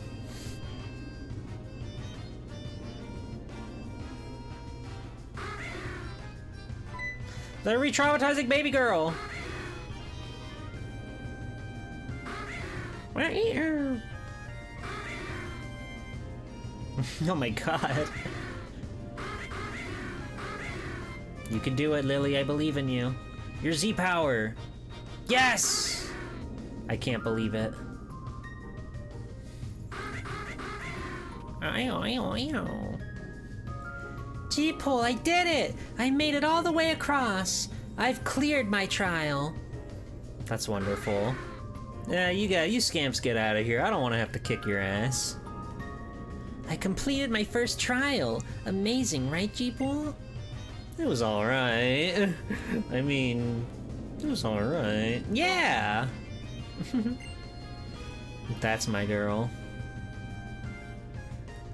They're re-traumatizing baby girl! Oh my god. You can do it, Lily. I believe in you. Your Z-Power! Yes! I can't believe it. G-Pool, I did it! I made it all the way across! I've cleared my trial! That's wonderful. Yeah, you scamps get out of here. I don't want to have to kick your ass. I completed my first trial. Amazing, right, G-Pool? It was alright. I mean, it was alright. Yeah! That's my girl.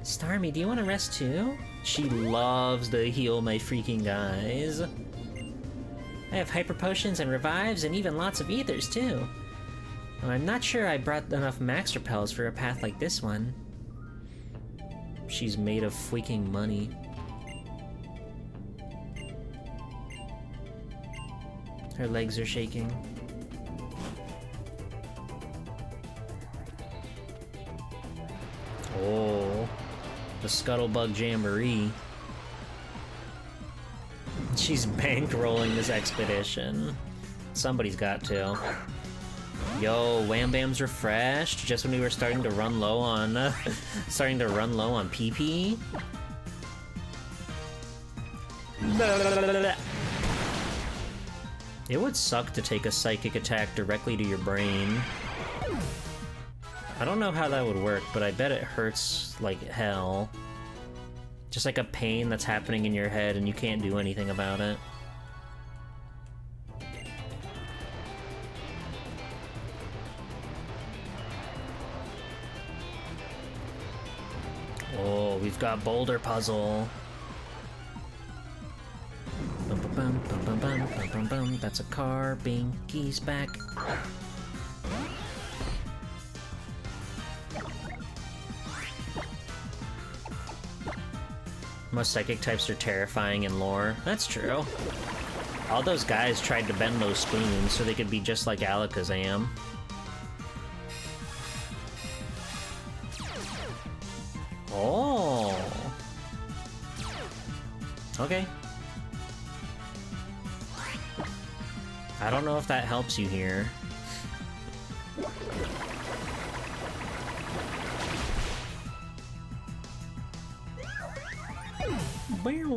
Starmie, do you want to rest too? She loves to heal my freaking guys. I have hyper potions and revives and even lots of ethers too. I'm not sure I brought enough max repels for a path like this one. She's made of freaking money. Her legs are shaking. Oh, the Scuttlebug Jamboree. She's bankrolling this expedition. Somebody's got to. Yo, Wham Bam's refreshed just when we were starting to run low on PP. It would suck to take a psychic attack directly to your brain. I don't know how that would work, but I bet it hurts like hell. Just like a pain that's happening in your head and you can't do anything about it. Oh, we've got Boulder Puzzle. Bum, bum, bum, bum, bum, bum, bum, bum. That's a car. Binky's back. Most psychic types are terrifying in lore. That's true. All those guys tried to bend those spoons so they could be just like Alakazam. Oh. Okay. I don't know if that helps you here. Where?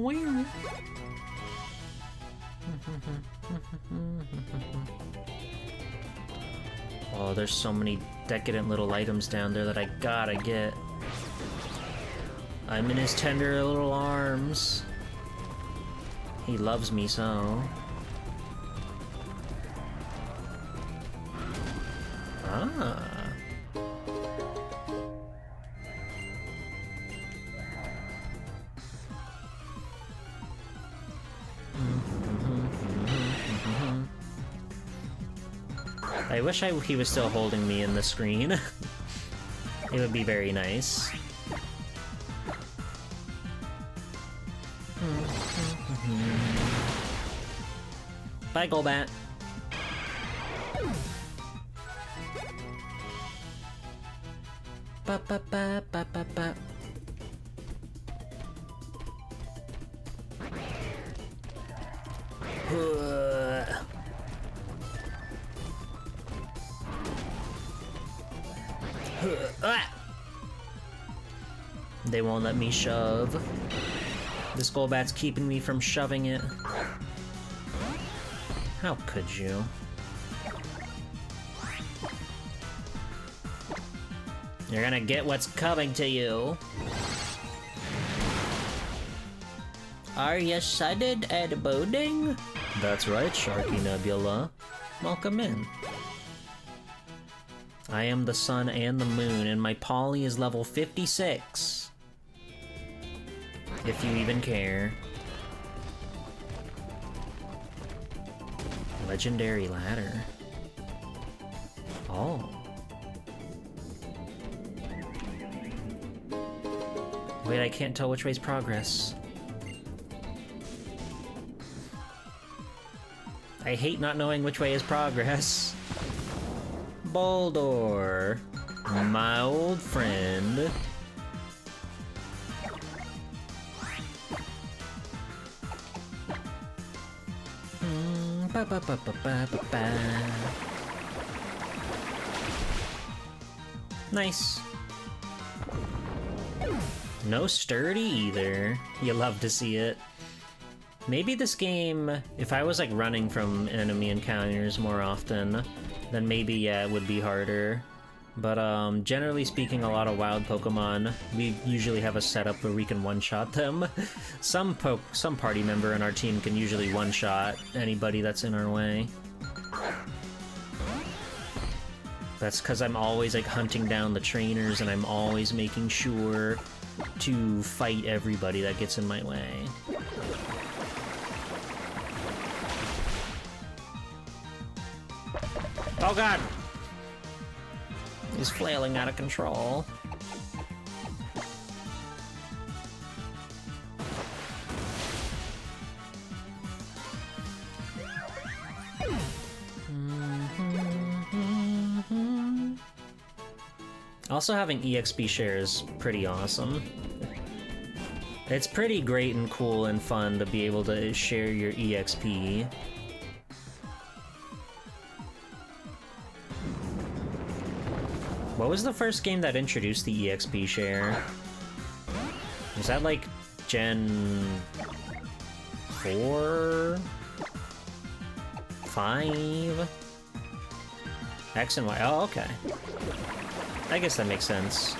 Oh, there's so many decadent little items down there that I gotta get. I'm in his tender little arms. He loves me so. Ah. I wish he was still holding me in the screen. It would be very nice. Bye, Golbat. Ba ba ba ba ba ba. They won't let me shove. This Golbat's keeping me from shoving it. How could you? You're gonna get what's coming to you. Are you sudden and boding? That's right, Sharky Nebula. Welcome in. I am the sun and the moon, and my poly is level 56. If you even care. Legendary ladder. Oh. Wait, I can't tell which way's progress. I hate not knowing which way is progress. Boldor, my old friend. Ba ba ba ba ba ba ba. Nice. No sturdy either. You love to see it. Maybe this game, if I was like running from enemy encounters more often, then maybe, yeah, it would be harder. But generally speaking, a lot of wild Pokemon, we usually have a setup where we can one-shot them. Some party member in our team can usually one-shot anybody that's in our way. That's because I'm always like hunting down the trainers, and I'm always making sure to fight everybody that gets in my way. Oh god! He's flailing out of control. Also, having EXP share is pretty awesome. It's pretty great and cool and fun to be able to share your EXP. What was the first game that introduced the EXP share? Was that like Gen 4? 5? X and Y? Oh, okay. I guess that makes sense.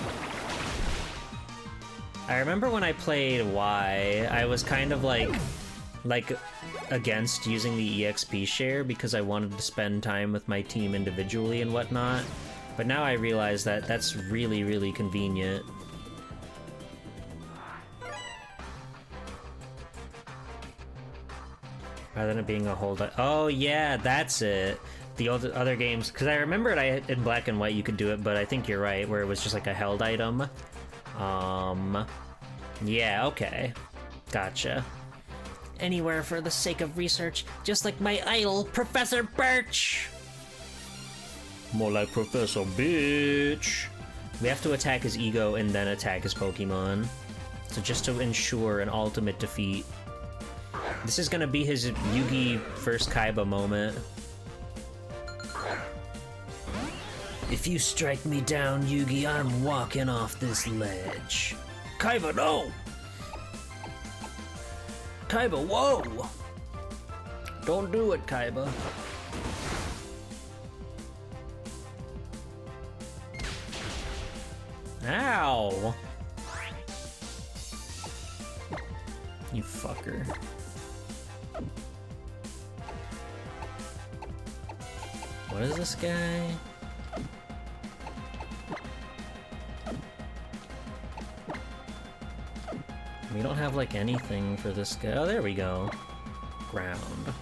I remember when I played Y, I was kind of like against using the EXP share because I wanted to spend time with my team individually and whatnot. But now I realize that that's really, really convenient. Rather than it being a hold. Oh yeah, that's it. The other games, because I remember in Black and White you could do it, but I think you're right, where it was just like a held item. Yeah, okay. Gotcha. Anywhere for the sake of research, just like my idol, Professor Birch! More like Professor Bitch. We have to attack his ego and then attack his Pokemon. So just to ensure an ultimate defeat. This is gonna be his Yugi first Kaiba moment. If you strike me down, Yugi, I'm walking off this ledge. Kaiba, no! Kaiba, whoa! Don't do it, Kaiba. Ow! You fucker. What is this guy? We don't have, like, anything for this guy. Oh, there we go. Ground.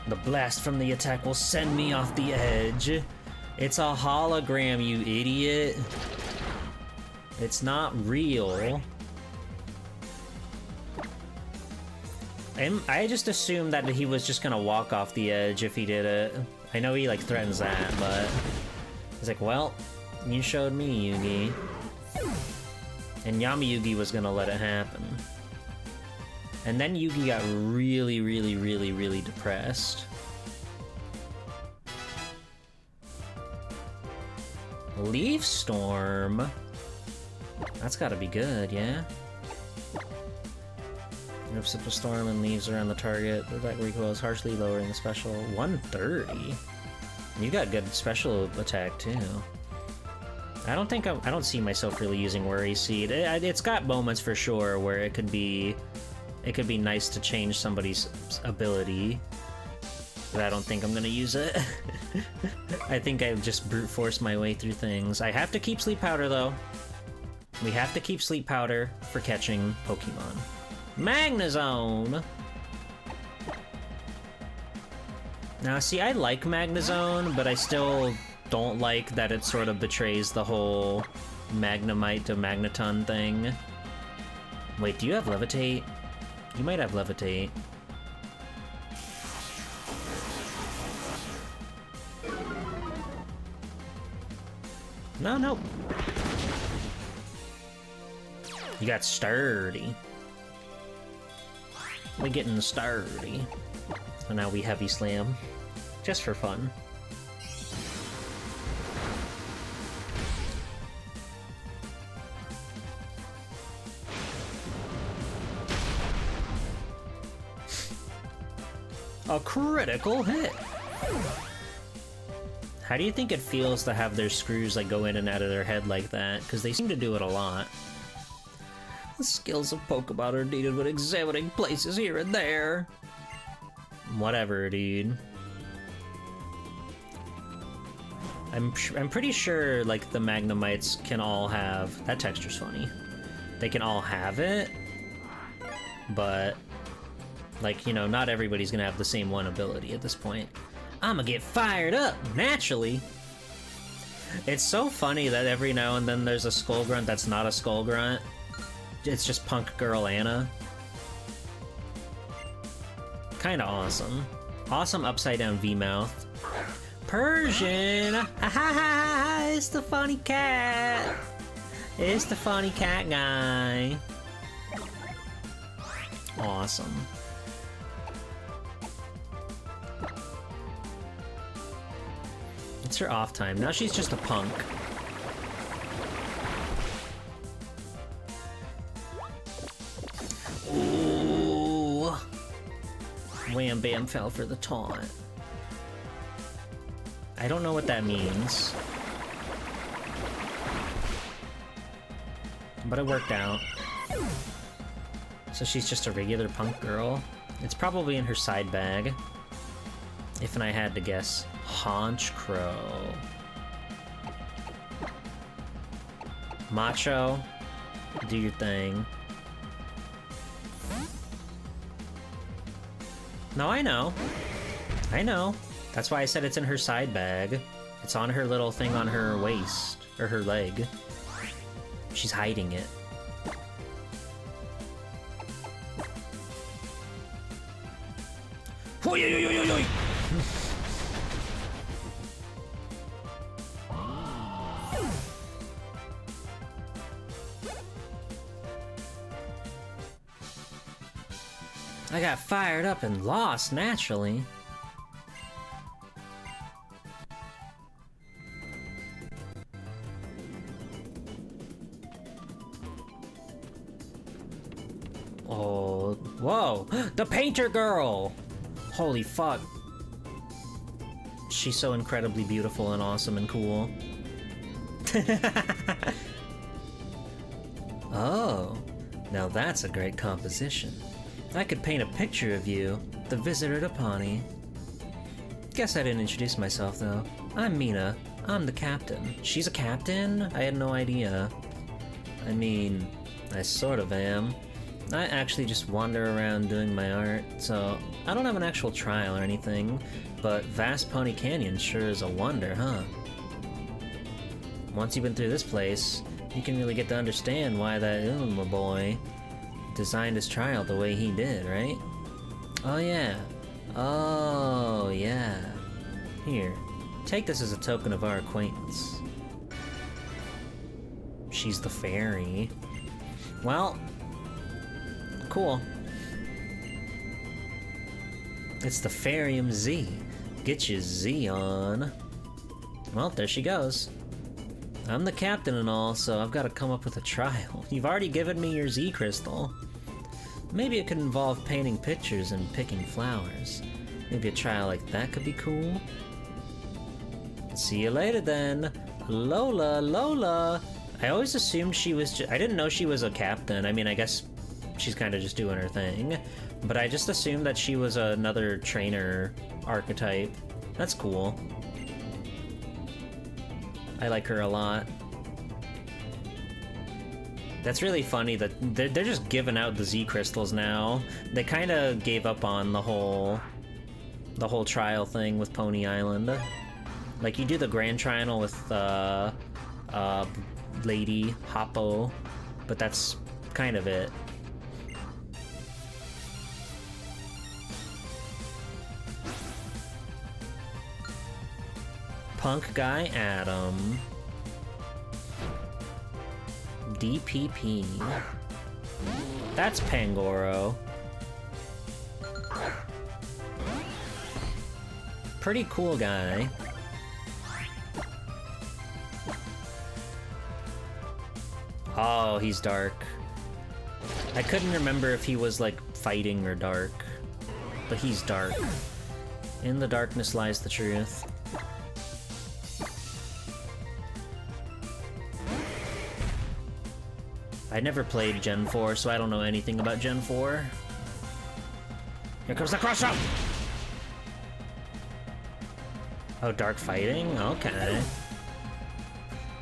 The blast from the attack will send me off the edge. It's a hologram, you idiot. It's not real. I just assumed that he was just gonna walk off the edge if he did it. I know he, like, threatens that, but... He's like, well, you showed me, Yugi. And Yami-Yugi was gonna let it happen. And then Yugi got really, really, really, really depressed. Leaf Storm? That's gotta be good, yeah? Rips up a storm and leaves around the target. The attack recoils harshly, lowering the special. 130? You got good special attack, too. I don't see myself really using Worry Seed. It's got moments for sure where it could be nice to change somebody's ability, but I don't think I'm gonna use it. I think I've just brute forced my way through things. I have to keep Sleep Powder though. We have to keep Sleep Powder for catching Pokemon. Magnezone! Now see, I like Magnezone, but I still don't like that it sort of betrays the whole Magnemite to Magneton thing. Wait, do you have Levitate? You might have Levitate. No. You got Sturdy. We're getting Sturdy. So now we Heavy Slam. Just for fun. A critical hit! How do you think it feels to have their screws like go in and out of their head like that? Because they seem to do it a lot. The skills of Pokemon are needed when examining places here and there. Whatever, dude. I'm pretty sure like the Magnemites can all have... That texture's funny. They can all have it, but... Like, you know, not everybody's gonna have the same one ability at this point. I'ma get fired up, naturally! It's so funny that every now and then there's a Skull Grunt that's not a Skull Grunt. It's just Punk Girl Anna. Kinda awesome. Awesome upside down V-mouth. Persian! Ha ha ha! It's the funny cat! It's the funny cat guy. Awesome. It's her off time. Now she's just a punk. Ooh. Wham Bam fell for the taunt. I don't know what that means. But it worked out. So she's just a regular punk girl. It's probably in her side bag. If I had to guess. Honchkrow. Macho, do your thing. No, I know. I know. That's why I said it's in her side bag. It's on her little thing on her waist, or her leg. She's hiding it. I got fired up and lost, naturally. Oh, whoa! The Painter Girl! Holy fuck. She's so incredibly beautiful and awesome and cool. Oh, now that's a great composition. I could paint a picture of you, the visitor to Pawnee. Guess I didn't introduce myself, though. I'm Mina. I'm the captain. She's a captain? I had no idea. I mean, I sort of am. I actually just wander around doing my art, so I don't have an actual trial or anything, but Vast Pony Canyon sure is a wonder, huh? Once you've been through this place, you can really get to understand why that Ilma boy designed his trial the way he did, right? Oh yeah. Oh yeah. Here, take this as a token of our acquaintance. She's the fairy. Well, cool. It's the Farium Z. Get your Z on. Well, there she goes. I'm the captain and all, so I've got to come up with a trial. You've already given me your Z crystal. Maybe it could involve painting pictures and picking flowers. Maybe a trial like that could be cool. See you later then. Lola, Lola. I always assumed she was I didn't know she was a captain. I mean, I guess she's kind of just doing her thing. But I just assumed that she was another trainer archetype. That's cool. I like her a lot. That's really funny that they're just giving out the Z crystals now. They kind of gave up on the whole trial thing with Pony Island. Like, you do the Grand Trial with Lady Hoppo, but that's kind of it. Punk Guy Adam. DPP. That's Pangoro. Pretty cool guy. Oh, he's dark. I couldn't remember if he was, like, fighting or dark. But he's dark. In the darkness lies the truth. I never played Gen 4, so I don't know anything about Gen 4. Here comes the crush-up! Oh, dark fighting? Okay.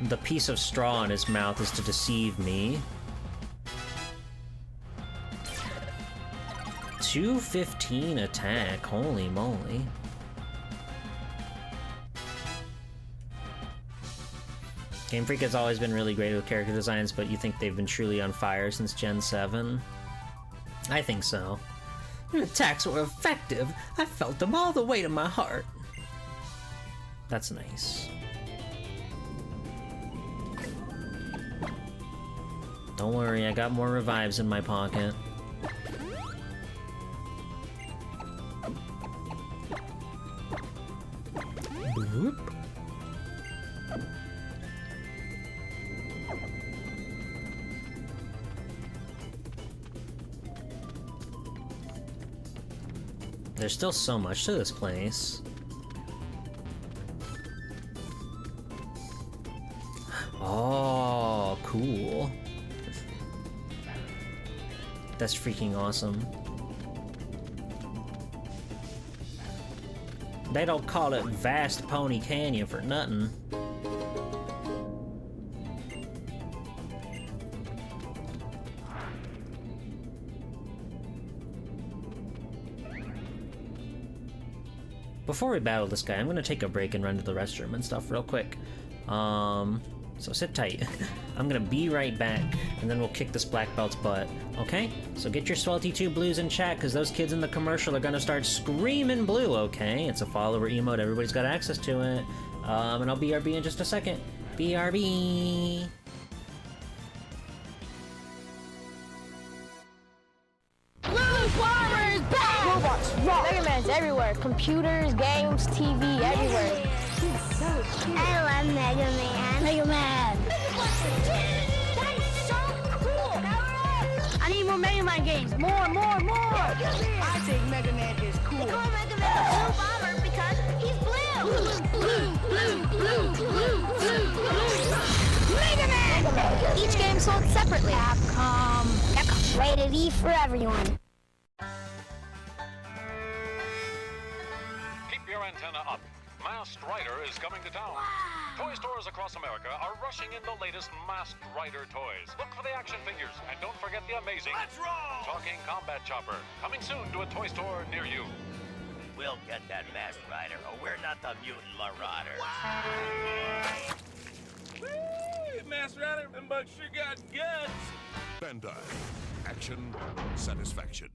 The piece of straw in his mouth is to deceive me. 215 attack, holy moly. Game Freak has always been really great with character designs, but you think they've been truly on fire since Gen 7? I think so. Your attacks were effective. I felt them all the way to my heart. That's nice. Don't worry, I got more revives in my pocket. Boop. There's still so much to this place. Oh, cool. That's freaking awesome. They don't call it Vast Pony Canyon for nothing. Before we battle this guy, I'm gonna take a break and run to the restroom and stuff real quick. So sit tight. I'm gonna be right back, and then we'll kick this black belt's butt, okay? So get your Swelty 2 blues in chat, because those kids in the commercial are gonna start screaming blue, okay? It's a follower emote, everybody's got access to it. And I'll BRB in just a second. BRB! Mega Man's everywhere. Computers, games, TV, everywhere. He's so cute. I love Mega Man. Mega Man. That is so cool. I need more Mega Man games. More. I think Mega Man is cool. They call Mega Man the Blue Bomber because he's blue. Blue. sold separately. Capcom. Capcom. Rated E for everyone. Keep your antenna up. Masked Rider is coming to town. Toy stores across America are rushing in the latest Masked Rider toys. Look for the action figures, and don't forget the amazing Talking Combat Chopper, coming soon to a toy store near you. We'll get that Masked Rider, or we're not the Mutant Marauders. Woo! Masked Rider, them bugs sure got guts. Bandai. Action, satisfaction.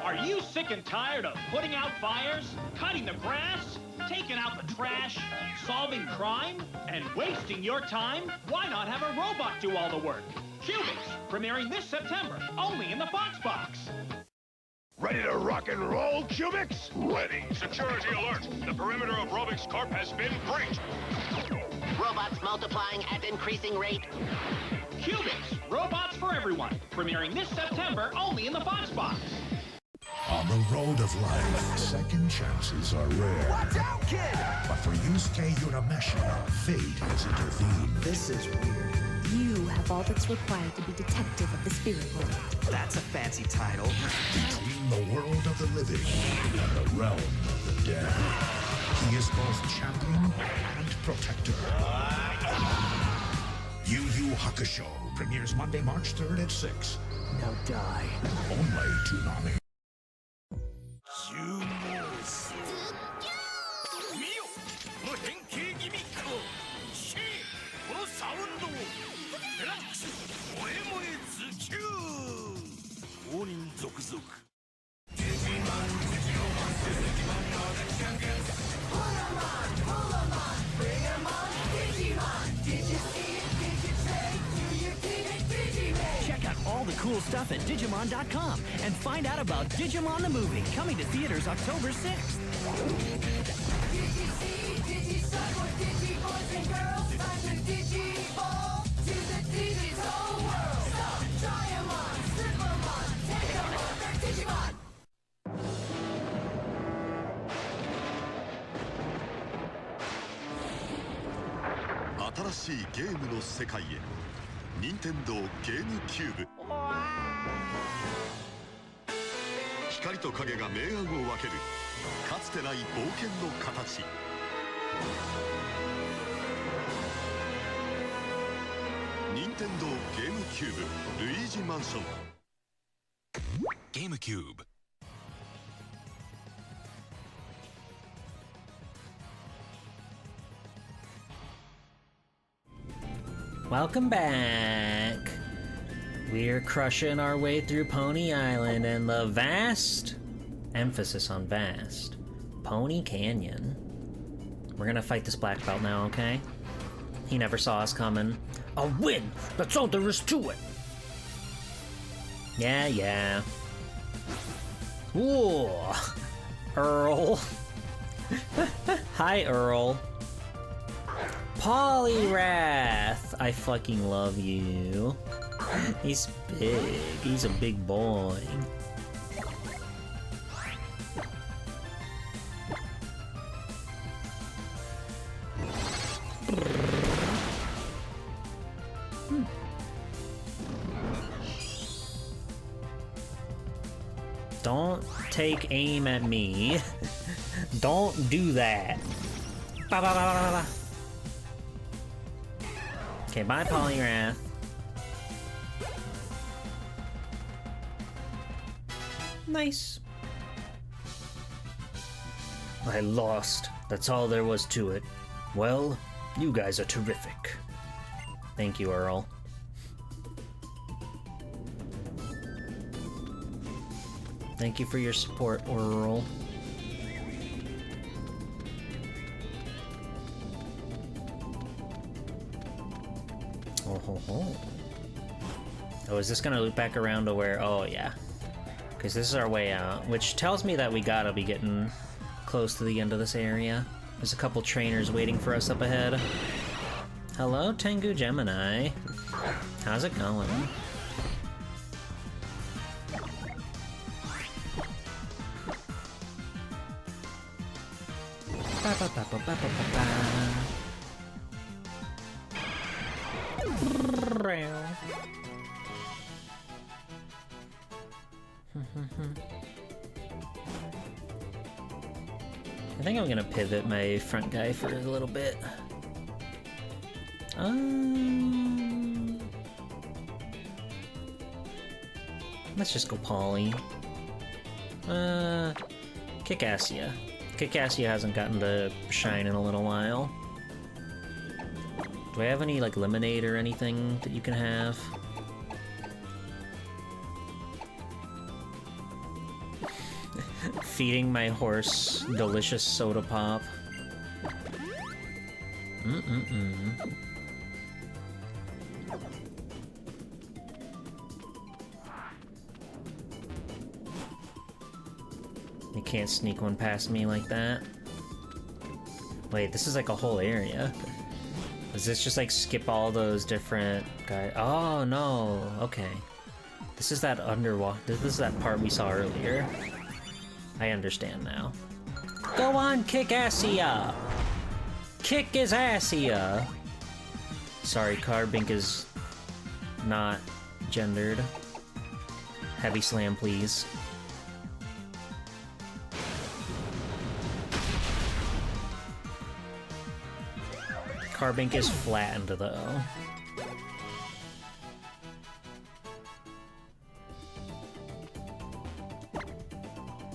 Are you sick and tired of putting out fires, cutting the grass, taking out the trash, solving crime, and wasting your time? Why not have a robot do all the work? Cubics, premiering this September, only in the Fox Box. Ready to rock and roll, Cubics? Ready. Security alert. The perimeter of Robix Corp has been breached. Robots multiplying at increasing rate. Cubics, robots for everyone, premiering this September, only in the Fox Box. On the road of life, second chances are rare. Watch out, kid! But for Yusuke Urameshi, fate has intervened. This is weird. You have all that's required to be detective of the spirit world. That's a fancy title. Between the world of the living and the realm of the dead, he is both champion and protector. Yu Yu Hakusho premieres Monday, March 3rd at 6. Now die. Only Toonami. Check out all the cool stuff at Digimon.com and find out about Digimon the Movie, coming to theaters October 6th. Nintendo ゲームキューブ。光と影が明暗を分けるかつてない冒険の形。任天堂ゲームキューブルイージマンション。ゲームキューブ。Welcome back. We're crushing our way through Pony Island and the vast, emphasis on vast, Pony Canyon. We're gonna fight this black belt now, okay? He never saw us coming. A win! That's all there is to it! Yeah. Ooh! Earl. Hi, Earl. Poliwrath! I fucking love you. He's big. He's a big boy. Don't take aim at me. Don't do that. Ba, ba, ba, ba, ba, ba. Okay, bye, Poliwrath. Nice. I lost. That's all there was to it. Well, you guys are terrific. Thank you, Earl. Thank you for your support, Earl. Oh, is this gonna loop back around to where... Oh, yeah. Because this is our way out, which tells me that we gotta be getting close to the end of this area. There's a couple trainers waiting for us up ahead. Hello, Tengu Gemini. How's it going? I think I'm gonna pivot my front guy for a little bit. Let's just go Polly. Kikassia. Kikassia hasn't gotten to shine in a little while. Do I have any, like, lemonade or anything that you can have? Feeding my horse delicious soda pop. You can't sneak one past me like that. Wait, this is like a whole area. Does this just like skip all those different guys? Oh no, okay. This is that underwater. This is that part we saw earlier. I understand now. Go on, Kikassia! Kick his assia! Sorry, Carbink is not gendered. Heavy slam, please. Carbink is flattened, though.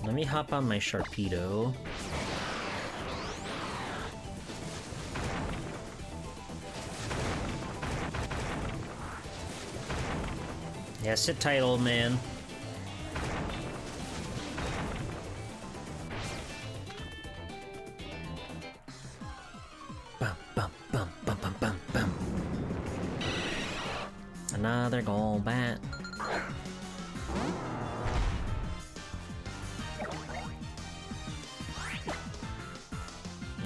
Let me hop on my Sharpedo. Yeah, sit tight, old man. Bum, bum, bum, bum, bum, bum, bum. Another Golbat.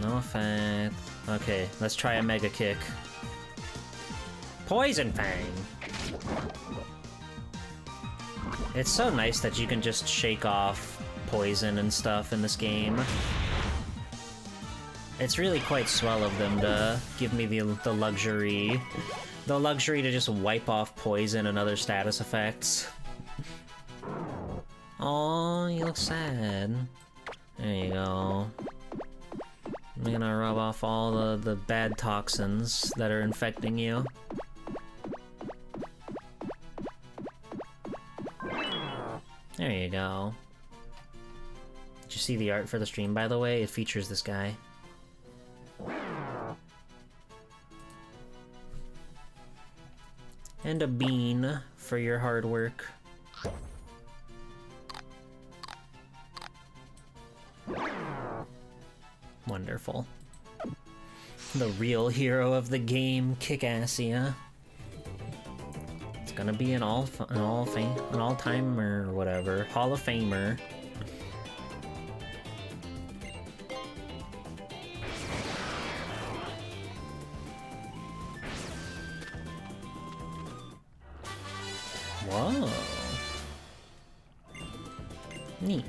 No effect. Okay, let's try a Mega Kick. Poison Fang! It's so nice that you can just shake off poison and stuff in this game. It's really quite swell of them to give me the luxury to just wipe off poison and other status effects. Oh, you look sad. There you go. I'm gonna rub off all the bad toxins that are infecting you. There you go. Did you see the art for the stream, by the way? It features this guy. And a bean for your hard work. Wonderful. The real hero of the game, Kikassia. It's gonna be an all-timer or whatever, Hall of Famer. Whoa. Neat.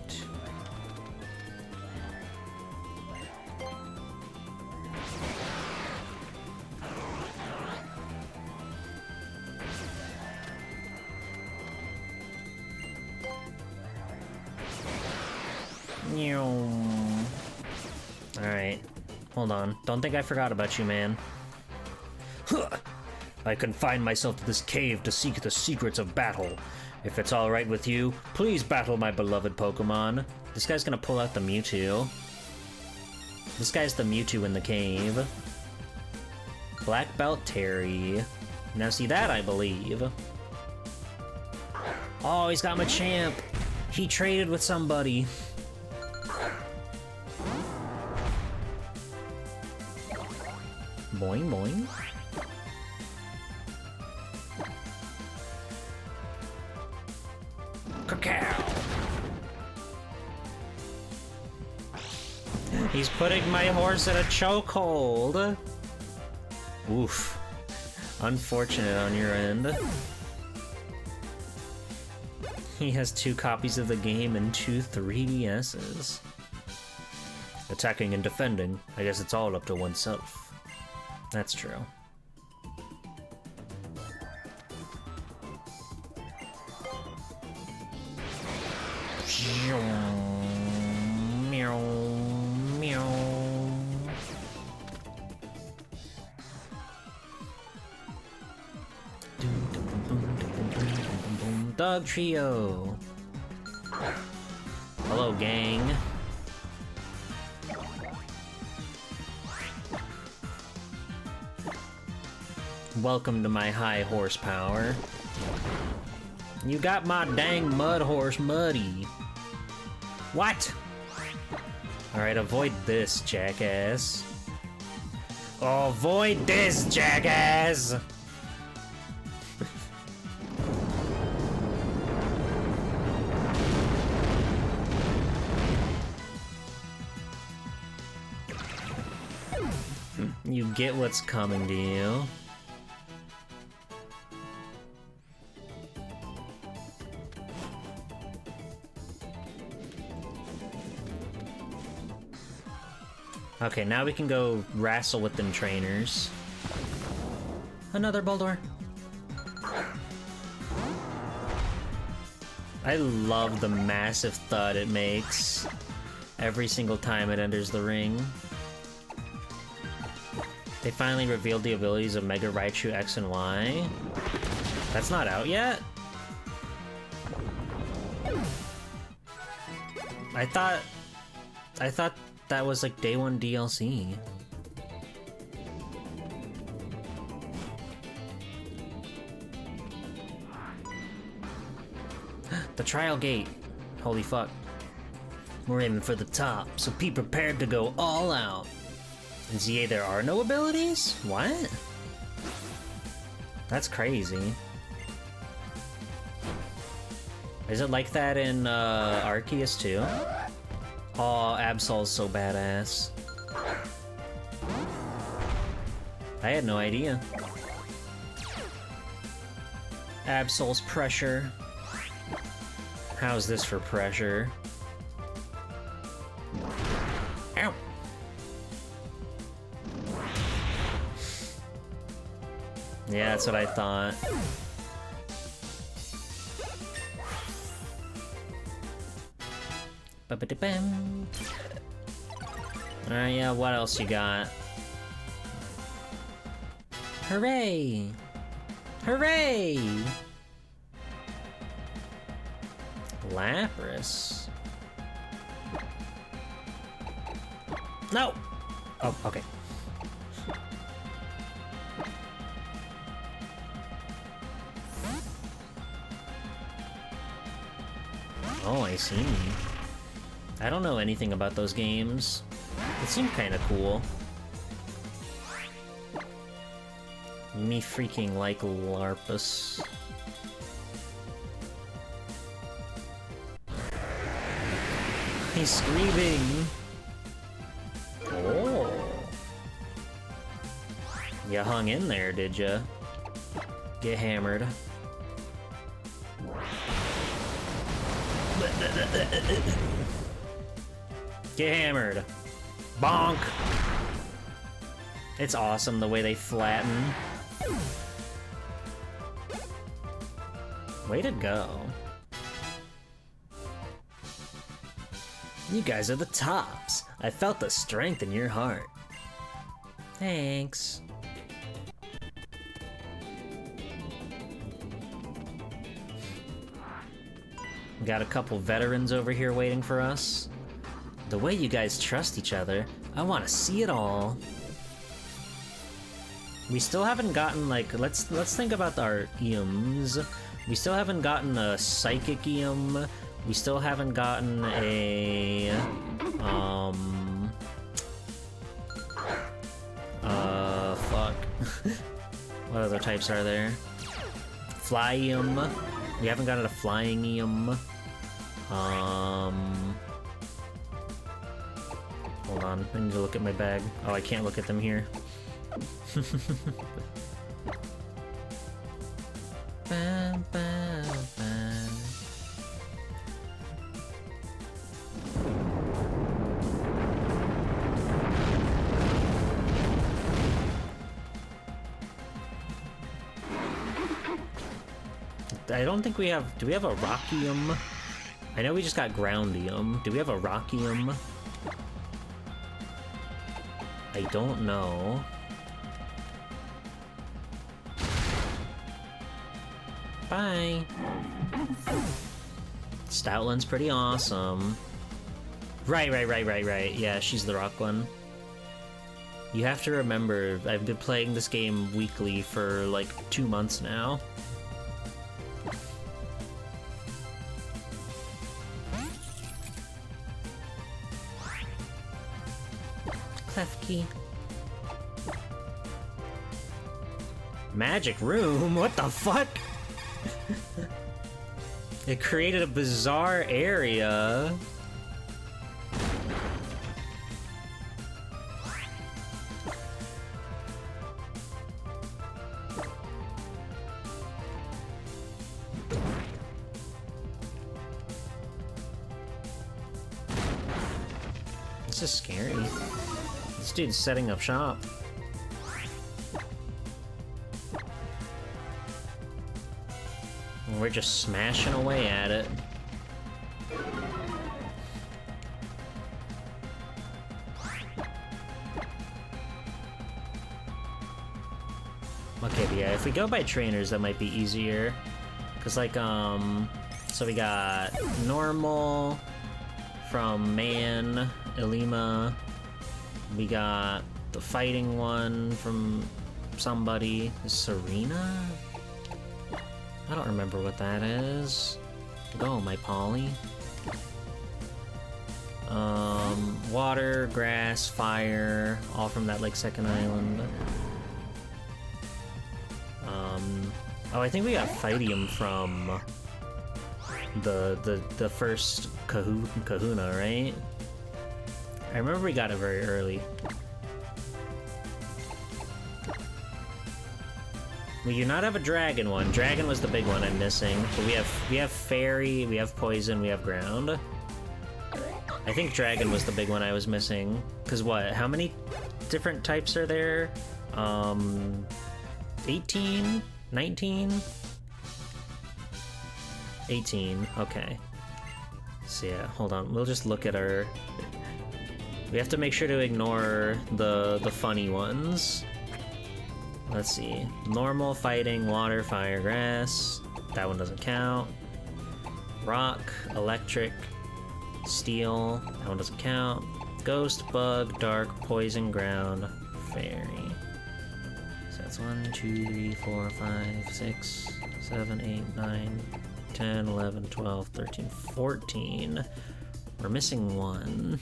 Alright. Hold on. Don't think I forgot about you, man. I confined myself to this cave to seek the secrets of battle. If it's alright with you, please battle my beloved Pokemon. This guy's gonna pull out the Mewtwo. This guy's the Mewtwo in the cave. Black Belt Terry. Now see that, I believe. Oh, he's got Machamp. He traded with somebody. Boing, boing. Cacao. He's putting my horse in a chokehold. Oof. Unfortunate on your end. He has 2 copies of the game and 2 3DSs. Attacking and defending, I guess it's all up to oneself. That's true. Dog Trio. Hello, gang. Welcome to my high horsepower. You got my dang mud horse muddy. What? Alright, avoid this, jackass. Avoid this, jackass! You get what's coming to you. Okay, now we can go wrestle with them trainers. Another Boldor. I love the massive thud it makes every single time it enters the ring. They finally revealed the abilities of Mega Raichu X and Y. That's not out yet? I thought that was like day one DLC. The trial gate. Holy fuck. We're aiming for the top, so be prepared to go all out. In ZA there are no abilities? What? That's crazy. Is it like that in Arceus too? Oh, Absol's so badass. I had no idea. Absol's pressure. How's this for pressure? Ow! Yeah, that's what I thought. Alright, yeah, what else you got? Hooray! Hooray! Lapras. No! Oh, okay. Oh, I see. I don't know anything about those games. It seemed kinda cool. Me freaking like Larpus. He's screaming! Oh! You hung in there, did ya? Get hammered. Get hammered. Bonk! It's awesome the way they flatten. Way to go. You guys are the tops. I felt the strength in your heart. Thanks. We got a couple veterans over here waiting for us. The way you guys trust each other, I want to see it all. We still haven't gotten, like, let's think about our Eums. We still haven't gotten a Psychic Eum. We still haven't gotten a, fuck. What other types are there? Fly-Eum. We haven't gotten a Flying Eum. Hold on, I need to look at my bag. Oh, I can't look at them here. Bam, bam, bam. I don't think we have... Do we have a Rockium? I know we just got Groundium. Do we have a Rockium? I don't know. Bye. Stoutland's pretty awesome. Right. Yeah, she's the rock one. You have to remember, I've been playing this game weekly for like 2 months now. Klefki. Magic room? What the fuck? It created a bizarre area. This is scary. This dude's setting up shop. We're just smashing away at it. Okay, but yeah, if we go by trainers, that might be easier. Cause like, so we got normal from Man, Ilima. We got the fighting one from somebody. Serena? I don't remember what that is. Go, my Polly. Water, grass, fire, all from that like second island. Oh, I think we got Fightium from the first Kahuna, right? I remember we got it very early. We do not have a dragon one. Dragon was the big one I'm missing. But we have fairy, we have poison, we have ground. I think dragon was the big one I was missing. Cause what? How many different types are there? 18? 19? 18. Okay. So yeah, hold on. We'll just look at our. We have to make sure to ignore the funny ones. Let's see. Normal, fighting, water, fire, grass. That one doesn't count. Rock, electric, steel. That one doesn't count. Ghost, bug, dark, poison, ground, fairy. So that's 1, 2, 3, 4, 5, 6, 7, 8, 9, 10, 11, 12, 13, 14. We're missing one.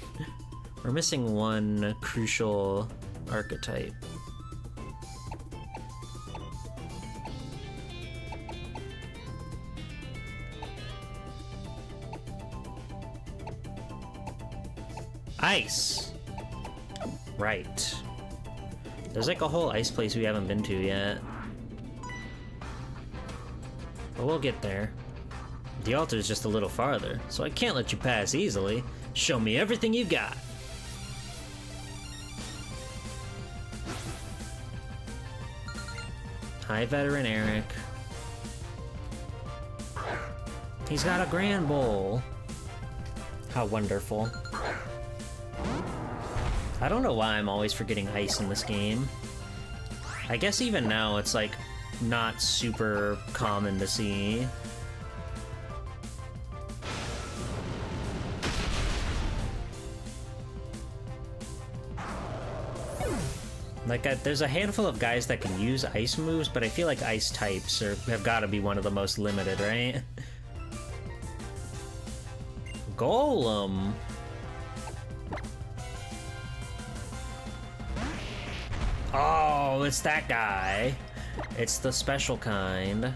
We're missing one crucial archetype. Ice! Right. There's like a whole ice place we haven't been to yet. But we'll get there. The altar's just a little farther, so I can't let you pass easily. Show me everything you got! Hi, Veteran Eric. He's got a Grand Bowl. How wonderful. I don't know why I'm always forgetting ice in this game. I guess even now it's like not super common to see. Like, there's a handful of guys that can use ice moves, but I feel like ice types have got to be one of the most limited, right? Golem! Oh, it's that guy. It's the special kind.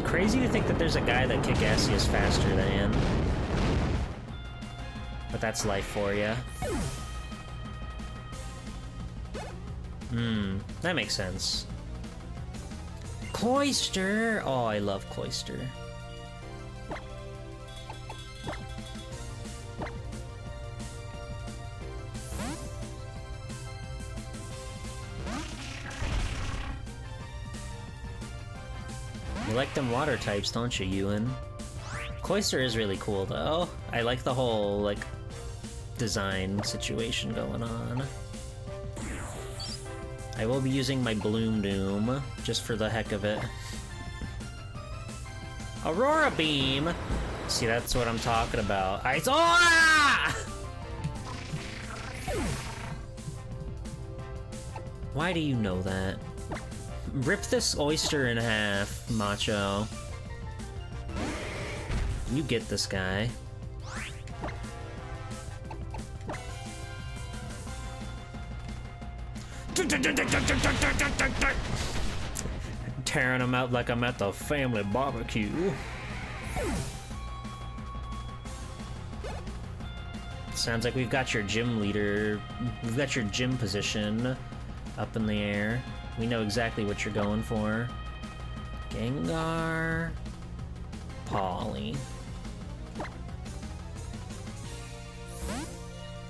Crazy to think that there's a guy that Kikassi is faster than. But that's life for you. That makes sense. Cloyster! Oh, I love Cloyster. You like them water types, don't you, Ewan? Cloyster is really cool, though. I like the whole, like, design situation going on. I will be using my Bloom Doom, just for the heck of it. Aurora Beam! See, that's what I'm talking about. Why do you know that? Rip this oyster in half, Macho. You get this guy. Tearing him out like I'm at the family barbecue. Sounds like we've got your gym leader. We've got your gym position up in the air. We know exactly what you're going for. Gengar. Polly.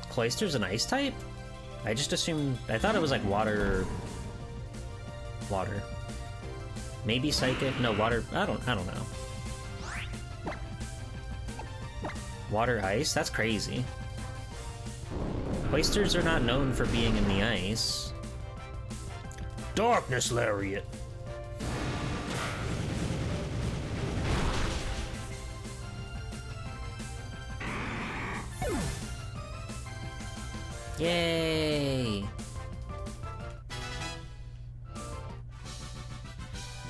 Cloyster's an ice type? I just assumed... I thought it was like water... Water. Maybe psychic? No, water... I don't know. Water ice? That's crazy. Oysters are not known for being in the ice. Darkness Lariat! Yay!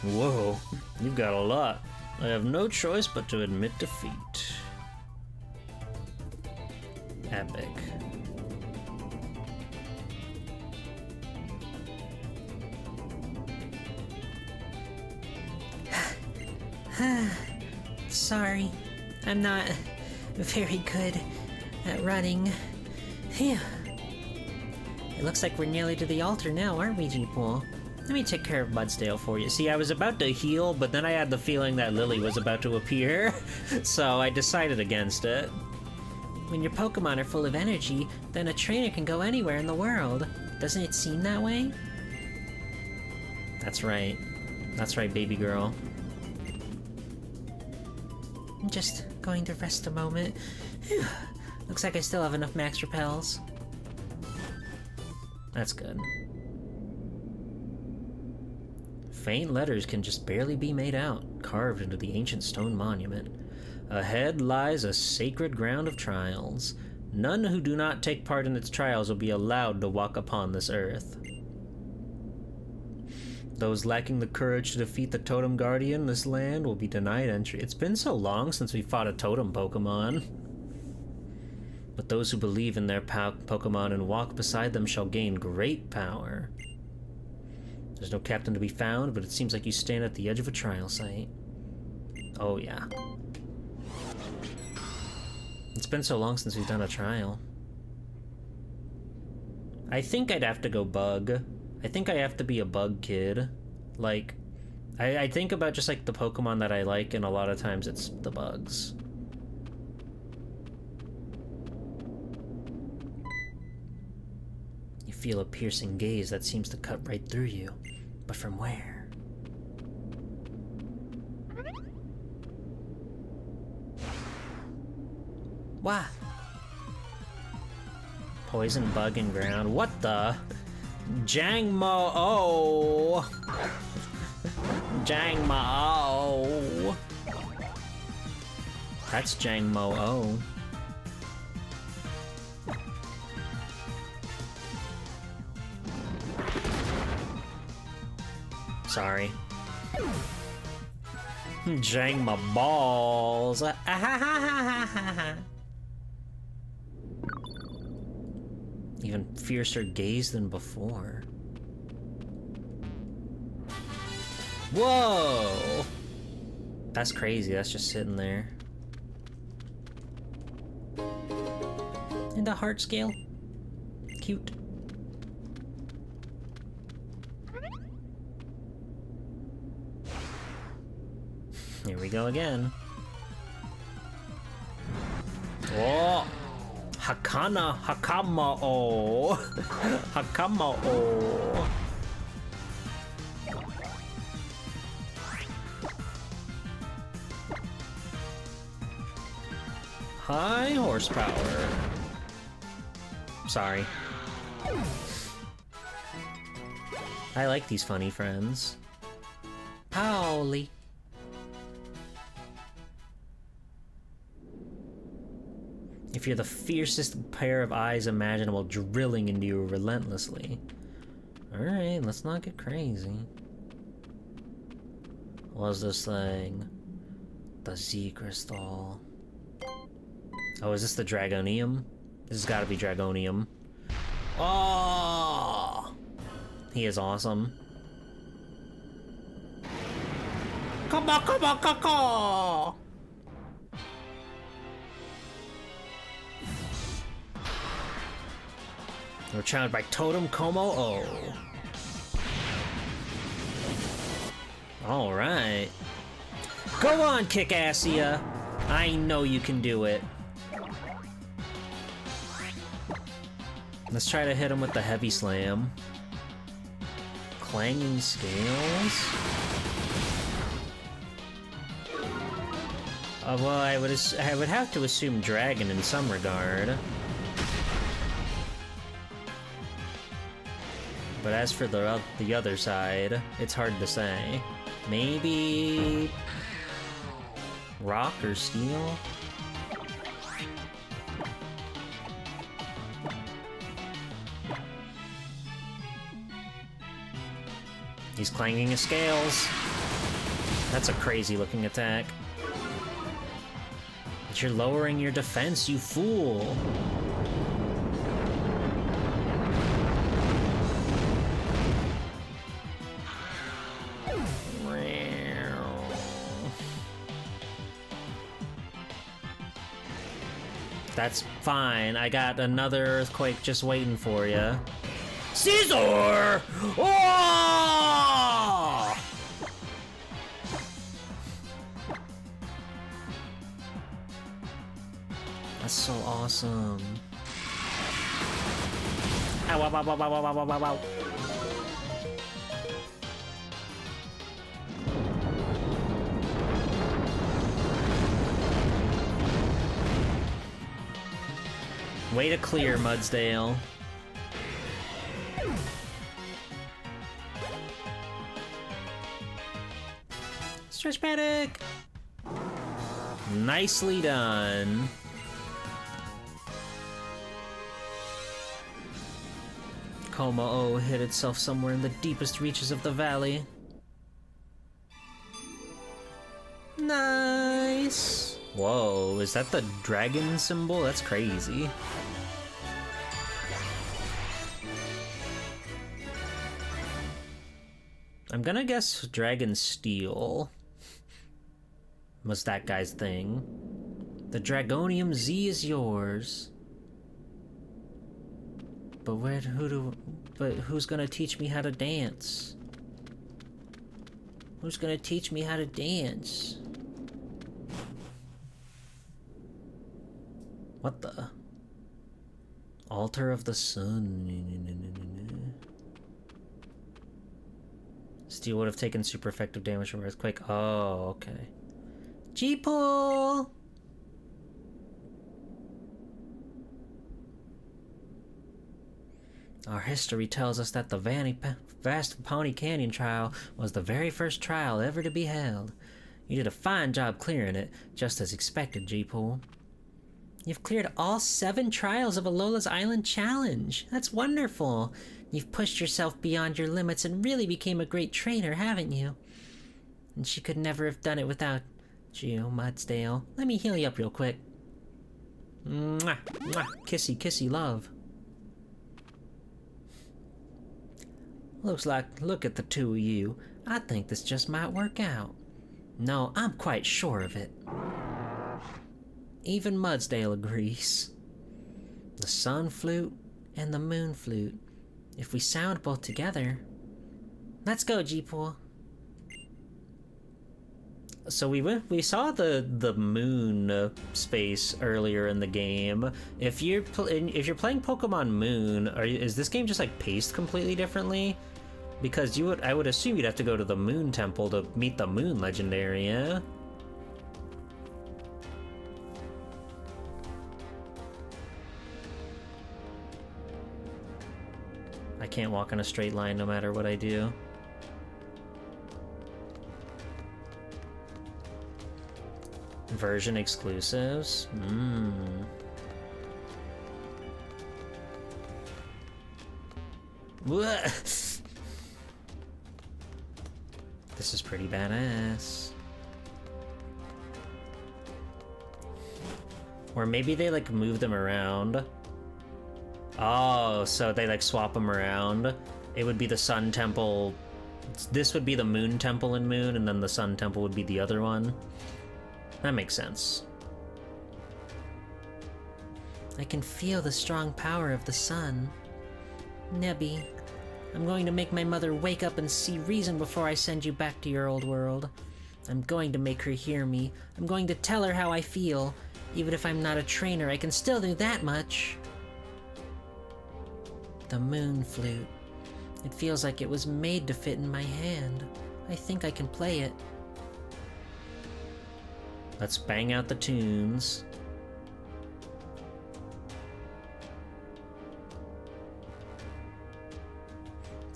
Whoa, you've got a lot. I have no choice but to admit defeat. Epic. Sorry, I'm not very good at running. Phew. It looks like we're nearly to the altar now, aren't we, G-Pool? Let me take care of Mudsdale for you. See, I was about to heal, but then I had the feeling that Lily was about to appear, so I decided against it. When your Pokemon are full of energy, then a trainer can go anywhere in the world. Doesn't it seem that way? That's right. That's right, baby girl. I'm just going to rest a moment. Whew. Looks like I still have enough max repels. That's good. Faint letters can just barely be made out, carved into the ancient stone monument. Ahead lies a sacred ground of trials. None who do not take part in its trials will be allowed to walk upon this earth. Those lacking the courage to defeat the Totem Guardian in this land will be denied entry. It's been so long since we fought a Totem Pokemon. But those who believe in their Pokemon and walk beside them shall gain great power. There's no captain to be found, but it seems like you stand at the edge of a trial site. Oh yeah. It's been so long since we've done a trial. I think I'd have to go bug. I think I have to be a bug kid. Like, I think about just like the Pokemon that I like, and a lot of times it's the bugs. You feel a piercing gaze that seems to cut right through you. But from where? What? Poison, bug, and ground. What the? Jangmo-o! Jangmo-o! That's Jangmo-o. Sorry. Jang my balls. Even fiercer gaze than before. Whoa! That's crazy, that's just sitting there. And a heart scale. Cute. Here we go again. Oh! Hakana Hakama-o! Hakama-o! High horsepower. I like these funny friends. Howly. If you're the fiercest pair of eyes imaginable, drilling into you relentlessly. Alright, let's not get crazy. What's this thing? The Z Crystal. Oh, is this the Dragonium? This has gotta be Dragonium. Oh! He is awesome. Come on, come on, come on! We're challenged by Totem Como O. Alright. Go on, Kick-Assia! I know you can do it. Let's try to hit him with the Heavy Slam. Clanging Scales? Well, I would have to assume Dragon in some regard. But as for the other side, it's hard to say. Maybe Rock or Steel? He's clanging his scales. That's a crazy looking attack. But you're lowering your defense, you fool! That's fine. I got another earthquake just waiting for you. Caesar! Oh! That's so awesome. Ow, ow, ow, ow, ow, ow, ow, ow, ow. Way to clear, Mudsdale. Stretch Paddock! Nicely done. Como-O hid itself somewhere in the deepest reaches of the valley. Nice! Whoa, is that the dragon symbol? That's crazy. I'm gonna guess Dragon Steel was that guy's thing. The Dragonium Z is yours. But who's gonna teach me how to dance? Who's gonna teach me how to dance? What the? Altar of the Sun. Steel would have taken super effective damage from Earthquake. Oh, okay. G-Pull! Our history tells us that the vast Pawnee Canyon trial was the very first trial ever to be held. You did a fine job clearing it, just as expected, G-Pull. You've cleared all 7 trials of Alola's Island Challenge. That's wonderful. You've pushed yourself beyond your limits and really became a great trainer, haven't you? And she could never have done it without you, Mudsdale. Let me heal you up real quick. Mwah, mwah, kissy, kissy love. Look at the two of you. I think this just might work out. No, I'm quite sure of it. Even Mudsdale agrees. The Sun Flute and the Moon Flute. If we sound both together... Let's go, G-Pull. So we saw the moon space earlier in the game. If you're playing Pokemon Moon, is this game just like paced completely differently? Because I would assume you'd have to go to the Moon Temple to meet the Moon Legendary, yeah? I can't walk in a straight line no matter what I do. Version exclusives? What? This is pretty badass. Or maybe they like move them around. Oh, so they like swap them around. It would be the Sun Temple. This would be the Moon Temple in Moon, and then the Sun Temple would be the other one. That makes sense. I can feel the strong power of the sun. Nebby, I'm going to make my mother wake up and see reason before I send you back to your old world. I'm going to make her hear me. I'm going to tell her how I feel. Even if I'm not a trainer, I can still do that much. The moon flute. It feels like it was made to fit in my hand. I think I can play it. Let's bang out the tunes.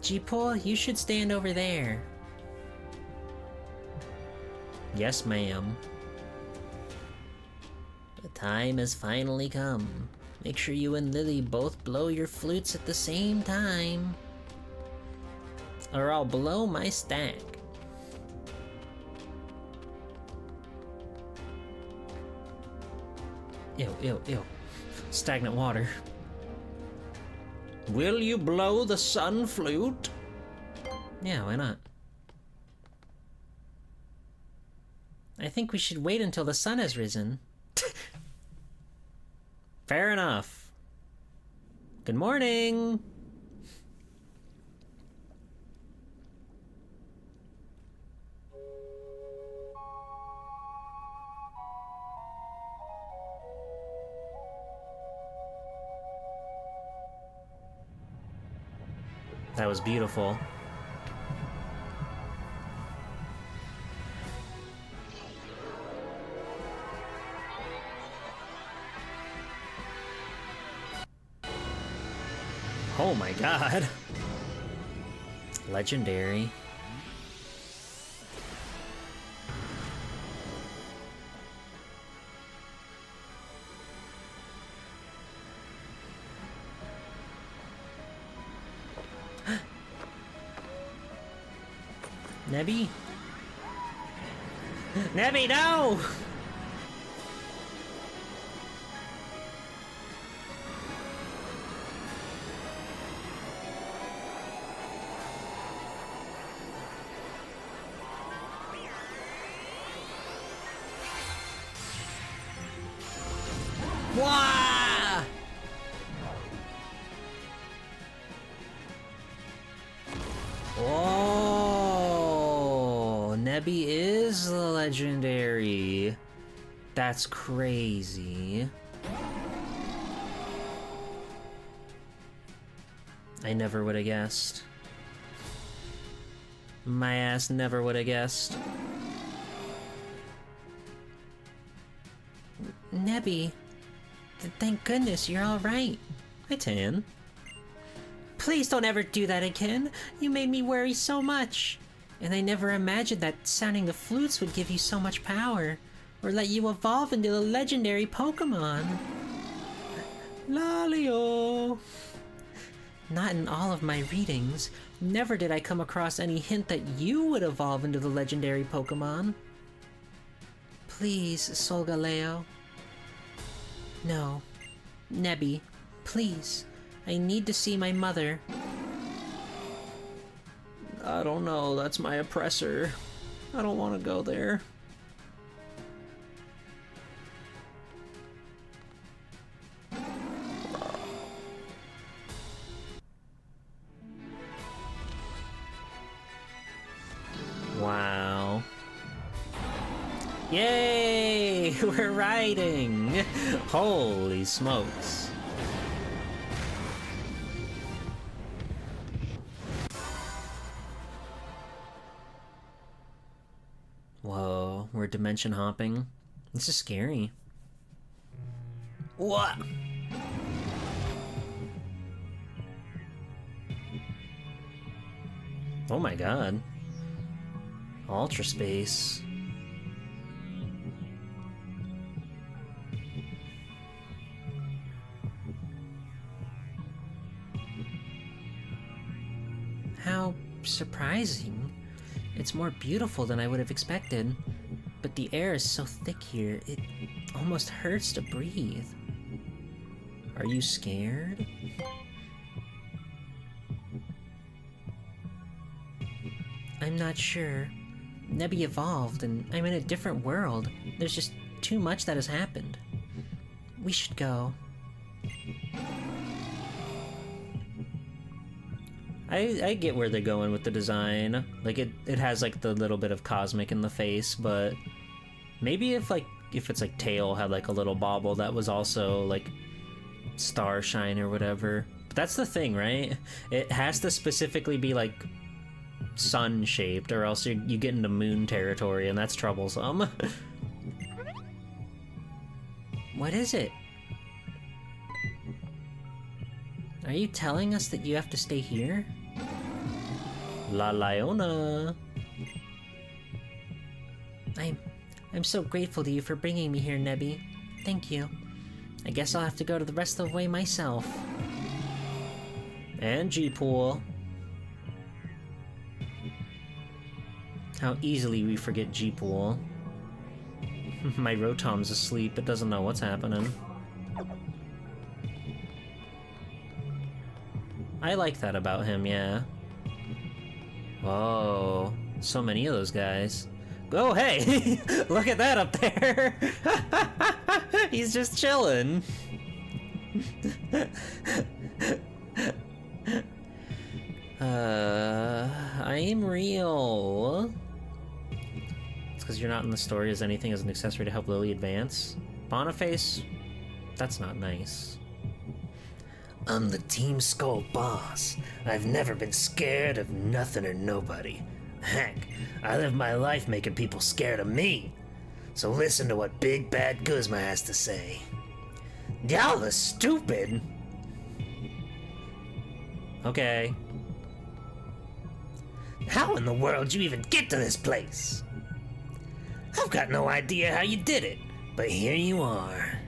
G-Pool, you should stand over there. Yes, ma'am. The time has finally come. Make sure you and Lily both blow your flutes at the same time, or I'll blow my stack. Ew, ew, ew. Stagnant water. Will you blow the sun flute? Yeah, why not? I think we should wait until the sun has risen. Fair enough. Good morning! That was beautiful. Oh my god. Legendary. Nebby? Nebby, no! Wah! Oh, Nebby is legendary. That's crazy. I never would have guessed. My ass never would have guessed. Nebby, thank goodness you're all right. Hi, Tan. Please don't ever do that again. You made me worry so much. And I never imagined that sounding the flutes would give you so much power, or let you evolve into a legendary Pokemon. Lalio. Not in all of my readings. Never did I come across any hint that you would evolve into the legendary Pokemon. Please, Solgaleo. No. Nebby, please. I need to see my mother. I don't know, that's my oppressor. I don't want to go there. Wow. Yay! We're riding! Holy smokes. Whoa, we're dimension hopping. This is scary. What? Oh my god. Ultra space. How surprising. It's more beautiful than I would have expected. But the air is so thick here, it almost hurts to breathe. Are you scared? I'm not sure. Nebby evolved, and I'm in a different world. There's just too much that has happened. We should go. I get where they're going with the design. Like, it has, like, the little bit of cosmic in the face, but maybe if it's, like, Tail had, like, a little bauble that was also, like, star shine or whatever. But that's the thing, right? It has to specifically be, like, sun-shaped, or else you get into moon territory, and that's troublesome. What is it? Are you telling us that you have to stay here? La Leona. I'm so grateful to you for bringing me here, Nebby. Thank you. I guess I'll have to go to the rest of the way myself. And G-Pool. How easily we forget G-Pool. My Rotom's asleep, it doesn't know what's happening. I like that about him, yeah. Whoa, so many of those guys. Oh, hey! Look at that up there! He's just chilling. I'm real. It's because you're not in the story as anything as an accessory to help Lily advance. Boniface? That's not nice. I'm the Team Skull boss. I've never been scared of nothing or nobody. Heck, I live my life making people scared of me. So listen to what Big Bad Guzma has to say. Y'all are stupid. Okay. How in the world you even get to this place? I've got no idea how you did it, but here you are.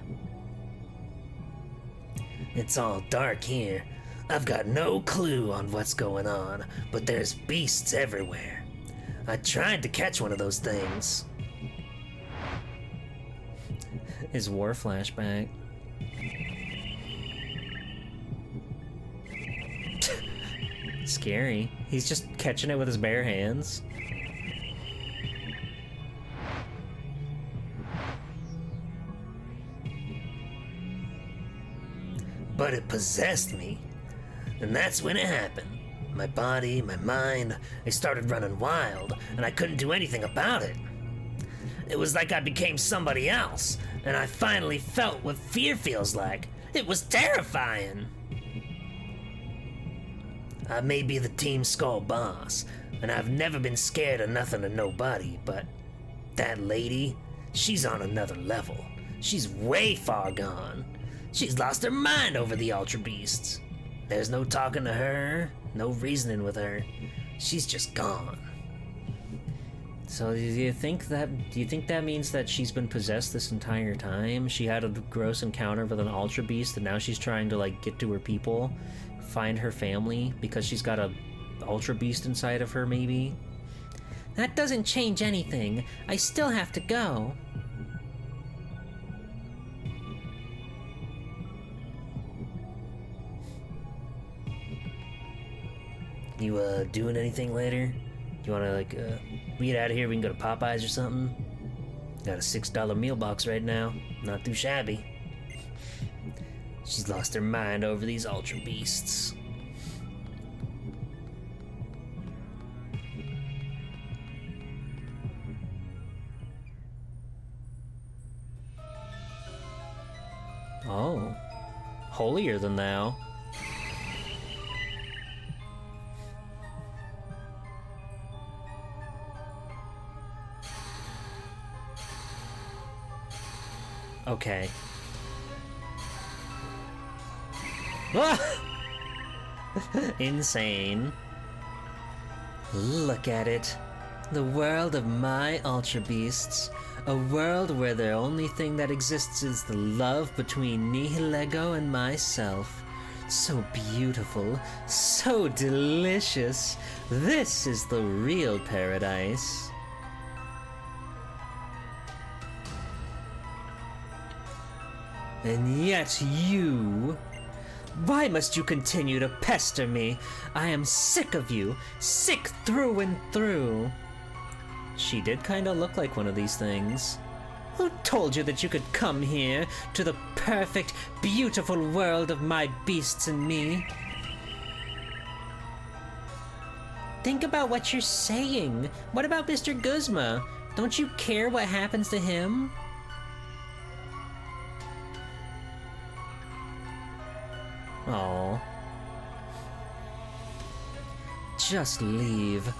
It's all dark here. I've got no clue on what's going on, but there's beasts everywhere. I tried to catch one of those things. His war flashback. Scary. He's just catching it with his bare hands. But it possessed me. And that's when it happened. My body, my mind, they started running wild, and I couldn't do anything about it. It was like I became somebody else, and I finally felt what fear feels like. It was terrifying. I may be the Team Skull boss, and I've never been scared of nothing or nobody, but that lady, she's on another level. She's way far gone. She's lost her mind over the Ultra Beasts. There's no talking to her, no reasoning with her. She's just gone. So do you think that means that she's been possessed this entire time? She had a gross encounter with an Ultra Beast, and now she's trying to, like, get to her people, find her family, because she's got a Ultra Beast inside of her, maybe? That doesn't change anything. I still have to go. You, doing anything later? You wanna, like, we get out of here, we can go to Popeyes or something? Got a $6 meal box right now. Not too shabby. She's lost her mind over these Ultra Beasts. Oh. Holier than thou. Okay. Insane. Look at it. The world of my Ultra Beasts. A world where the only thing that exists is the love between Nihilego and myself. So beautiful, so delicious. This is the real paradise. And yet you... Why must you continue to pester me? I am sick of you, sick through and through. She did kinda look like one of these things. Who told you that you could come here, to the perfect, beautiful world of my beasts and me? Think about what you're saying. What about Mr. Guzma? Don't you care what happens to him? Oh. Just leave.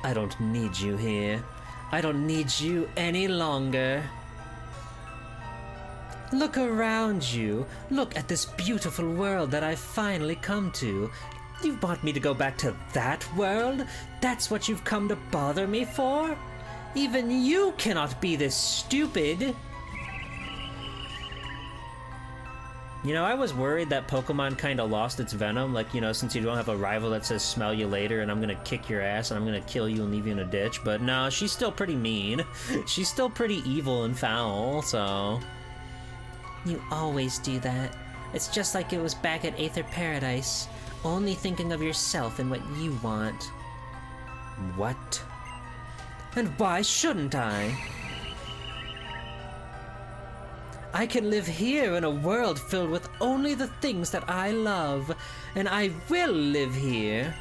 I don't need you here. I don't need you any longer. Look around you. Look at this beautiful world that I've finally come to. You want me to go back to that world? That's what you've come to bother me for? Even you cannot be this stupid. You know, I was worried that Pokemon kind of lost its venom, like, you know, since you don't have a rival that says smell you later and I'm gonna kick your ass and I'm gonna kill you and leave you in a ditch, but no, she's still pretty mean. She's still pretty evil and foul, so... You always do that. It's just like it was back at Aether Paradise, only thinking of yourself and what you want. What? And why shouldn't I? I can live here in a world filled with only the things that I love, and I will live here.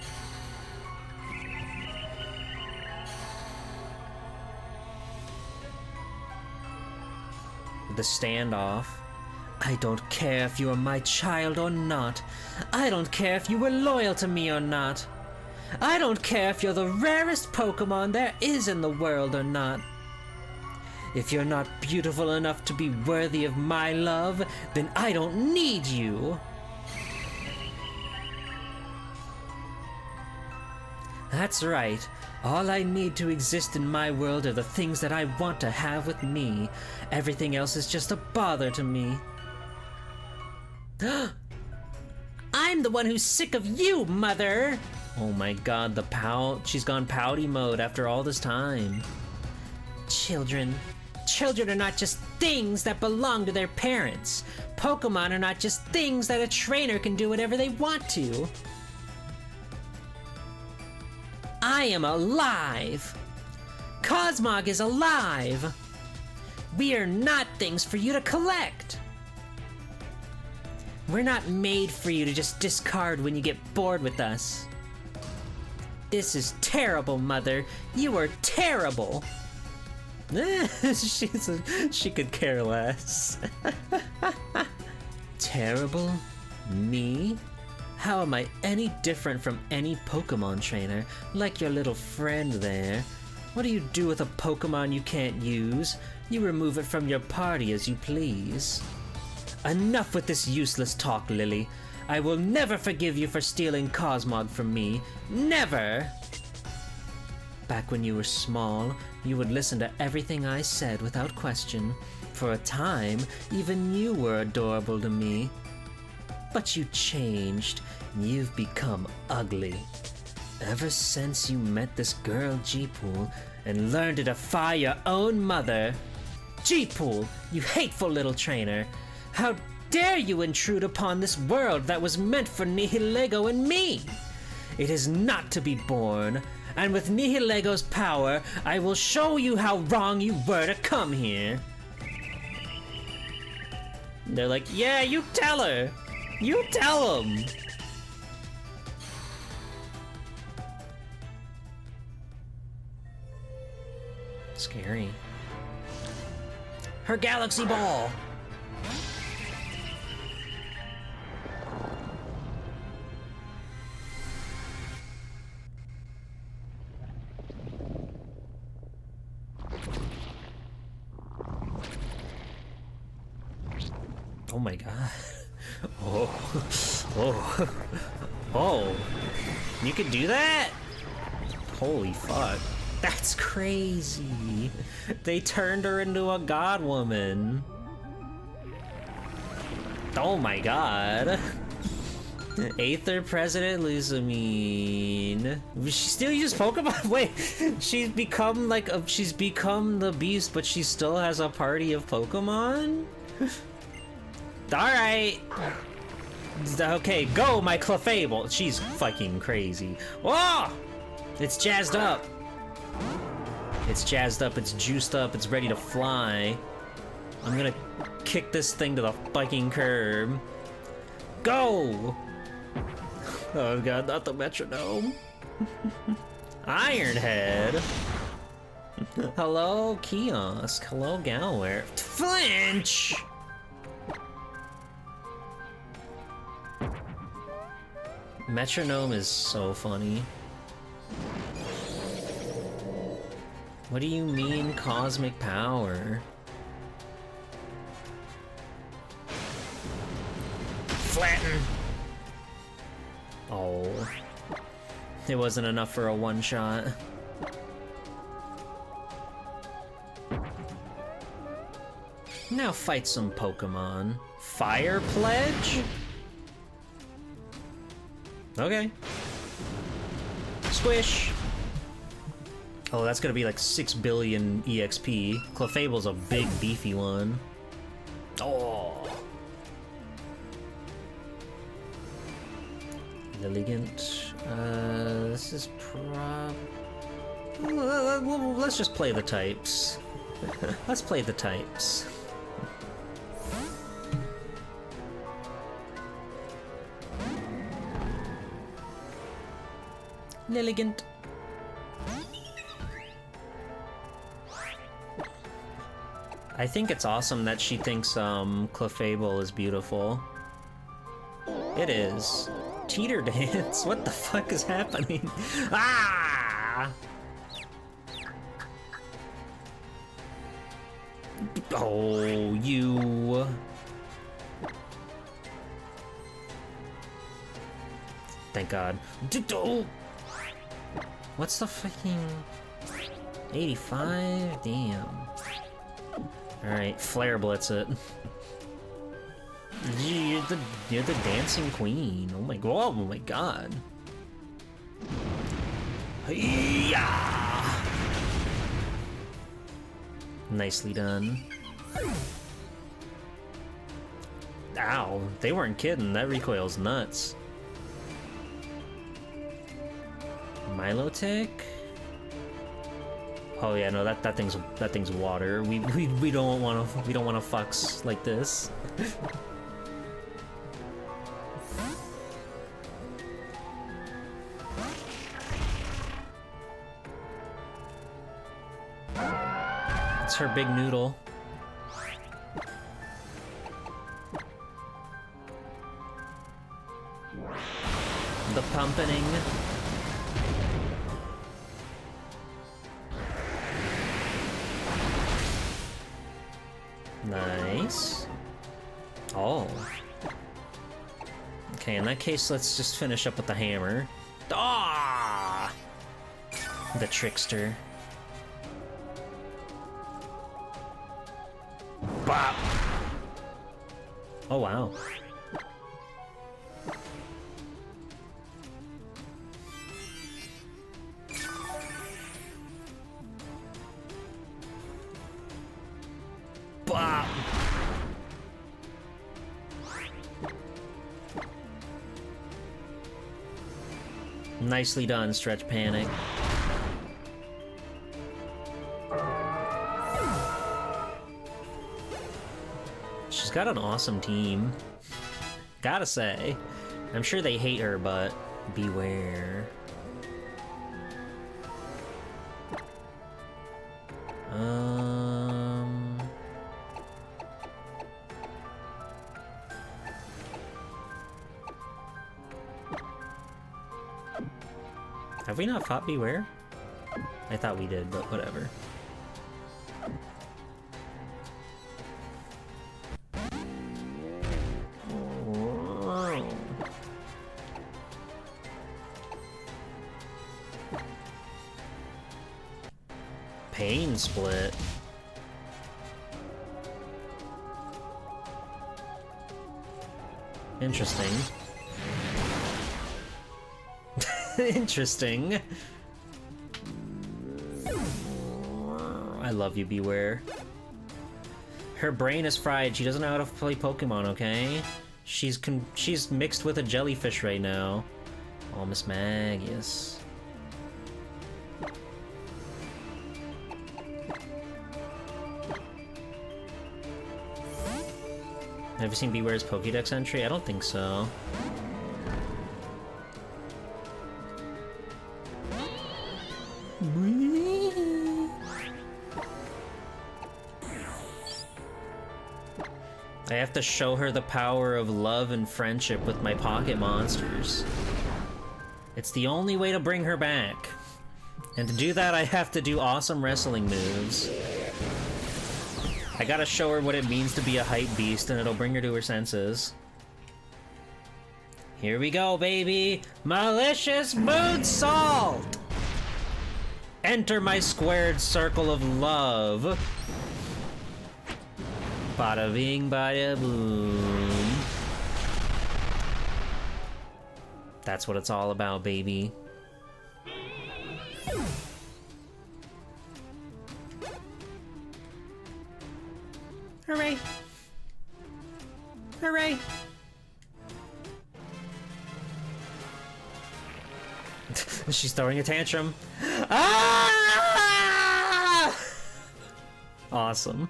The standoff. I don't care if you are my child or not. I don't care if you were loyal to me or not. I don't care if you're the rarest Pokemon there is in the world or not. If you're not beautiful enough to be worthy of my love, then I don't need you. That's right. All I need to exist in my world are the things that I want to have with me. Everything else is just a bother to me. I'm the one who's sick of you, Mother! Oh my god, the pout. She's gone pouty mode after all this time. Children are not just things that belong to their parents. Pokemon are not just things that a trainer can do whatever they want to. I am alive. Cosmog is alive. We are not things for you to collect. We're not made for you to just discard when you get bored with us. This is terrible, Mother. You are terrible. She could care less. Terrible? Me? How am I any different from any Pokemon trainer, like your little friend there? What do you do with a Pokemon you can't use? You remove it from your party as you please. Enough with this useless talk, Lily. I will never forgive you for stealing Cosmog from me. Never! Back when you were small, you would listen to everything I said without question. For a time, even you were adorable to me. But you changed. You've become ugly. Ever since you met this girl, G-Pool, and learned to defy your own mother. G-Pool, you hateful little trainer. How dare you intrude upon this world that was meant for Nihilego and me? It is not to be born. And with Nihilego's power, I will show you how wrong you were to come here. They're like, yeah, you tell her. You tell him. Scary. Her Galaxy Ball. Oh my god. Oh. You can do that? Holy fuck. That's crazy. They turned her into a god woman. Oh my god. Aether President Lusamine. She still uses Pokemon? Wait, she's become the beast, but she still has a party of Pokemon? Alright. Okay, go, my Clefable. She's fucking crazy. Whoa! It's jazzed up. It's jazzed up, it's juiced up, it's ready to fly. I'm gonna kick this thing to the fucking curb. Go! Oh god, not the metronome. Ironhead. Hello, Kiosk. Hello, Galware. Flinch! Metronome is so funny. What do you mean, cosmic power? Flatten! Oh. It wasn't enough for a one-shot. Now fight some Pokemon. Fire Pledge? Okay. Squish! Oh, that's gonna be like 6 billion EXP. Clefable's a big, beefy one. Oh! Lilligant. This is let's just play the types. Let's play the types. Lilligant. I think it's awesome that she thinks Clefable is beautiful. It is. Teeter dance? What the fuck is happening? Ah! Oh, you. Thank God. What's the fucking 85? Damn. Alright, Flare Blitz it. You're the dancing queen. Oh my god. Oh my god. Yeah. Nicely done. Ow, they weren't kidding. That recoil's nuts. Milotic? Oh yeah, no, that thing's water. We don't wanna fucks like this. It's her big noodle. The pumpening. Nice. Oh. Okay, in that case, let's just finish up with the hammer. Ah! The trickster. Bop! Oh, wow. Bop! Nicely done, Stretch Panic. She's got an awesome team. Gotta say. I'm sure they hate her, but beware. Have we not fought Beware? I thought we did, but whatever. screen split. Interesting. Interesting. I love you, Beware. Her brain is fried. She doesn't know how to play Pokemon, okay? She's mixed with a jellyfish right now. Oh, Miss Magius. Have you seen Beware's Pokédex entry? I don't think so. I have to show her the power of love and friendship with my pocket monsters. It's the only way to bring her back. And to do that, I have to do awesome wrestling moves. I gotta show her what it means to be a hype beast, and it'll bring her to her senses. Here we go, baby! Malicious Moonsault! Enter my squared circle of love. Bada bing, bada boom. That's what it's all about, baby. Hooray! Hooray! She's throwing a tantrum. Ah! Awesome.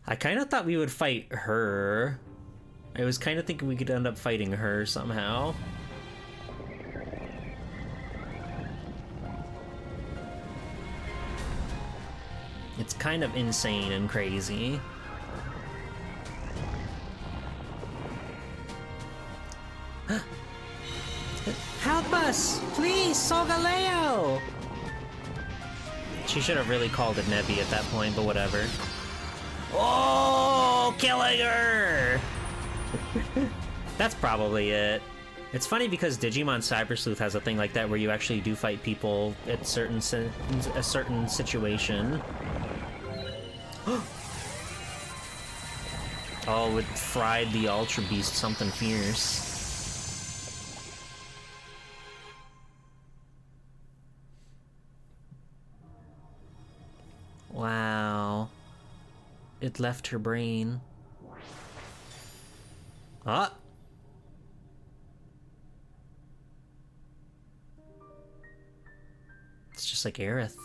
I kind of thought we would fight her. I was kind of thinking we could end up fighting her somehow. It's kind of insane and crazy. Help us! Please, Solgaleo! She should have really called it Nebby at that point, but whatever. Oh, killing her! That's probably it. It's funny because Digimon Cyber Sleuth has a thing like that where you actually do fight people at a certain situation. Oh, it fried the Ultra Beast something fierce. Wow. It left her brain. Ah! It's just like Aerith.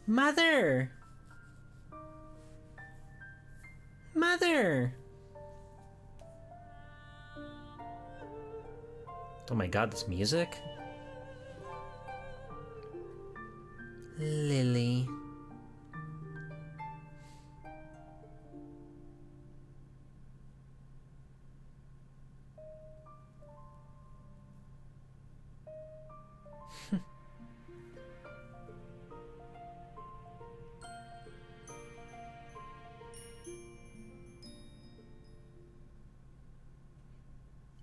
Mother! Mother! Oh my god, this music? Lily.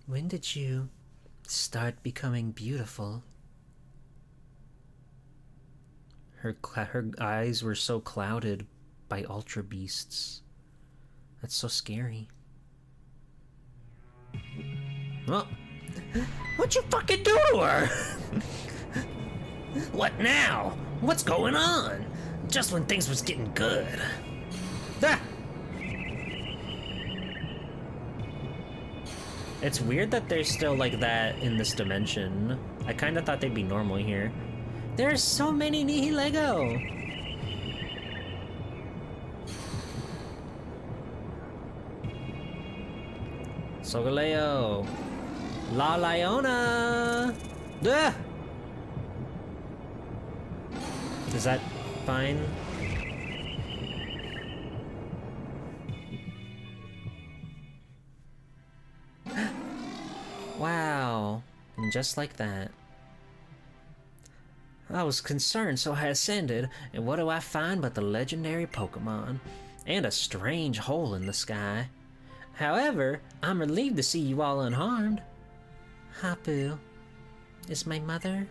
When did you start becoming beautiful? Her eyes were so clouded by Ultra Beasts. That's so scary. Oh. What'd you fucking do to her? What now? What's going on? Just when things was getting good. Ah! It's weird that they're still like that in this dimension. I kind of thought they'd be normal here. There's so many Nihilego! Solgaleo! La Leona! Duh! Is that fine? Wow, and just like that. I was concerned, so I ascended, and what do I find but the legendary Pokemon? And a strange hole in the sky. However, I'm relieved to see you all unharmed. Hapu, is my mother?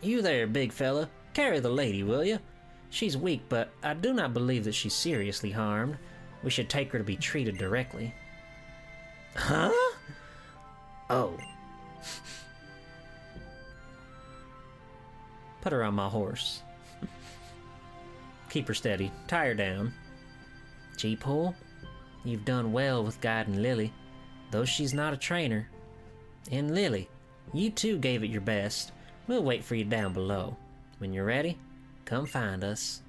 You there, big fella. Carry the lady, will you? She's weak, but I do not believe that she's seriously harmed. We should take her to be treated directly. Huh? Oh. Put her on my horse. Keep her steady. Tie her down. G-Pool, you've done well with guiding Lily, though she's not a trainer. And Lily, you too gave it your best. We'll wait for you down below. When you're ready, come find us.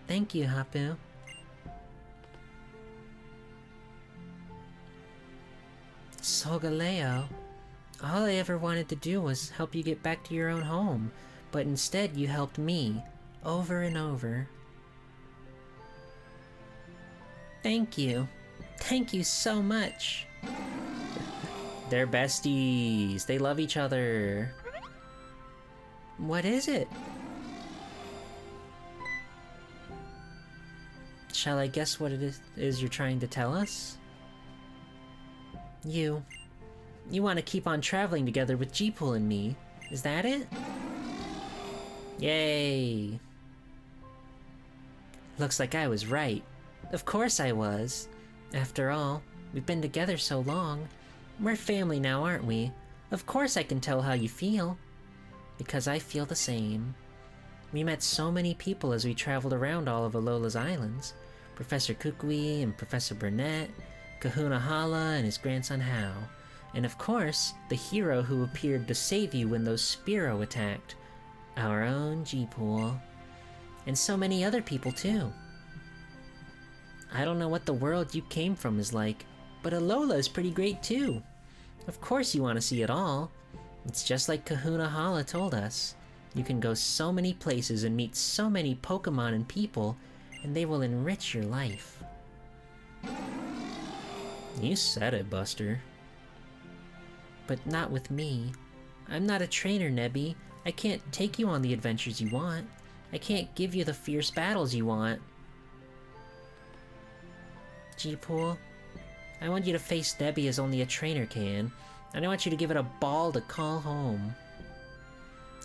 Thank you, Hapu. Solgaleo, all I ever wanted to do was help you get back to your own home, but instead you helped me, over and over. Thank you. Thank you so much. They're besties. They love each other. What is it? Shall I guess what it is you're trying to tell us? You want to keep on traveling together with G-Pool and me. Is that it? Yay. Looks like I was right. Of course I was. After all, we've been together so long. We're family now, aren't we? Of course I can tell how you feel. Because I feel the same. We met so many people as we traveled around all of Alola's islands. Professor Kukui and Professor Burnett, Kahuna Hala and his grandson Hao. And of course, the hero who appeared to save you when those Spiro attacked. Our own G-Pool. And so many other people too. I don't know what the world you came from is like, but Alola is pretty great too. Of course you want to see it all. It's just like Kahuna Hala told us. You can go so many places and meet so many Pokemon and people, and they will enrich your life. You said it, Buster. But not with me. I'm not a trainer, Nebby. I can't take you on the adventures you want. I can't give you the fierce battles you want. G-Pool, I want you to face Nebby as only a trainer can, and I want you to give it a ball to call home.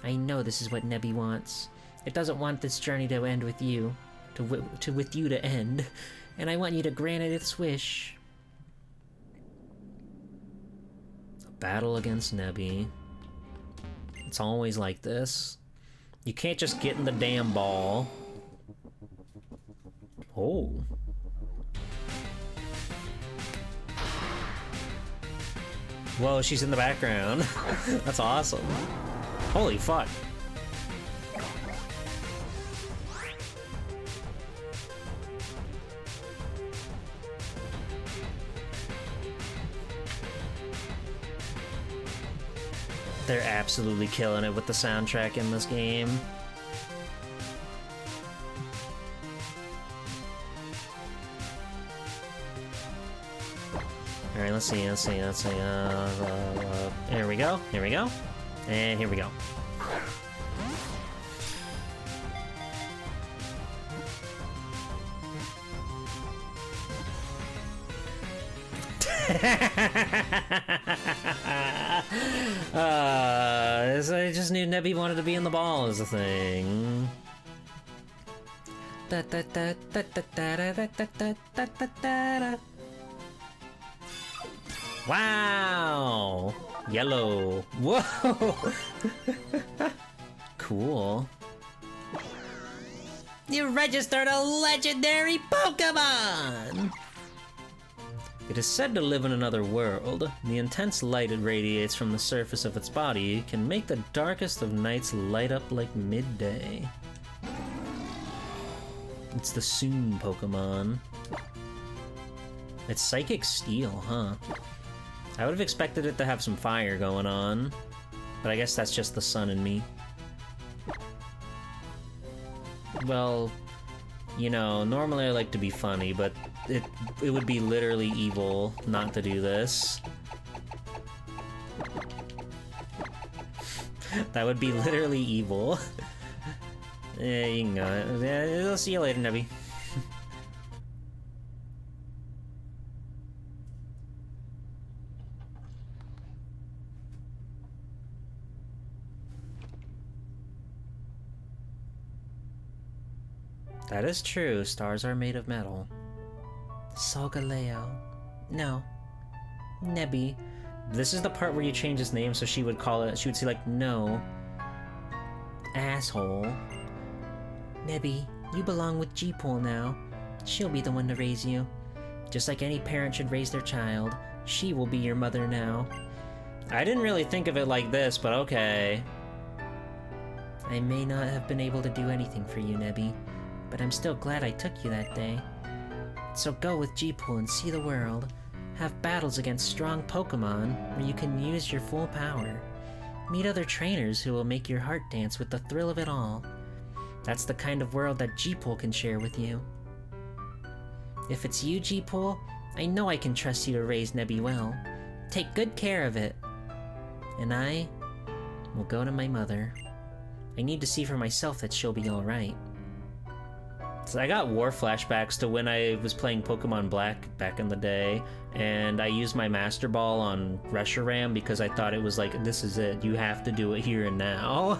I know this is what Nebby wants. It doesn't want this journey to end with you, with you to end, and I want you to grant it its wish. A battle against Nebby. It's always like this. You can't just get in the damn ball. Oh. Whoa, she's in the background. That's awesome. Holy fuck. They're absolutely killing it with the soundtrack in this game. Alright, let's see. Here we go, and here we go. I just knew Nebby wanted to be in the ball is the thing. Wow! Yellow. Whoa! Cool. You registered a legendary Pokemon! It is said to live in another world. The intense light it radiates from the surface of its body can make the darkest of nights light up like midday. It's the Soon Pokemon. It's Psychic Steel, huh? I would have expected it to have some fire going on, but I guess that's just the sun in me. Well, you know, normally I like to be funny, but it would be literally evil not to do this. That would be literally evil. Yeah, you can go. Yeah, I'll see you later, Nebby. That is true. Stars are made of metal. Solgaleo. No. Nebby. This is the part where you change his name, so she would call it, she would say like, no. Asshole. Nebby, you belong with G-Pool now. She'll be the one to raise you. Just like any parent should raise their child, she will be your mother now. I didn't really think of it like this, but okay. I may not have been able to do anything for you, Nebby, but I'm still glad I took you that day. So go with G-Pool and see the world. Have battles against strong Pokemon where you can use your full power. Meet other trainers who will make your heart dance with the thrill of it all. That's the kind of world that G-Pool can share with you. If it's you, G-Pool, I know I can trust you to raise Nebby well. Take good care of it. And I will go to my mother. I need to see for myself that she'll be alright. So I got war flashbacks to when I was playing Pokemon Black back in the day, and I used my Master Ball on Reshiram because I thought it was like, this is it, you have to do it here and now.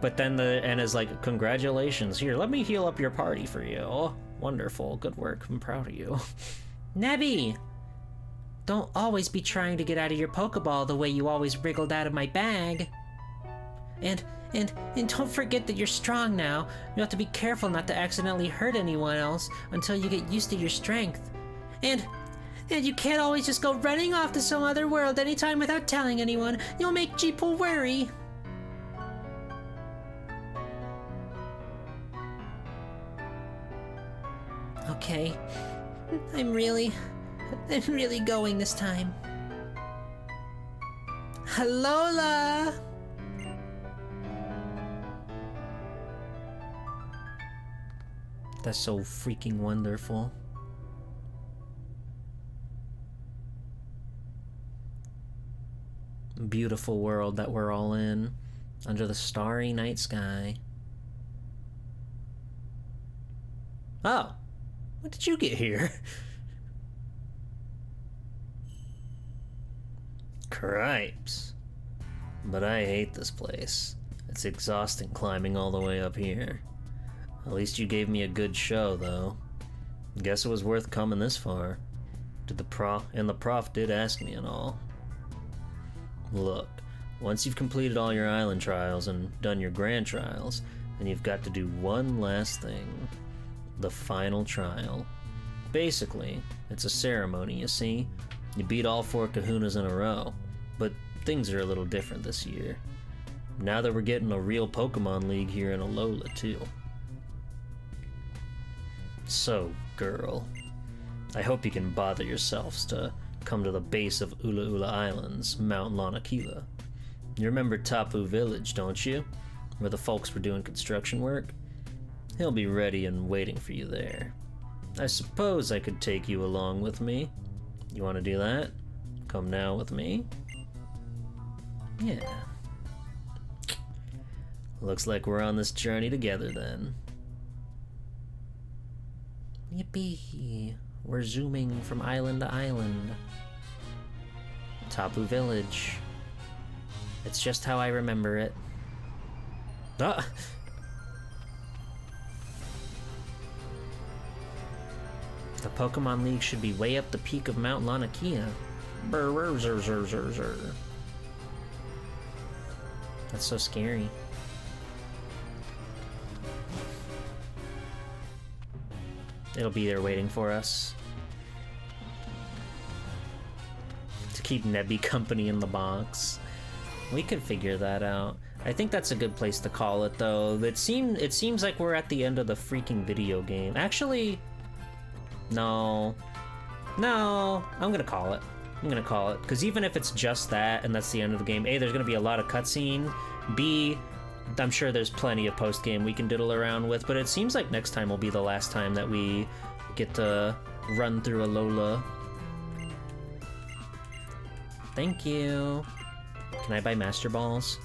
But then the end is like, congratulations, here, let me heal up your party for you. Oh, wonderful, good work, I'm proud of you. Nebby! Don't always be trying to get out of your Pokeball the way you always wriggled out of my bag. And don't forget that you're strong now. You have to be careful not to accidentally hurt anyone else until you get used to your strength. And you can't always just go running off to some other world anytime without telling anyone. You'll make G-Pool worry. Okay. I'm really going this time. Alola! That's so freaking wonderful. Beautiful world that we're all in, under the starry night sky. Oh, when did you get here? Cripes. But I hate this place. It's exhausting climbing all the way up here. At least you gave me a good show, though. Guess it was worth coming this far. The prof did ask me and all. Look, once you've completed all your island trials and done your grand trials, then you've got to do one last thing. The final trial. Basically, it's a ceremony, you see. You beat all 4 kahunas in a row. But things are a little different this year. Now that we're getting a real Pokemon League here in Alola, too. So, girl, I hope you can bother yourselves to come to the base of Ula Ula Islands, Mount Lanakila. You remember Tapu Village, don't you? Where the folks were doing construction work? He'll be ready and waiting for you there. I suppose I could take you along with me. You want to do that? Come now with me? Yeah. Looks like we're on this journey together then. Yippee! We're zooming from island to island. Tapu Village. It's just how I remember it. Ah! The Pokemon League should be way up the peak of Mount Lanakia. That's so scary. It'll be there waiting for us. To keep Nebby company in the box. We could figure that out. I think that's a good place to call it, though. It seems like we're at the end of the freaking video game. Actually, no. No, I'm gonna call it. I'm gonna call it. Because even if it's just that, and that's the end of the game, A, there's gonna be a lot of cutscene. B, I'm sure there's plenty of post-game we can diddle around with, but it seems like next time will be the last time that we get to run through Alola. Thank you. Can I buy Master Balls?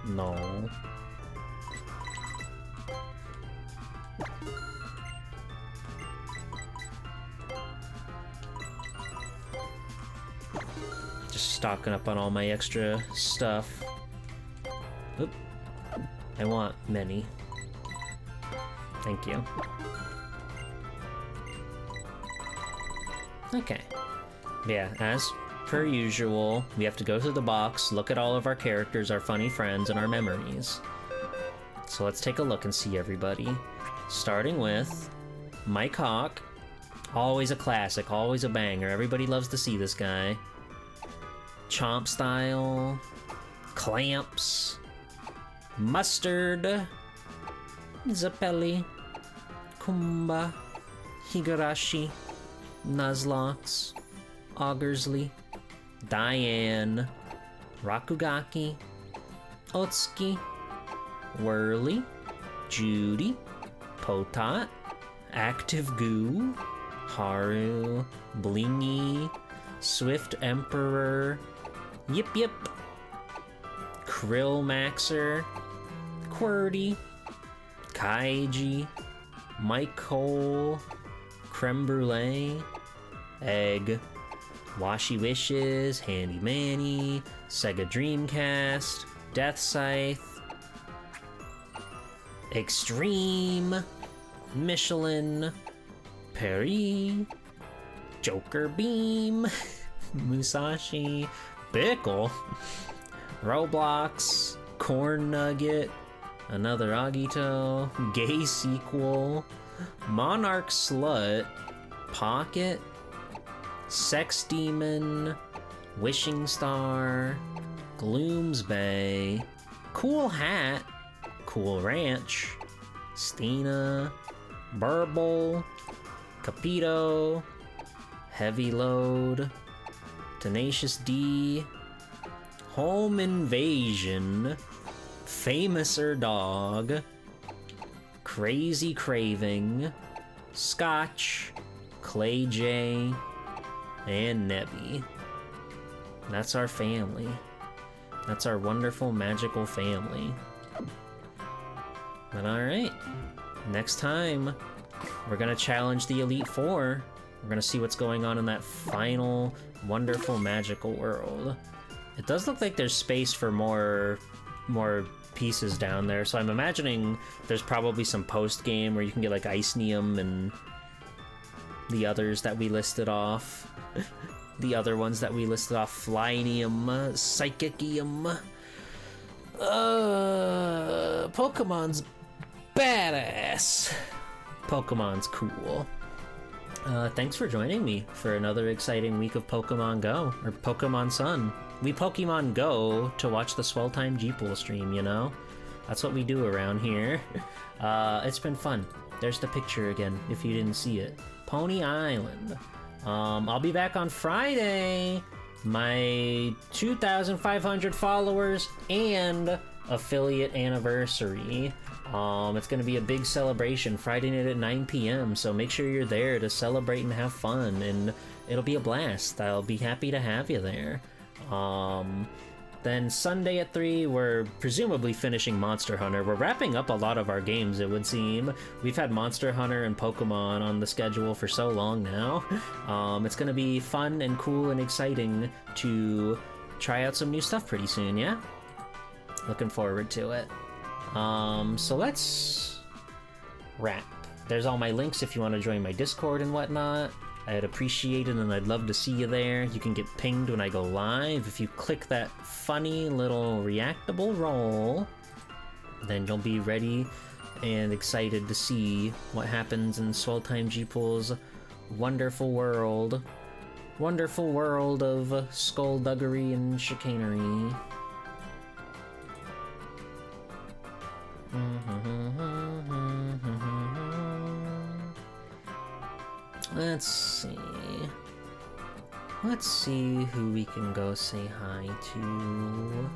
No. Just stocking up on all my extra stuff. Oop. I want many. Thank you. Okay. Yeah, as per usual, we have to go through the box, look at all of our characters, our funny friends, and our memories. So let's take a look and see everybody. Starting with Mike Hawk. Always a classic, always a banger. Everybody loves to see this guy. Chomp Style. Clamps. Mustard. Zappelli. Kumba. Higurashi. Nuzlocke. Augursley. Diane. Rakugaki. Otsuki. Whirly. Judy. Potot. Active Goo. Haru. Blingy. Swift Emperor. Yip Yip. Krill Maxer. Qwerty. Kaiji. Mike Cole. Creme Brulee. Egg. Washi Wishes. Handy Manny. Sega Dreamcast. Death Scythe. Extreme. Michelin. Perry. Joker Beam. Musashi. Pickle. Roblox. Corn Nugget. Another Agito. Gay Sequel. Monarch Slut. Pocket. Sex Demon. Wishing Star. Gloomsbay. Cool Hat. Cool Ranch. Stina. Burble. Capito. Heavy Load. Tenacious D. Home Invasion. Famouser Dog. Crazy Craving. Scotch. Clay J. And Nebby. That's our family. That's our wonderful, magical family. But alright. Next time, we're gonna challenge the Elite Four. We're gonna see what's going on in that final, wonderful, magical world. It does look like there's space for more pieces down there, so I'm imagining there's probably some post-game where you can get like Icenium and the others that we listed off. The other ones that we listed off, Flynium, Psychicium. Pokemon's badass. Pokemon's cool. Thanks for joining me for another exciting week of Pokemon Go, or Pokemon Sun. We Pokemon Go to watch the Swell Time G-Pool stream, you know? That's what we do around here. It's been fun. There's the picture again, if you didn't see it. Pony Island. I'll be back on Friday. My 2,500 followers and affiliate anniversary. It's gonna be a big celebration Friday night at 9 p.m. So make sure you're there to celebrate and have fun, and it'll be a blast. I'll be happy to have you there. Then Sunday at 3, we're presumably finishing Monster Hunter. We're wrapping up a lot of our games, it would seem. We've had Monster Hunter and Pokemon on the schedule for so long now. It's gonna be fun and cool and exciting to try out some new stuff pretty soon, yeah? Looking forward to it. So let's wrap. There's all my links if you want to join my Discord and whatnot. I'd appreciate it, and I'd love to see you there. You can get pinged when I go live. If you click that funny little reactable roll, then you'll be ready and excited to see what happens in Swell Time G-Pool's wonderful world. Wonderful world of skullduggery and chicanery. Let's see. Let's see who we can go say hi to.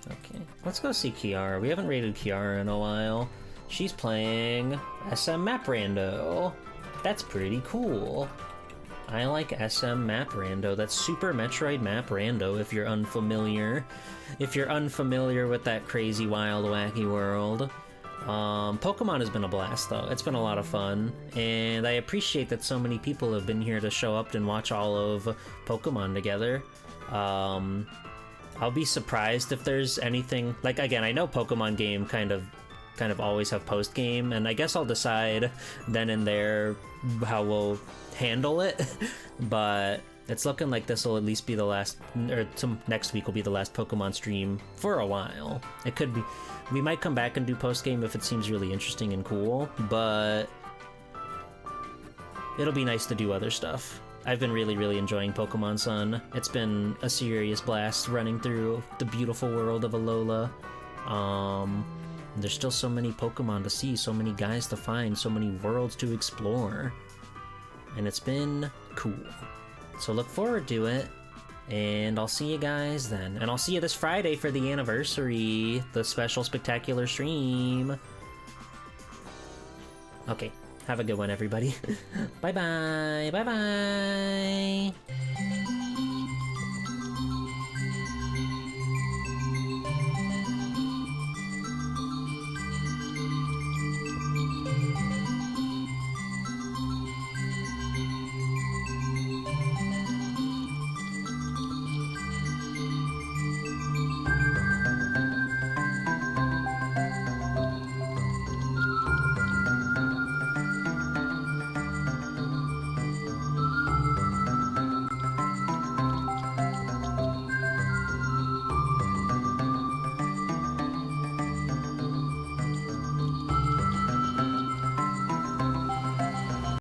Okay, let's go see Kiara. We haven't raided Kiara in a while. She's playing SM Map Rando. That's pretty cool. I like SM Map Rando. That's Super Metroid Map Rando, if you're unfamiliar. If you're unfamiliar with that crazy, wild, wacky world. Pokemon has been a blast, though. It's been a lot of fun, and I appreciate that so many people have been here to show up and watch all of Pokemon together. I'll be surprised if there's anything... Like, again, I know Pokemon game kind of always have post-game, and I guess I'll decide then and there how we'll handle it, but it's looking like this will at least be the last, or next week will be the last Pokemon stream for a while. It could be... We might come back and do post-game if it seems really interesting and cool, but it'll be nice to do other stuff. I've been really, really enjoying Pokemon Sun. It's been a serious blast running through the beautiful world of Alola. There's still so many Pokemon to see, so many guys to find, so many worlds to explore. And it's been cool. So look forward to it. And I'll see you guys then. And I'll see you this Friday for the anniversary, the special spectacular stream. Okay, have a good one, everybody. Bye-bye. Bye-bye.